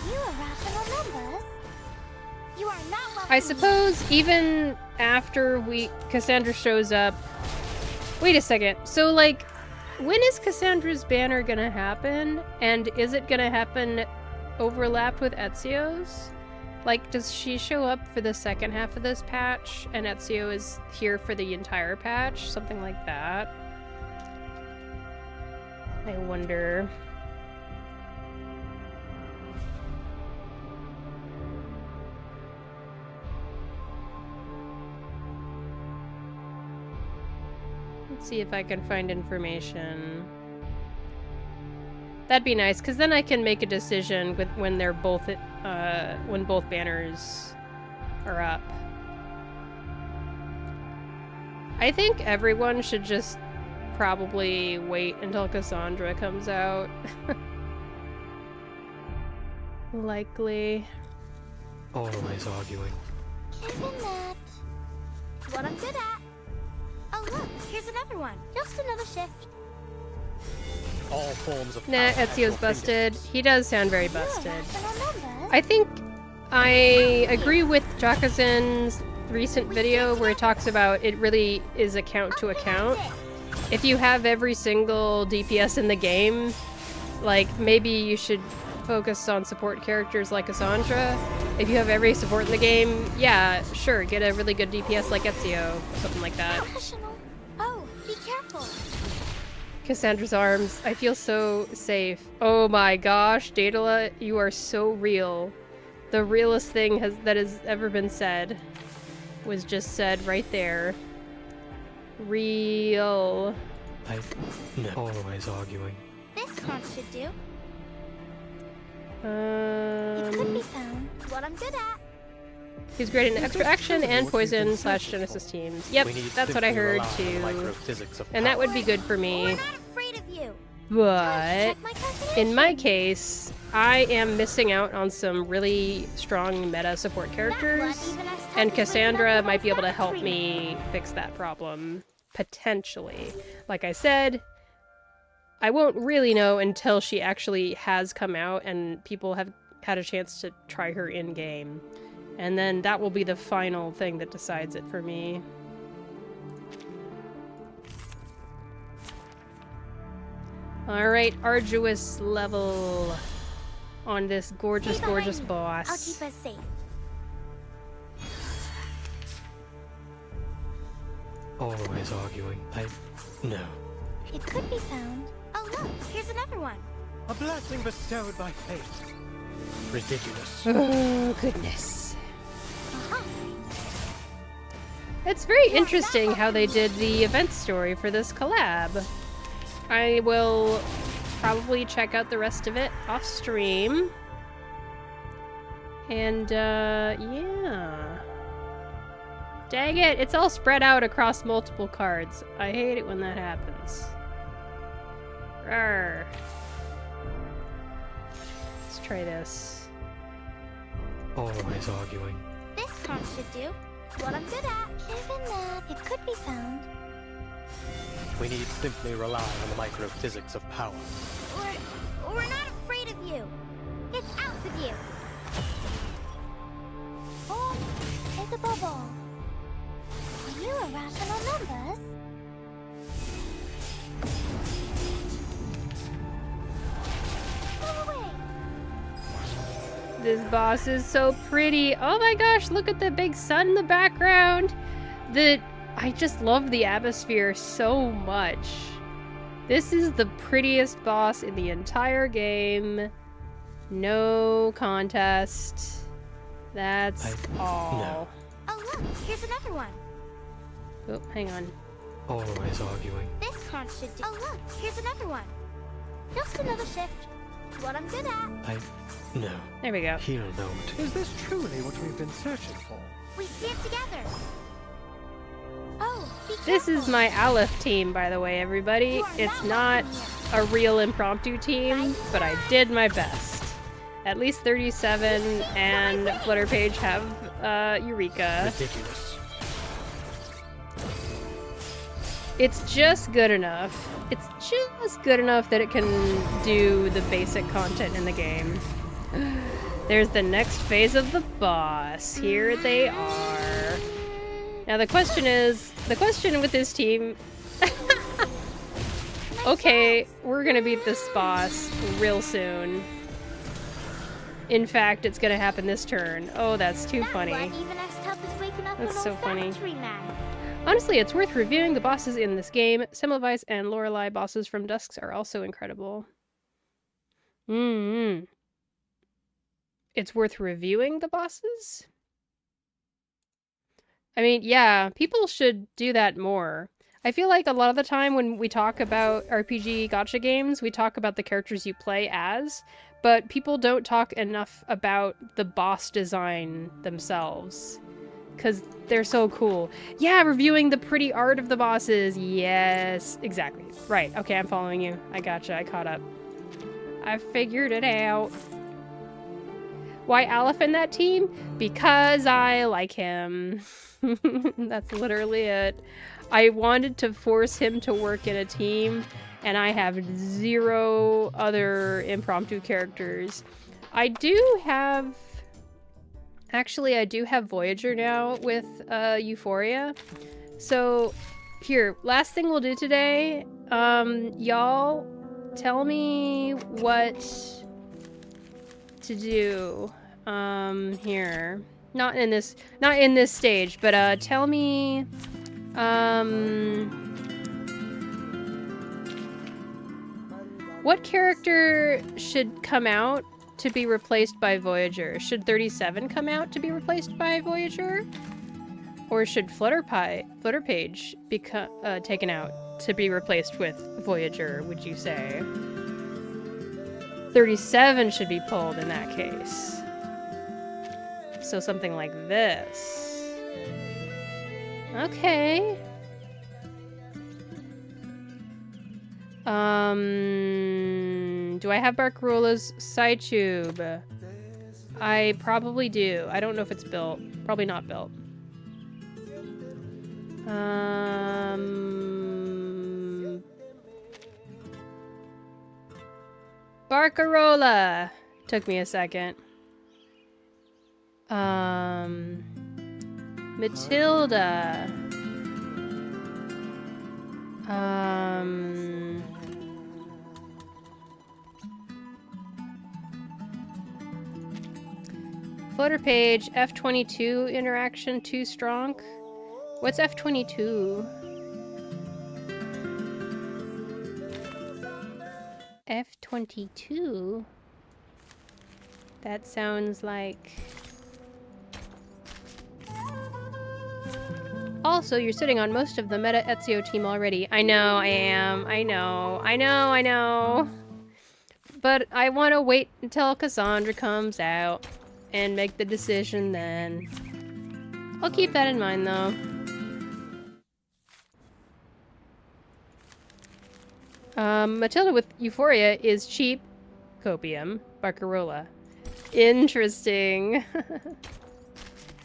[SPEAKER 3] you a rational numbers? You are not welcome.
[SPEAKER 1] I suppose even after Cassandra shows up. Wait a second. So like, when is Cassandra's banner gonna happen? And is it gonna happen overlapped with Ezio's? Like, does she show up for the second half of this patch and Ezio is here for the entire patch? Something like that. I wonder. Let's see if I can find information. That'd be nice, because then I can make a decision with when they're both when both banners are up. I think everyone should just probably wait until Cassandra comes out. Likely.
[SPEAKER 4] Always arguing.
[SPEAKER 3] Isn't that what I'm good at? Oh look, here's another one. Just another shift.
[SPEAKER 4] All forms of
[SPEAKER 1] Nah,
[SPEAKER 4] power
[SPEAKER 1] Ezio's
[SPEAKER 4] at your
[SPEAKER 1] busted.
[SPEAKER 4] fingertips.
[SPEAKER 1] He does sound very busted. I think I agree with Jakazen's recent video where he talks about it really is account to account. If you have every single DPS in the game, like, maybe you should focus on support characters like Cassandra. If you have every support in the game, yeah, sure, get a really good DPS like Ezio, something like that.
[SPEAKER 3] Oh, be careful.
[SPEAKER 1] Cassandra's arms. I feel so safe. Oh my gosh, Daedala, you are so real. The realest thing that has ever been said was just said right there. Real.
[SPEAKER 4] Always arguing.
[SPEAKER 3] This card should do.
[SPEAKER 1] It
[SPEAKER 3] could be found. What I'm good at.
[SPEAKER 1] He's great in extra action and poison / Genesis teams. Yep, that's what I heard too. And that would be good for me. But in my case, I am missing out on some really strong meta support characters, and Cassandra might be able to help me fix that problem, potentially. Like I said, I won't really know until she actually has come out and people have had a chance to try her in-game. And then that will be the final thing that decides it for me. Alright, arduous level on this gorgeous, gorgeous boss.
[SPEAKER 17] I'll keep us safe.
[SPEAKER 4] Always arguing. No.
[SPEAKER 17] It could be found. Oh look, here's another one.
[SPEAKER 11] A blessing bestowed by fate.
[SPEAKER 4] Ridiculous.
[SPEAKER 1] Oh, goodness. It's very interesting how they did the event story for this collab. I will probably check out the rest of it off stream. And, yeah. Dang it, it's all spread out across multiple cards. I hate it when that happens. Rawr. Let's try this.
[SPEAKER 4] Always arguing.
[SPEAKER 17] This card should do. It's what I'm good at. Given that it could be found.
[SPEAKER 4] We need simply rely on the microphysics of power.
[SPEAKER 17] We're not afraid of you. It's out with you. Oh, it's a bubble. Are you irrational numbers? Go away.
[SPEAKER 1] This boss is so pretty. Oh my gosh, look at the big sun in the background. I just love the atmosphere so much. This is the prettiest boss in the entire game. No contest. That's all.
[SPEAKER 4] No.
[SPEAKER 17] Oh look, here's another one.
[SPEAKER 1] Oh, hang on.
[SPEAKER 4] Always arguing.
[SPEAKER 17] This card should do. Oh look, here's another one. Just another shift. It's what I'm good at.
[SPEAKER 4] No.
[SPEAKER 1] There we go.
[SPEAKER 4] He'll know it.
[SPEAKER 11] Is this truly what we've been searching for?
[SPEAKER 17] We see it together. Oh, be
[SPEAKER 1] This
[SPEAKER 17] careful.
[SPEAKER 1] is my Aleph team, by the way, everybody. It's not a real impromptu team, but I did my best. At least 37 and Flutterpage have Eureka.
[SPEAKER 4] Ridiculous.
[SPEAKER 1] It's just good enough. It's just good enough that it can do the basic content in the game. There's the next phase of the boss. Here they are. Now the question with this team... Okay, we're gonna beat this boss real soon. In fact, it's gonna happen this turn. Oh, that's too funny. That's so funny. Honestly, it's worth reviewing the bosses in this game. Semmelweis and Lorelei bosses from Dusks are also incredible. It's worth reviewing the bosses? I mean, yeah, people should do that more. I feel like a lot of the time when we talk about RPG gacha games, we talk about the characters you play as, but people don't talk enough about the boss design themselves. Because they're so cool. Yeah, reviewing the pretty art of the bosses. Yes, exactly. Right, okay, I'm following you. I gotcha, I caught up. I figured it out. Why Aleph in that team? Because I like him. That's literally it. I wanted to force him to work in a team, and I have 0 other impromptu characters. I do have... Actually, I do have Voyager now with Euphoria. So, here, last thing we'll do today. Y'all, tell me what to do. Here. Not in this stage, but tell me what character should come out to be replaced by Voyager? Should 37 come out to be replaced by Voyager? Or should Flutterpage be taken out to be replaced with Voyager, would you say? 37 should be pulled in that case. So something like this. Okay. Do I have Barcarola's side tube? I probably do. I don't know if it's built. Probably not built. Barcarola! Took me a second. Matilda. Flutter page, F22 interaction too strong. What's F22? F22? That sounds like... Also, you're sitting on most of the meta Ezio team already. I know, I am. I know. But I want to wait until Cassandra comes out and make the decision then. I'll keep that in mind, though. Matilda with Euphoria is cheap copium. Barcarola. Interesting.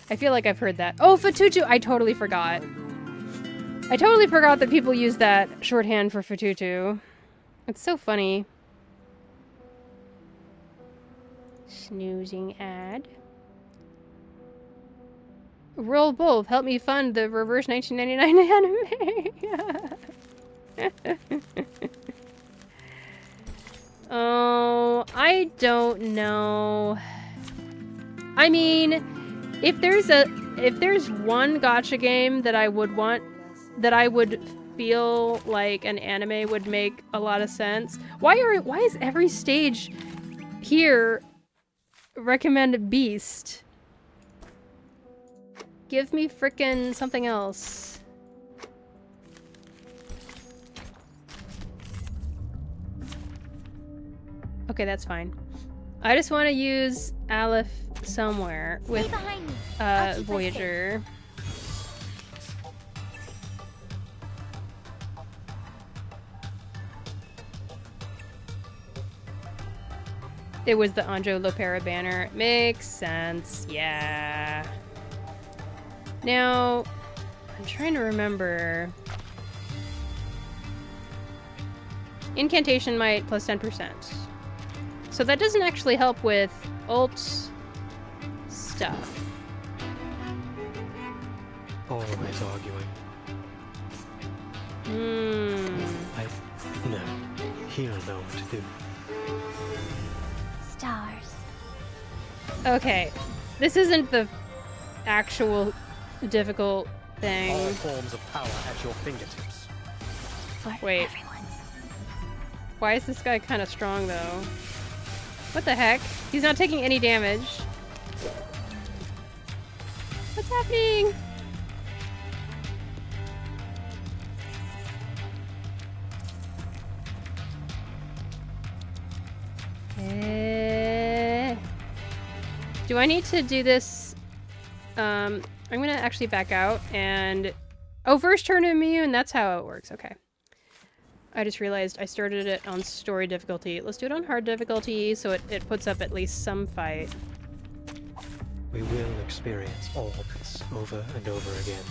[SPEAKER 1] I feel like I've heard that. Oh, Fatutu! I totally forgot. I totally forgot that people use that shorthand for Fatutu. It's so funny. Snoozing ad. Roll both. Help me fund the reverse 1999 anime. Oh, I don't know. I mean, if there's one gacha game that I would want, that I would feel like an anime would make a lot of sense. Why is every stage here recommended Beast? Give me frickin' something else. Okay, that's fine. I just want to use Aleph somewhere with Voyager. It was the Anjo Lopera banner. Makes sense. Yeah. Now, I'm trying to remember. Incantation might plus 10%. So that doesn't actually help with ult stuff.
[SPEAKER 4] Always arguing. No. He'll know what to do.
[SPEAKER 2] Stars.
[SPEAKER 1] Okay. This isn't the actual difficult thing.
[SPEAKER 4] All forms of power at your fingertips.
[SPEAKER 1] Wait. Why is this guy kind of strong, though? What the heck? He's not taking any damage. What's happening? Do I need to do this? I'm gonna actually back out and... Oh, first turn immune! That's how it works. Okay. I just realized I started it on story difficulty. Let's do it on hard difficulty so it puts up at least some fight.
[SPEAKER 4] We will experience all this over and over again.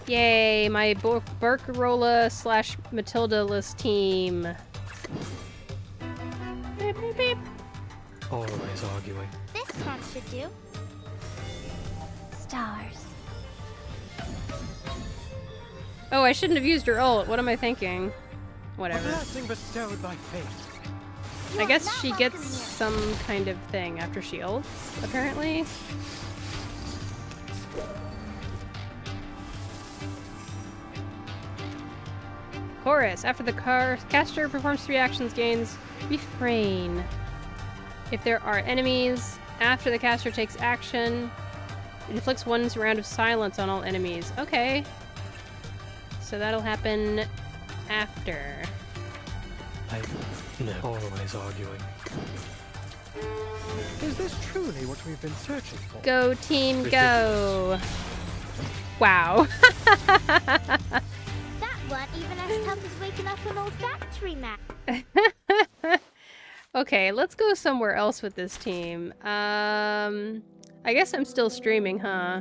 [SPEAKER 1] Yay, my Barcarola / Matilda-less team. Beep, beep, beep.
[SPEAKER 4] Always arguing.
[SPEAKER 3] This one should do.
[SPEAKER 2] Stars.
[SPEAKER 1] Oh, I shouldn't have used her ult. What am I thinking? Whatever.
[SPEAKER 4] A blessing bestowed by fate.
[SPEAKER 1] I guess she gets some kind of thing after she ults, apparently. Chorus. After the caster performs 3 actions, gains refrain. If there are enemies, after the caster takes action, it inflicts 1 round of silence on all enemies. Okay. So that'll happen after.
[SPEAKER 4] No. Always arguing. Is this truly what we've been searching for?
[SPEAKER 1] Go team, go! Wow.
[SPEAKER 3] That weren't even as tough as waking up an old factory man.
[SPEAKER 1] Okay, let's go somewhere else with this team. I guess I'm still streaming, huh?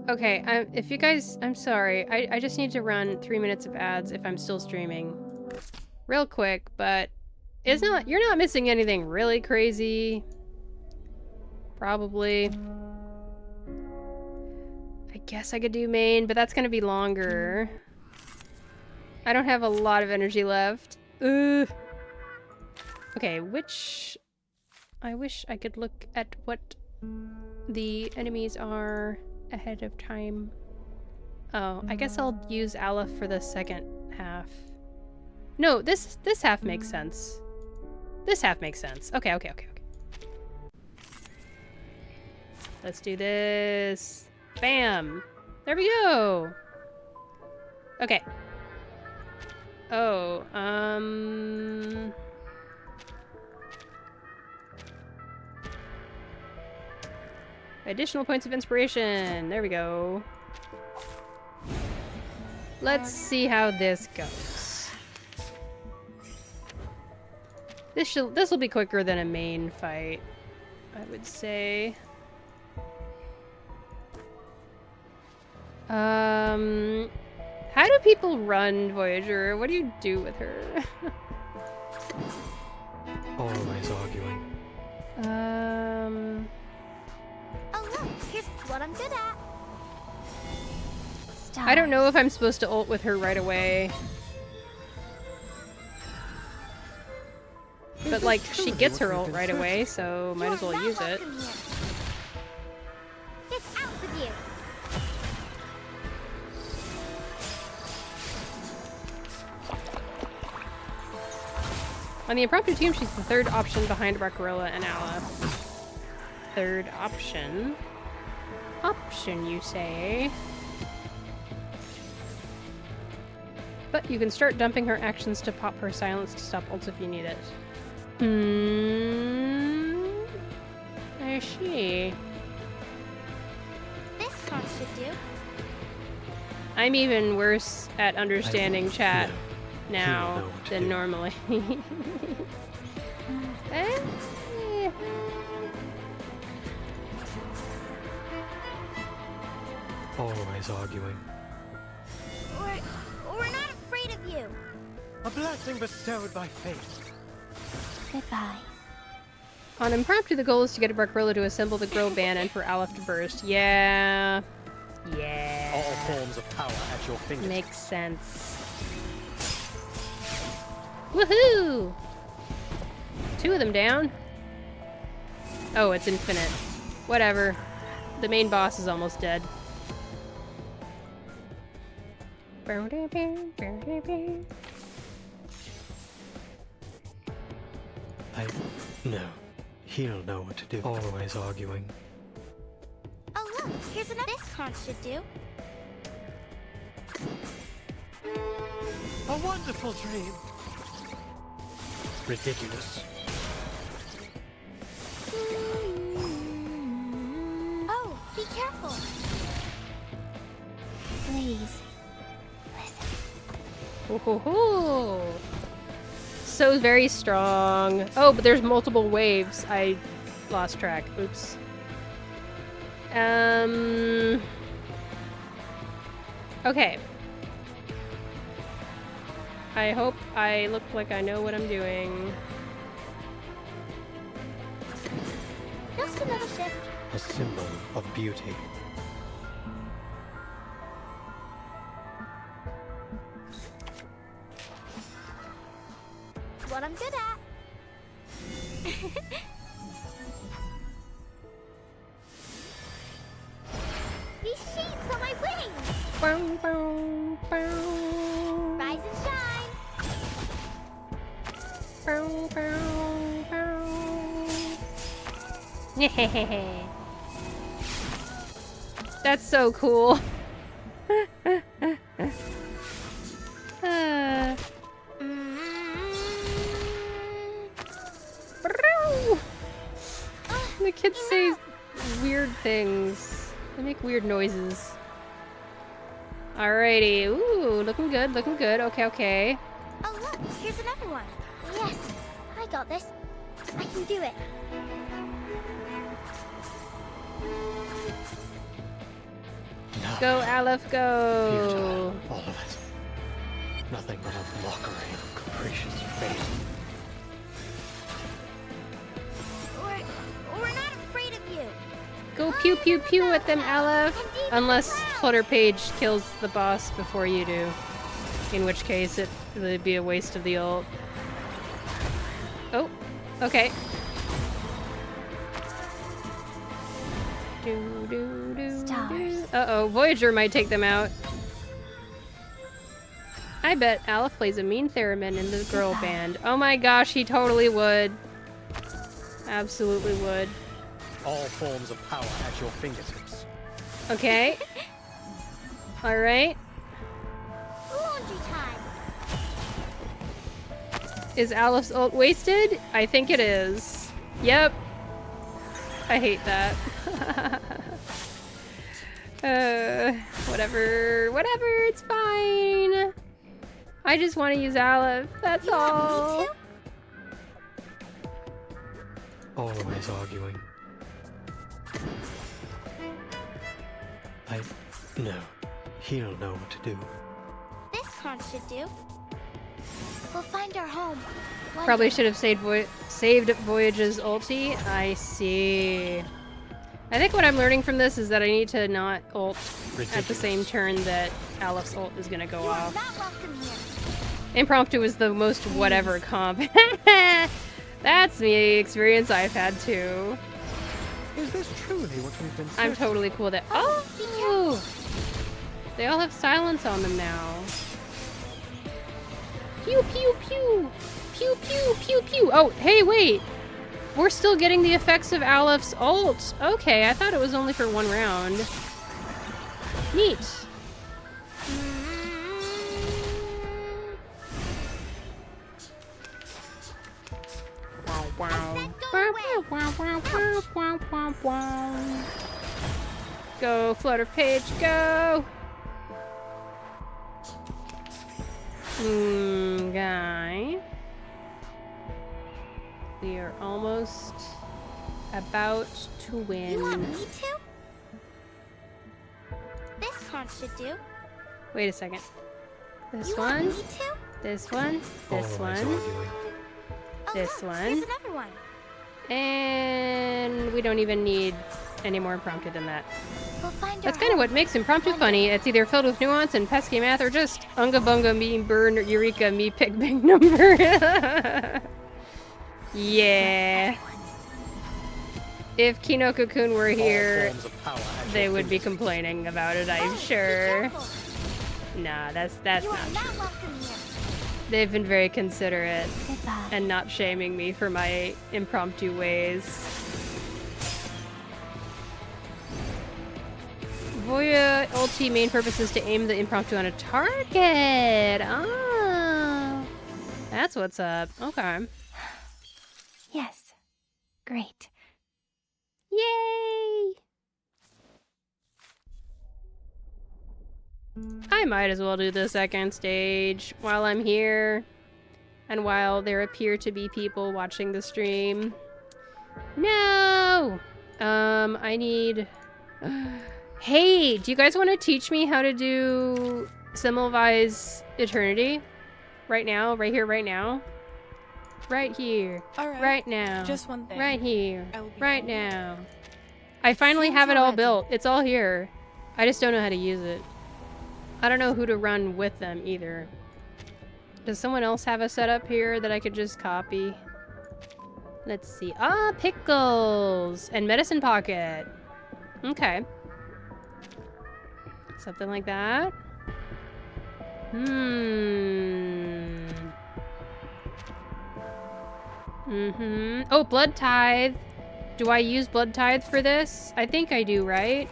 [SPEAKER 1] Okay, if you guys... I'm sorry. I just need to run 3 minutes of ads if I'm still streaming. Real quick, but... You're not missing anything really crazy. Probably. I guess I could do main, but that's gonna be longer. I don't have a lot of energy left. Ugh. Okay, which... I wish I could look at what the enemies are ahead of time. Oh, I guess I'll use Aleph for the second half. No, this half makes sense. This half makes sense. Okay. Let's do this. Bam! There we go! Okay. Oh, additional points of inspiration. There we go. Let's see how this goes. This will be quicker than a main fight, I would say. How do people run Voyager? What do you do with her?
[SPEAKER 4] Always arguing.
[SPEAKER 3] Oh look, here's what I'm good at.
[SPEAKER 1] I don't know if I'm supposed to ult with her right away. But like, she gets her ult right away, so might as well use it.
[SPEAKER 3] Get out with you.
[SPEAKER 1] On the impromptu team, she's the third option behind Barcarilla and Aleph. Third option? Option, you say? But you can start dumping her actions to pop her silence to stop ults if you need it. I see.
[SPEAKER 3] This card should do.
[SPEAKER 1] I'm even worse at understanding chat now than normally.
[SPEAKER 4] Always arguing.
[SPEAKER 3] We're not afraid of you.
[SPEAKER 11] A blessing bestowed by fate.
[SPEAKER 3] Goodbye.
[SPEAKER 1] On impromptu, the goal is to get a Barcarilla to assemble the Grow Band and for Aleph to burst. Yeah.
[SPEAKER 4] All forms of power at your fingertips.
[SPEAKER 1] Makes sense. Woohoo! 2 of them down. Oh, it's infinite. Whatever. The main boss is almost dead.
[SPEAKER 4] No. He'll know what to do. Always arguing.
[SPEAKER 3] Oh look, here's another. This card should do.
[SPEAKER 11] A wonderful dream.
[SPEAKER 4] Ridiculous.
[SPEAKER 3] Oh, be careful. Please.
[SPEAKER 1] Ooh, so very strong. Oh, but there's multiple waves. I lost track. Oops. Okay. I hope I look like I know what I'm doing.
[SPEAKER 3] Just another shift.
[SPEAKER 4] A symbol of beauty.
[SPEAKER 3] What I'm good at. These sheets are my wings.
[SPEAKER 1] Bow, bow, bow.
[SPEAKER 3] Rise and shine.
[SPEAKER 1] Bow, bow, bow. That's so cool. The kids say weird things. They make weird noises. Alrighty. Ooh, looking good, looking good. Okay, okay.
[SPEAKER 3] Oh look, here's another one. Yes, I got this. I can do it.
[SPEAKER 1] Go, Aleph, go!
[SPEAKER 4] Futile, all of it. Nothing but a mockery of capricious fate.
[SPEAKER 3] We're not afraid of you.
[SPEAKER 1] Go pew pew pew at them, Aleph. Unless Flutter Page kills the boss before you do. In which case it would be a waste of the ult. Oh, okay. Uh-oh, Voyager might take them out. I bet Aleph plays a mean theremin in the girl band. Oh my gosh, he totally would. Absolutely would.
[SPEAKER 4] All forms of power at your fingertips.
[SPEAKER 1] Okay. Alright.
[SPEAKER 3] Laundry time.
[SPEAKER 1] Is Aleph's ult wasted? I think it is. Yep. I hate that. Whatever, it's fine. I just want to use Aleph, that's all.
[SPEAKER 4] Always arguing. No. He'll know what to do.
[SPEAKER 3] This card should do. We'll find our home.
[SPEAKER 1] Probably should have saved Voyage's ulti. I see. I think what I'm learning from this is that I need to not ult at the same turn that Aleph's ult is gonna go off. Impromptu is the most whatever comp. That's the experience I've had too.
[SPEAKER 4] Is this truly what we've been
[SPEAKER 1] I'm totally cool that— oh! They all have silence on them now. Pew pew pew! Pew pew pew pew! Oh, hey, wait! We're still getting the effects of Aleph's ult! Okay, I thought it was only for one round. Neat. Go, Flutter Page, go! Guy. We are almost about to win.
[SPEAKER 3] You want me to? This card should do.
[SPEAKER 1] Wait a second. This
[SPEAKER 3] You
[SPEAKER 1] one.
[SPEAKER 3] want me to?
[SPEAKER 1] This one. This one. This one.
[SPEAKER 3] Here's another one.
[SPEAKER 1] And we don't even need any more impromptu than that.
[SPEAKER 3] We'll find
[SPEAKER 1] That's
[SPEAKER 3] our
[SPEAKER 1] kind of
[SPEAKER 3] home.
[SPEAKER 1] what makes impromptu funny. It's either filled with nuance and pesky math or just unga bunga me burn eureka me pick big number. Yeah. If Kinoko-kun were here, they would be complaining about it, I'm sure. Nah, that's not true. They've been very considerate and not shaming me for my impromptu ways. Voya ulti main purpose is to aim the impromptu on a target. Oh, that's what's up. Okay.
[SPEAKER 2] Yes. Great.
[SPEAKER 1] Yay! I might as well do the second stage while I'm here and while there appear to be people watching the stream. No! I need... Hey, do you guys want to teach me how to do Semmelweis Eternity? Right now? Right here, right now? Right here.
[SPEAKER 13] Alright.
[SPEAKER 1] Right now.
[SPEAKER 13] Just one thing.
[SPEAKER 1] Right here.
[SPEAKER 13] I will be
[SPEAKER 1] Right
[SPEAKER 13] home.
[SPEAKER 1] now. I finally have it all built. It's all here. I just don't know how to use it. I don't know who to run with them either. Does someone else have a setup here that I could just copy? Let's see. Ah, pickles! And medicine pocket. Okay. Something like that. Oh, blood tithe. Do I use blood tithe for this? I think I do, right?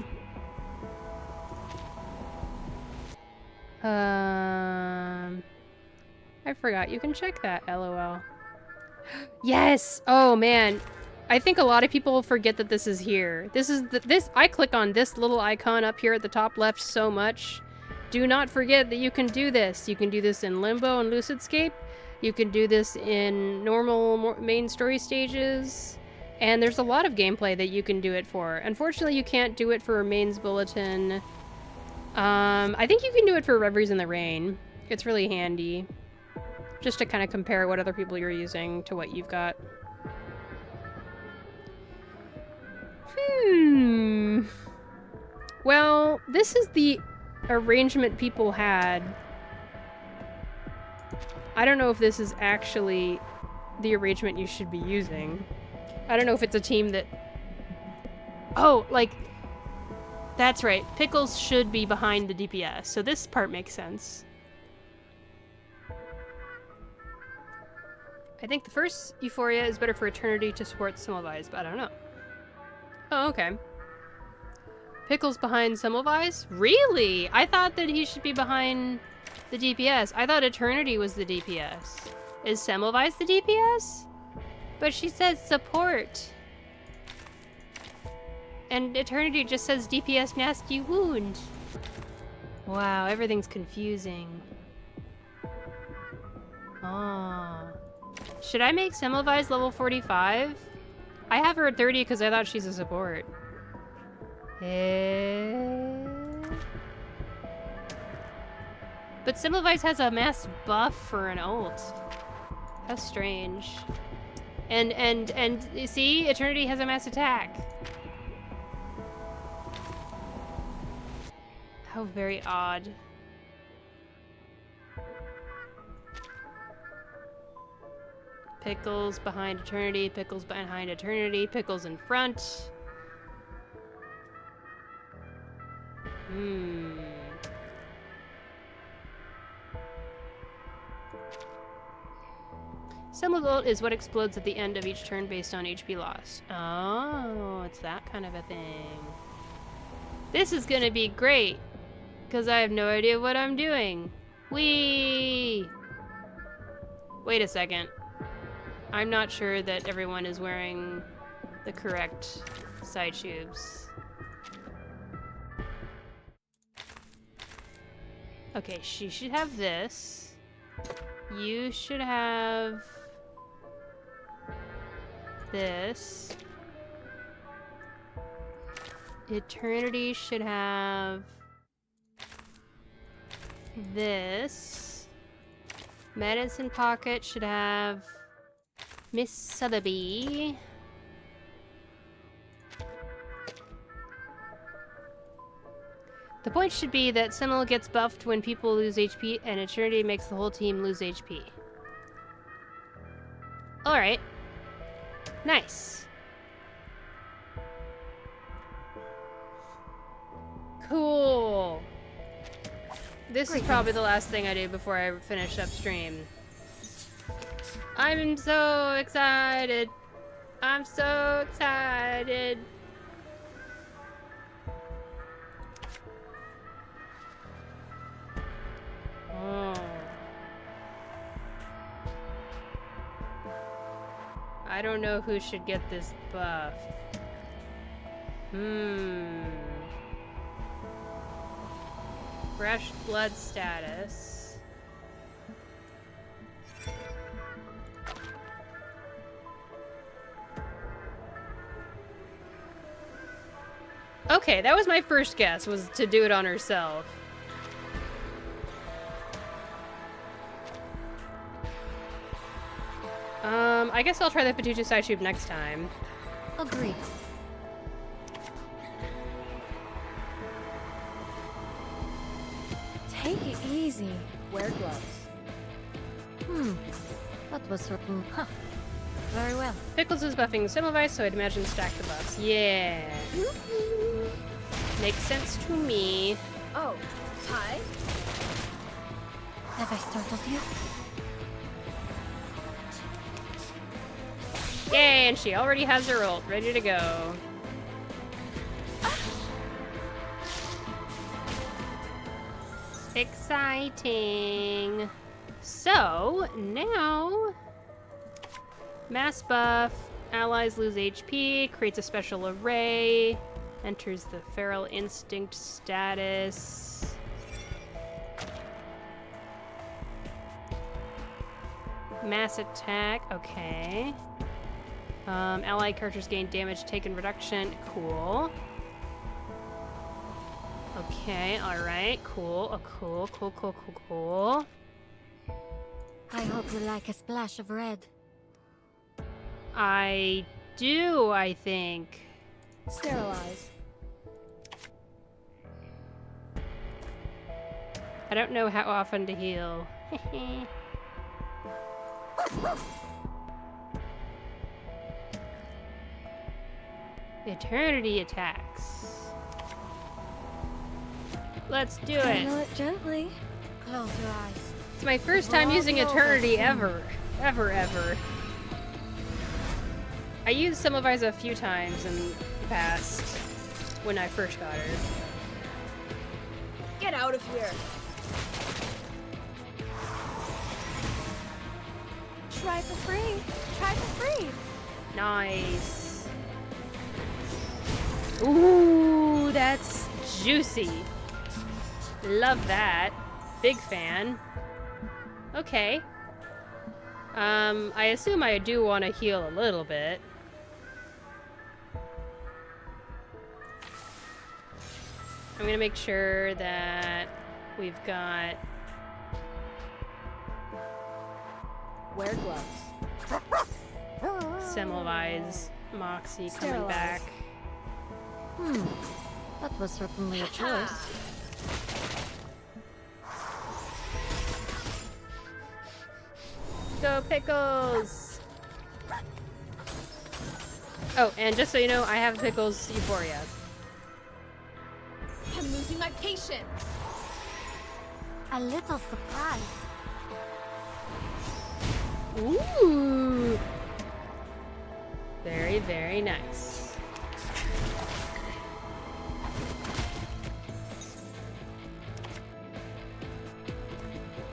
[SPEAKER 1] I forgot. You can check that, LOL. Yes! Oh, man. I think a lot of people forget that this is here. I click on this little icon up here at the top left so much. Do not forget that you can do this. You can do this in Limbo and Lucidscape. You can do this in normal main story stages. And there's a lot of gameplay that you can do it for. Unfortunately, you can't do it for Mains Bulletin. I think you can do it for Reveries in the Rain. It's really handy. Just to kind of compare what other people you're using to what you've got. Well, this is the arrangement people had. I don't know if this is actually the arrangement you should be using. I don't know if it's a team that... Oh, like... That's right. Pickles should be behind the DPS, so this part makes sense. I think the first Euphoria is better for Eternity to support Semmelweis, but I don't know. Oh, okay. Pickles behind Semmelweis? Really? I thought that he should be behind the DPS. I thought Eternity was the DPS. Is Semmelweis the DPS? But she says support. And Eternity just says DPS nasty wound. Wow, everything's confusing. Ah. Should I make Semmelweis level 45? I have her at 30 because I thought she's a support. But Semmelweis has a mass buff for an ult. How strange. And you see, Eternity has a mass attack. How very odd. Pickles behind Eternity, Pickles behind Eternity, Pickles in front. Semmelweis ult is what explodes at the end of each turn based on HP loss. Oh, it's that kind of a thing. This is gonna be great, because I have no idea what I'm doing. Whee! Wait a second. I'm not sure that everyone is wearing the correct side tubes. Okay, she should have this. You should have this. Eternity should have this. Medicine Pocket should have Miss Sotheby. The point should be that Semmel gets buffed when people lose HP, and Eternity makes the whole team lose HP. Alright. Nice. Cool. This is probably the last thing I do before I finish upstream. I'm so excited. I'm so excited. Oh. I don't know who should get this buff. Fresh blood status. Okay, that was my first guess, was to do it on herself. I guess I'll try the Fatucha side tube next time.
[SPEAKER 2] Agreed.
[SPEAKER 13] Take it easy.
[SPEAKER 20] Wear gloves.
[SPEAKER 2] That was certain. Huh. Very well.
[SPEAKER 1] Pickles is buffing Semmelweis, so I'd imagine stack the buffs. Yeah. Makes sense to me.
[SPEAKER 20] Oh, hi.
[SPEAKER 2] Have I startled you?
[SPEAKER 1] Yay, and she already has her ult, ready to go. Exciting. So, now... Mass buff, allies lose HP, creates a special array, enters the feral instinct status. Mass attack, okay. Allied characters gain damage taken reduction, cool. Okay, alright, cool. Oh, cool.
[SPEAKER 2] I hope you like a splash of red.
[SPEAKER 1] I do, I think.
[SPEAKER 20] Sterilize.
[SPEAKER 1] don't know how often to heal. Eternity attacks. Let's do it.
[SPEAKER 13] Handle it gently.
[SPEAKER 2] Close your eyes.
[SPEAKER 1] It's my first time using Eternity ever. Ever. I used Semmelweis a few times in the past when I first got her.
[SPEAKER 20] Get out of here.
[SPEAKER 13] Try for free. Try for free.
[SPEAKER 1] Nice. Ooh, that's juicy. Love that. Big fan. Okay. I assume I do want to heal a little bit. I'm gonna make sure that we've got...
[SPEAKER 20] Wear gloves.
[SPEAKER 1] Semmelweis, Moxie coming
[SPEAKER 20] Sterilize.
[SPEAKER 1] back.
[SPEAKER 2] That was certainly a choice.
[SPEAKER 1] Go Pickles! Oh, and just so you know, I have Pickles Euphoria.
[SPEAKER 20] I'm losing my patience.
[SPEAKER 2] A little surprise.
[SPEAKER 1] Ooh! Very, very nice.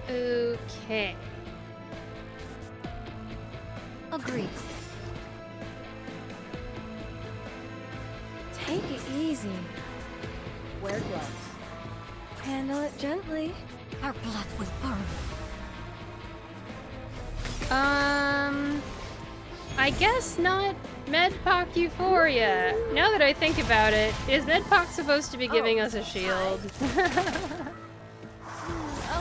[SPEAKER 1] Okay.
[SPEAKER 2] Agreed.
[SPEAKER 13] Take it easy.
[SPEAKER 20] Wear gloves.
[SPEAKER 13] Handle it gently.
[SPEAKER 2] Our blood will burn.
[SPEAKER 1] I guess not Medpoc Euphoria. Now that I think about it, is Medpoc supposed to be giving us a shield?
[SPEAKER 13] A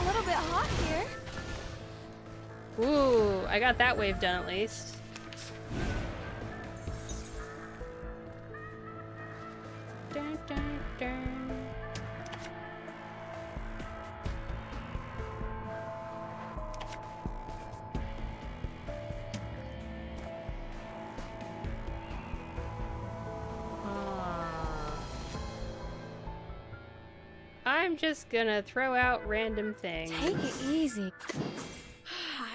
[SPEAKER 13] little bit hot here.
[SPEAKER 1] Ooh, I got that wave done at least. Dun, dun, dun. I'm just gonna throw out random things.
[SPEAKER 13] Take it easy.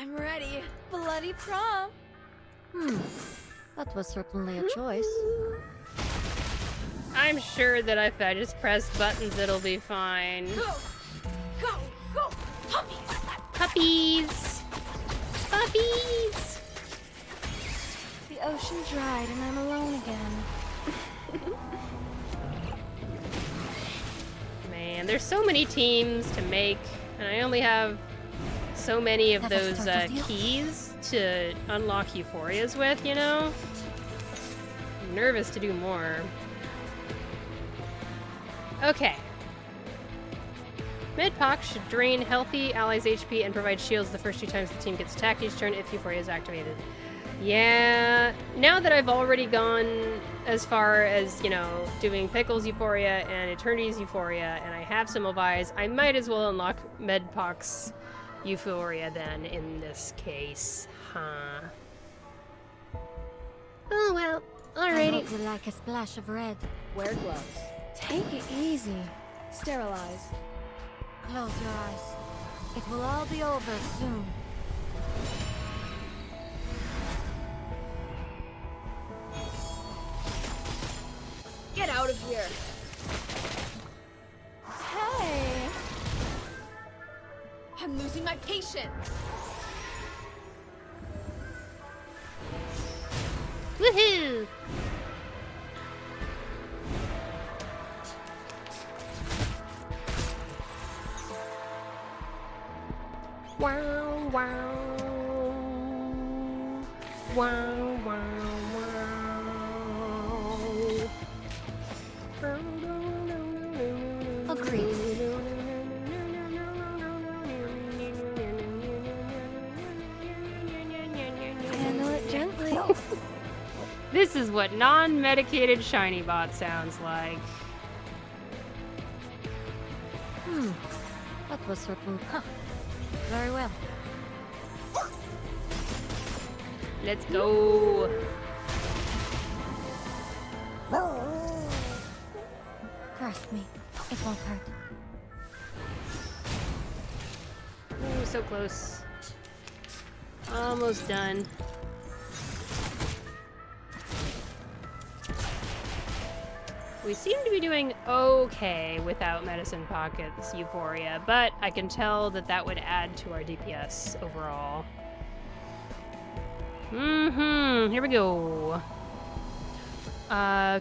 [SPEAKER 13] I'm ready. Bloody prom.
[SPEAKER 2] That was certainly a choice.
[SPEAKER 1] I'm sure that if I just press buttons, it'll be fine.
[SPEAKER 20] Go! Puppies!
[SPEAKER 1] Puppies! Puppies!
[SPEAKER 13] The ocean dried and I'm alone again.
[SPEAKER 1] Man, there's so many teams to make, and I only have so many of those keys to unlock Euphorias with, you know? I'm nervous to do more. Okay. Medpoc should drain healthy allies' HP and provide shields the first 2 times the team gets attacked each turn if Euphoria is activated. Yeah, now that I've already gone as far as, you know, doing Pickles Euphoria and Eternity's Euphoria, and I have Semmelweis, I might as well unlock Medpoc's Euphoria then, in this case. Huh. Oh well,
[SPEAKER 2] I
[SPEAKER 1] alrighty.
[SPEAKER 2] hope you like a splash of red.
[SPEAKER 20] Wear gloves.
[SPEAKER 13] Take it easy.
[SPEAKER 20] Sterilize.
[SPEAKER 2] Close your eyes. It will all be over soon.
[SPEAKER 20] Get out of here.
[SPEAKER 13] Hey!
[SPEAKER 20] I'm losing my patience.
[SPEAKER 1] Woohoo! Wow, wow. Wow, wow, wow.
[SPEAKER 2] Agreed.
[SPEAKER 13] Handle it gently.
[SPEAKER 1] This is what non-medicated shiny bot sounds like.
[SPEAKER 21] That was certain. Huh. Very well.
[SPEAKER 1] Let's go.
[SPEAKER 21] Trust me, it won't hurt.
[SPEAKER 1] Ooh, so close. Almost done. We seem to be doing okay without Medicine Pocket's Euphoria, but I can tell that that would add to our DPS overall. Here we go.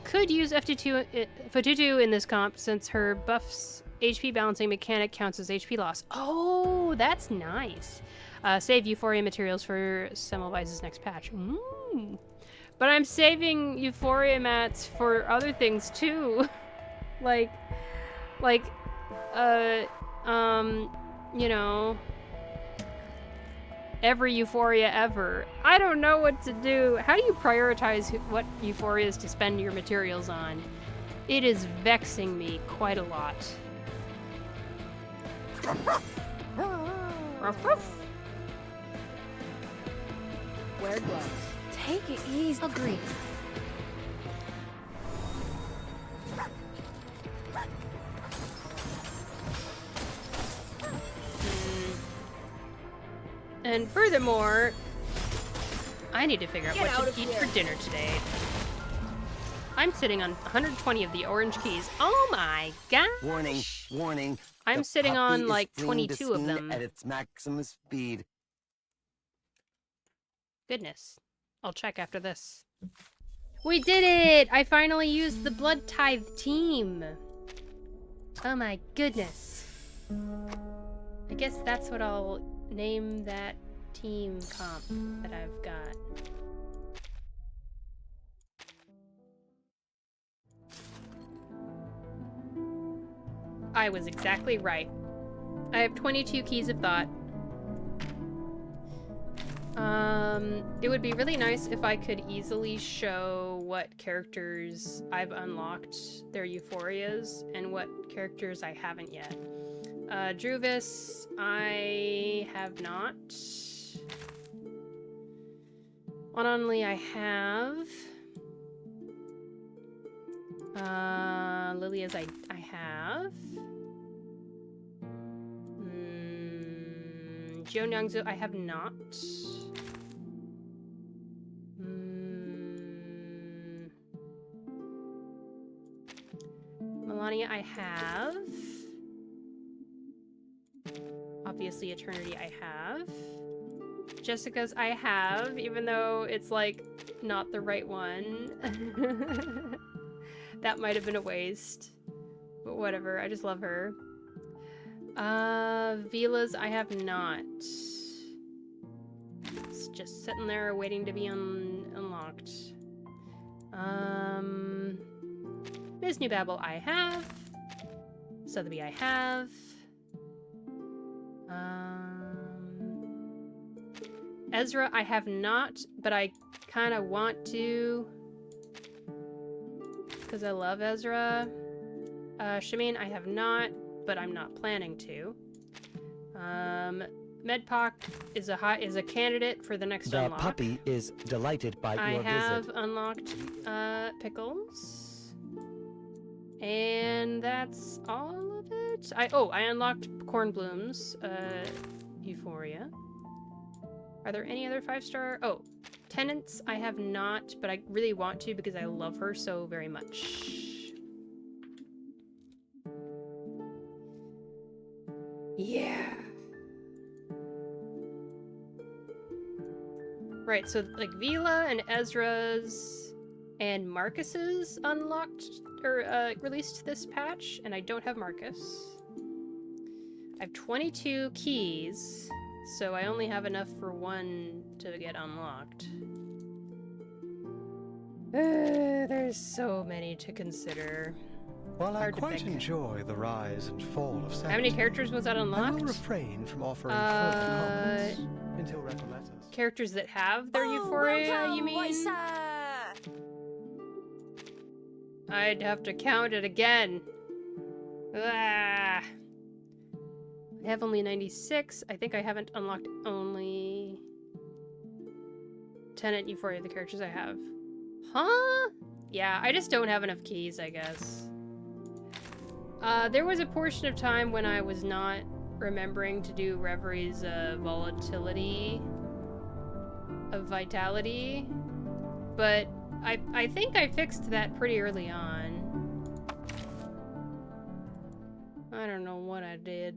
[SPEAKER 1] Could use Fututu in this comp since her buff's HP balancing mechanic counts as HP loss. Oh, that's nice. Save Euphoria materials for Semmelweis' next patch. But I'm saving Euphoria mats for other things too. like, you know, every Euphoria ever. I don't know what to do. How do you prioritize what Euphorias to spend your materials on? It is vexing me quite a lot.
[SPEAKER 21] Wear gloves. Take it easy. Agreed.
[SPEAKER 1] And furthermore, I need to figure out
[SPEAKER 21] Get out
[SPEAKER 1] what
[SPEAKER 21] of
[SPEAKER 1] to eat
[SPEAKER 21] here.
[SPEAKER 1] for dinner today. I'm sitting on 120 of the orange keys. Oh my god!
[SPEAKER 22] Warning, warning.
[SPEAKER 1] I'm
[SPEAKER 22] The
[SPEAKER 1] sitting
[SPEAKER 22] puppy
[SPEAKER 1] on
[SPEAKER 22] is
[SPEAKER 1] like
[SPEAKER 22] fleeing the
[SPEAKER 1] 22 of
[SPEAKER 22] scene
[SPEAKER 1] them.
[SPEAKER 22] at its maximum speed.
[SPEAKER 1] Goodness. I'll check after this. We did it! I finally used the Blood Tithe team. Oh my goodness. I guess that's what I'll name that team comp that I've got. I was exactly right. I have 22 keys of thought. It would be really nice if I could easily show what characters I've unlocked their euphorias and what characters I haven't yet. Druvis, I have not. Only I have. Lilia's I have. Jeonyangsu I have not. Melania I have. Obviously Eternity I have. Jessica's I have, even though it's like not the right one. That might have been a waste. But whatever, I just love her. Vila's I have not. It's just sitting there waiting to be unlocked. Ms. Newbabble I have. Sotheby I have. Ezra I have not, but I kind of want to. Because I love Ezra. Shimeen I have not, but I'm not planning to. Medpoc is a candidate for the next
[SPEAKER 23] The
[SPEAKER 1] unlock.
[SPEAKER 23] puppy is delighted by
[SPEAKER 1] I
[SPEAKER 23] your
[SPEAKER 1] have
[SPEAKER 23] visit.
[SPEAKER 1] unlocked Pickles. And that's all of it. I unlocked Cornbloom's Euphoria. Are there any other 5-star? Oh, Tenants I have not, but I really want to because I love her so very much. Yeah. Right, so like Vila and Ezra's and Marcus's unlocked or released this patch, and I don't have Marcus. I have 22 keys, so I only have enough for one to get unlocked. There's so many to consider.
[SPEAKER 4] While I
[SPEAKER 1] Hard to
[SPEAKER 4] quite
[SPEAKER 1] pick.
[SPEAKER 4] enjoy the rise and fall of
[SPEAKER 1] How many characters was that
[SPEAKER 4] I
[SPEAKER 1] unlocked?
[SPEAKER 4] will refrain from offering further comments until Recoletta's.
[SPEAKER 1] Characters that have their Euphoria, you mean? I'd have to count it again. Ah. I have only 96. I think I haven't unlocked only Tenet, Euphoria, the characters I have. Huh? Yeah, I just don't have enough keys, I guess. There was a portion of time when I was not remembering to do Reverie's volatility of vitality, but I think I fixed that pretty early on. I don't know what I did.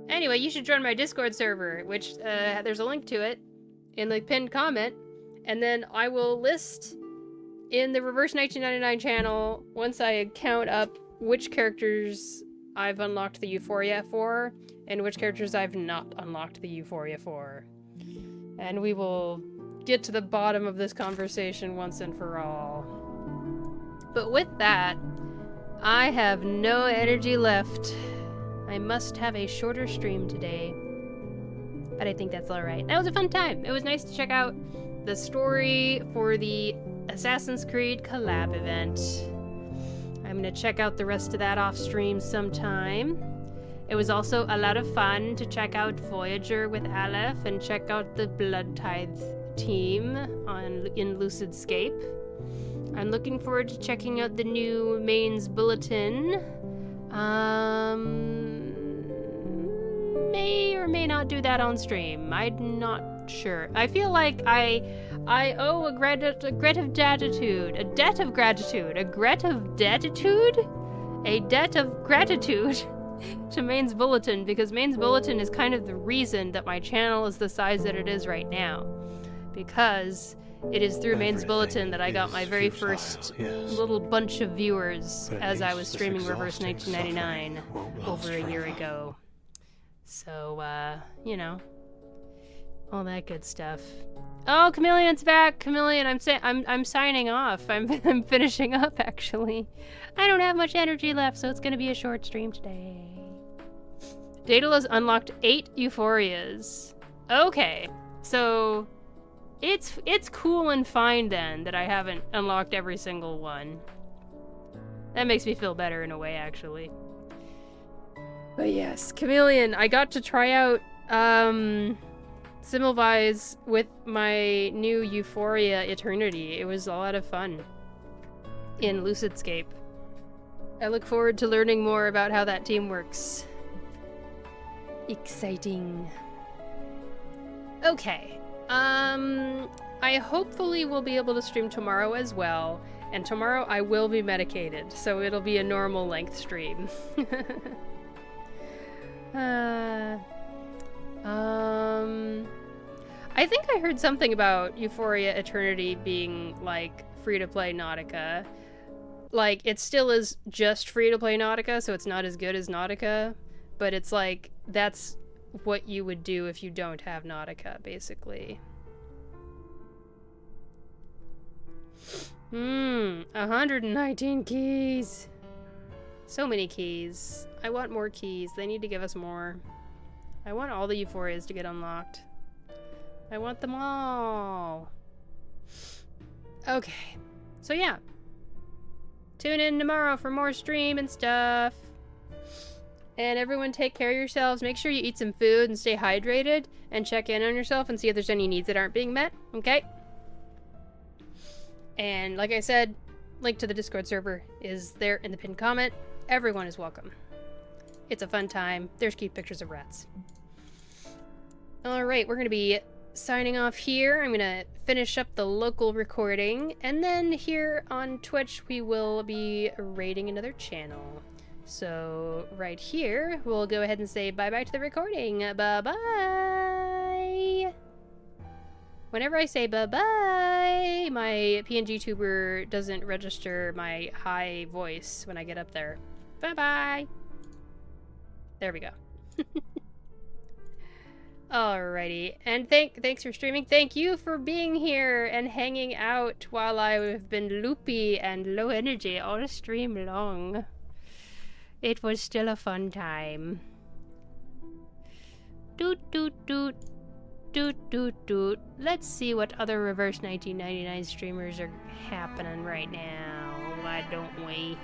[SPEAKER 1] Anyway, you should join my Discord server, which there's a link to it in the pinned comment, and then I will list in the Reverse 1999 channel once I count up which characters I've unlocked the Euphoria for and which characters I've not unlocked the Euphoria for. And we will get to the bottom of this conversation once and for all. But with that, I have no energy left. I must have a shorter stream today. But I think that's alright. That was a fun time. It was nice to check out the story for the Assassin's Creed collab event. I'm gonna check out the rest of that off stream sometime. It was also a lot of fun to check out Voyager with Aleph and check out the Blood Tithe team in Lucidscape. I'm looking forward to checking out the new mains bulletin. May or may not do that on stream. I'm not sure. I feel like I owe a debt of gratitude, a debt of gratitude, a debt of gratitude, a debt of gratitude to Main's Bulletin, because Main's Bulletin is kind of the reason that my channel is the size that it is right now, because it is through Main's Bulletin that I got my very first little bunch of viewers as I was streaming Reverse 1999 over a year ago. So, you know, all that good stuff. Oh, Chameleon's back. Chameleon, I'm signing off. I'm finishing up, actually. I don't have much energy left, so it's gonna be a short stream today. Daedalus unlocked 8 Euphorias. Okay, so it's cool and fine then that I haven't unlocked every single one. That makes me feel better in a way, actually. But yes, Chameleon, I got to try out Semmelweis with my new Euphoria Eternity. It was a lot of fun in Lucidscape. I look forward to learning more about how that team works. Exciting. Okay. I hopefully will be able to stream tomorrow as well. And tomorrow I will be medicated, so it'll be a normal length stream. I think I heard something about Euphoria Eternity being, like, free-to-play Nautica. Like, it still is just free-to-play Nautica, so it's not as good as Nautica, but it's like, that's what you would do if you don't have Nautica, basically. 119 keys. So many keys. I want more keys. They need to give us more. I want all the Euphorias to get unlocked. I want them all. Okay. So yeah. Tune in tomorrow for more stream and stuff. And everyone take care of yourselves. Make sure you eat some food and stay hydrated. And check in on yourself and see if there's any needs that aren't being met. Okay? And like I said, link to the Discord server is there in the pinned comment. Everyone is welcome. It's a fun time. There's cute pictures of rats. Alright, we're going to be signing off here. I'm going to finish up the local recording. And then here on Twitch, we will be raiding another channel. So right here, we'll go ahead and say bye-bye to the recording. Bye-bye! Whenever I say bye-bye, my PNG tuber doesn't register my high voice when I get up there. Bye-bye! There we go. Alrighty, and thanks for streaming. Thank you for being here and hanging out while I've been loopy and low energy all stream long. It was still a fun time. Doot doot doot. Doot doot doot. Let's see what other Reverse 1999 streamers are happening right now. Why don't we?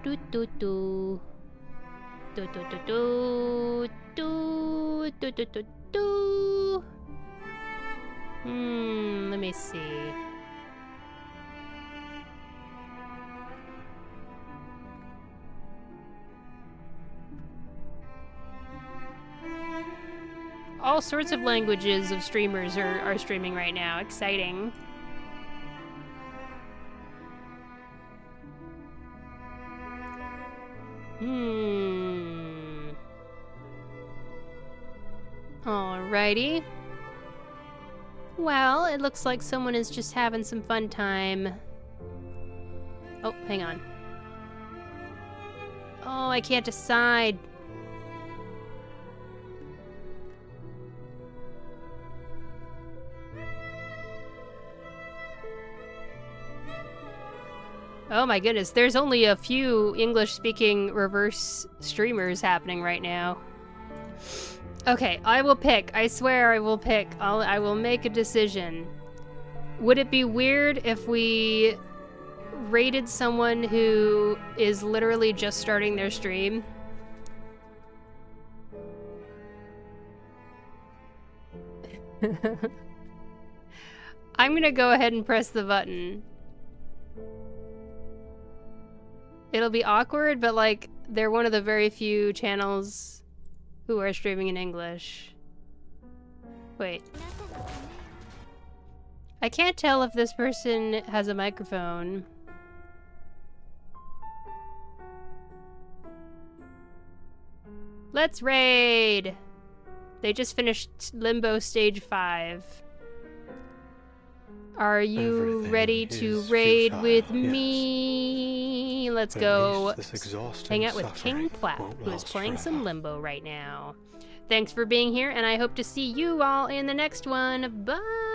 [SPEAKER 1] Do do do. Do do do do. Do do do do do. Let me see. All sorts of languages of streamers are streaming right now. Exciting. Alrighty. Well, it looks like someone is just having some fun time. Oh, hang on. Oh, I can't decide. Oh my goodness, there's only a few English-speaking reverse streamers happening right now. Okay, I will pick. I swear I will pick. I will make a decision. Would it be weird if we rated someone who is literally just starting their stream? I'm gonna go ahead and press the button. It'll be awkward, but like, they're one of the very few channels who are streaming in English. Wait. I can't tell if this person has a microphone. Let's raid! They just finished Limbo Stage 5. Are you ready to raid with me? Let's go hang out with King Plap, who is playing some Limbo right now. Thanks for being here, and I hope to see you all in the next one. Bye!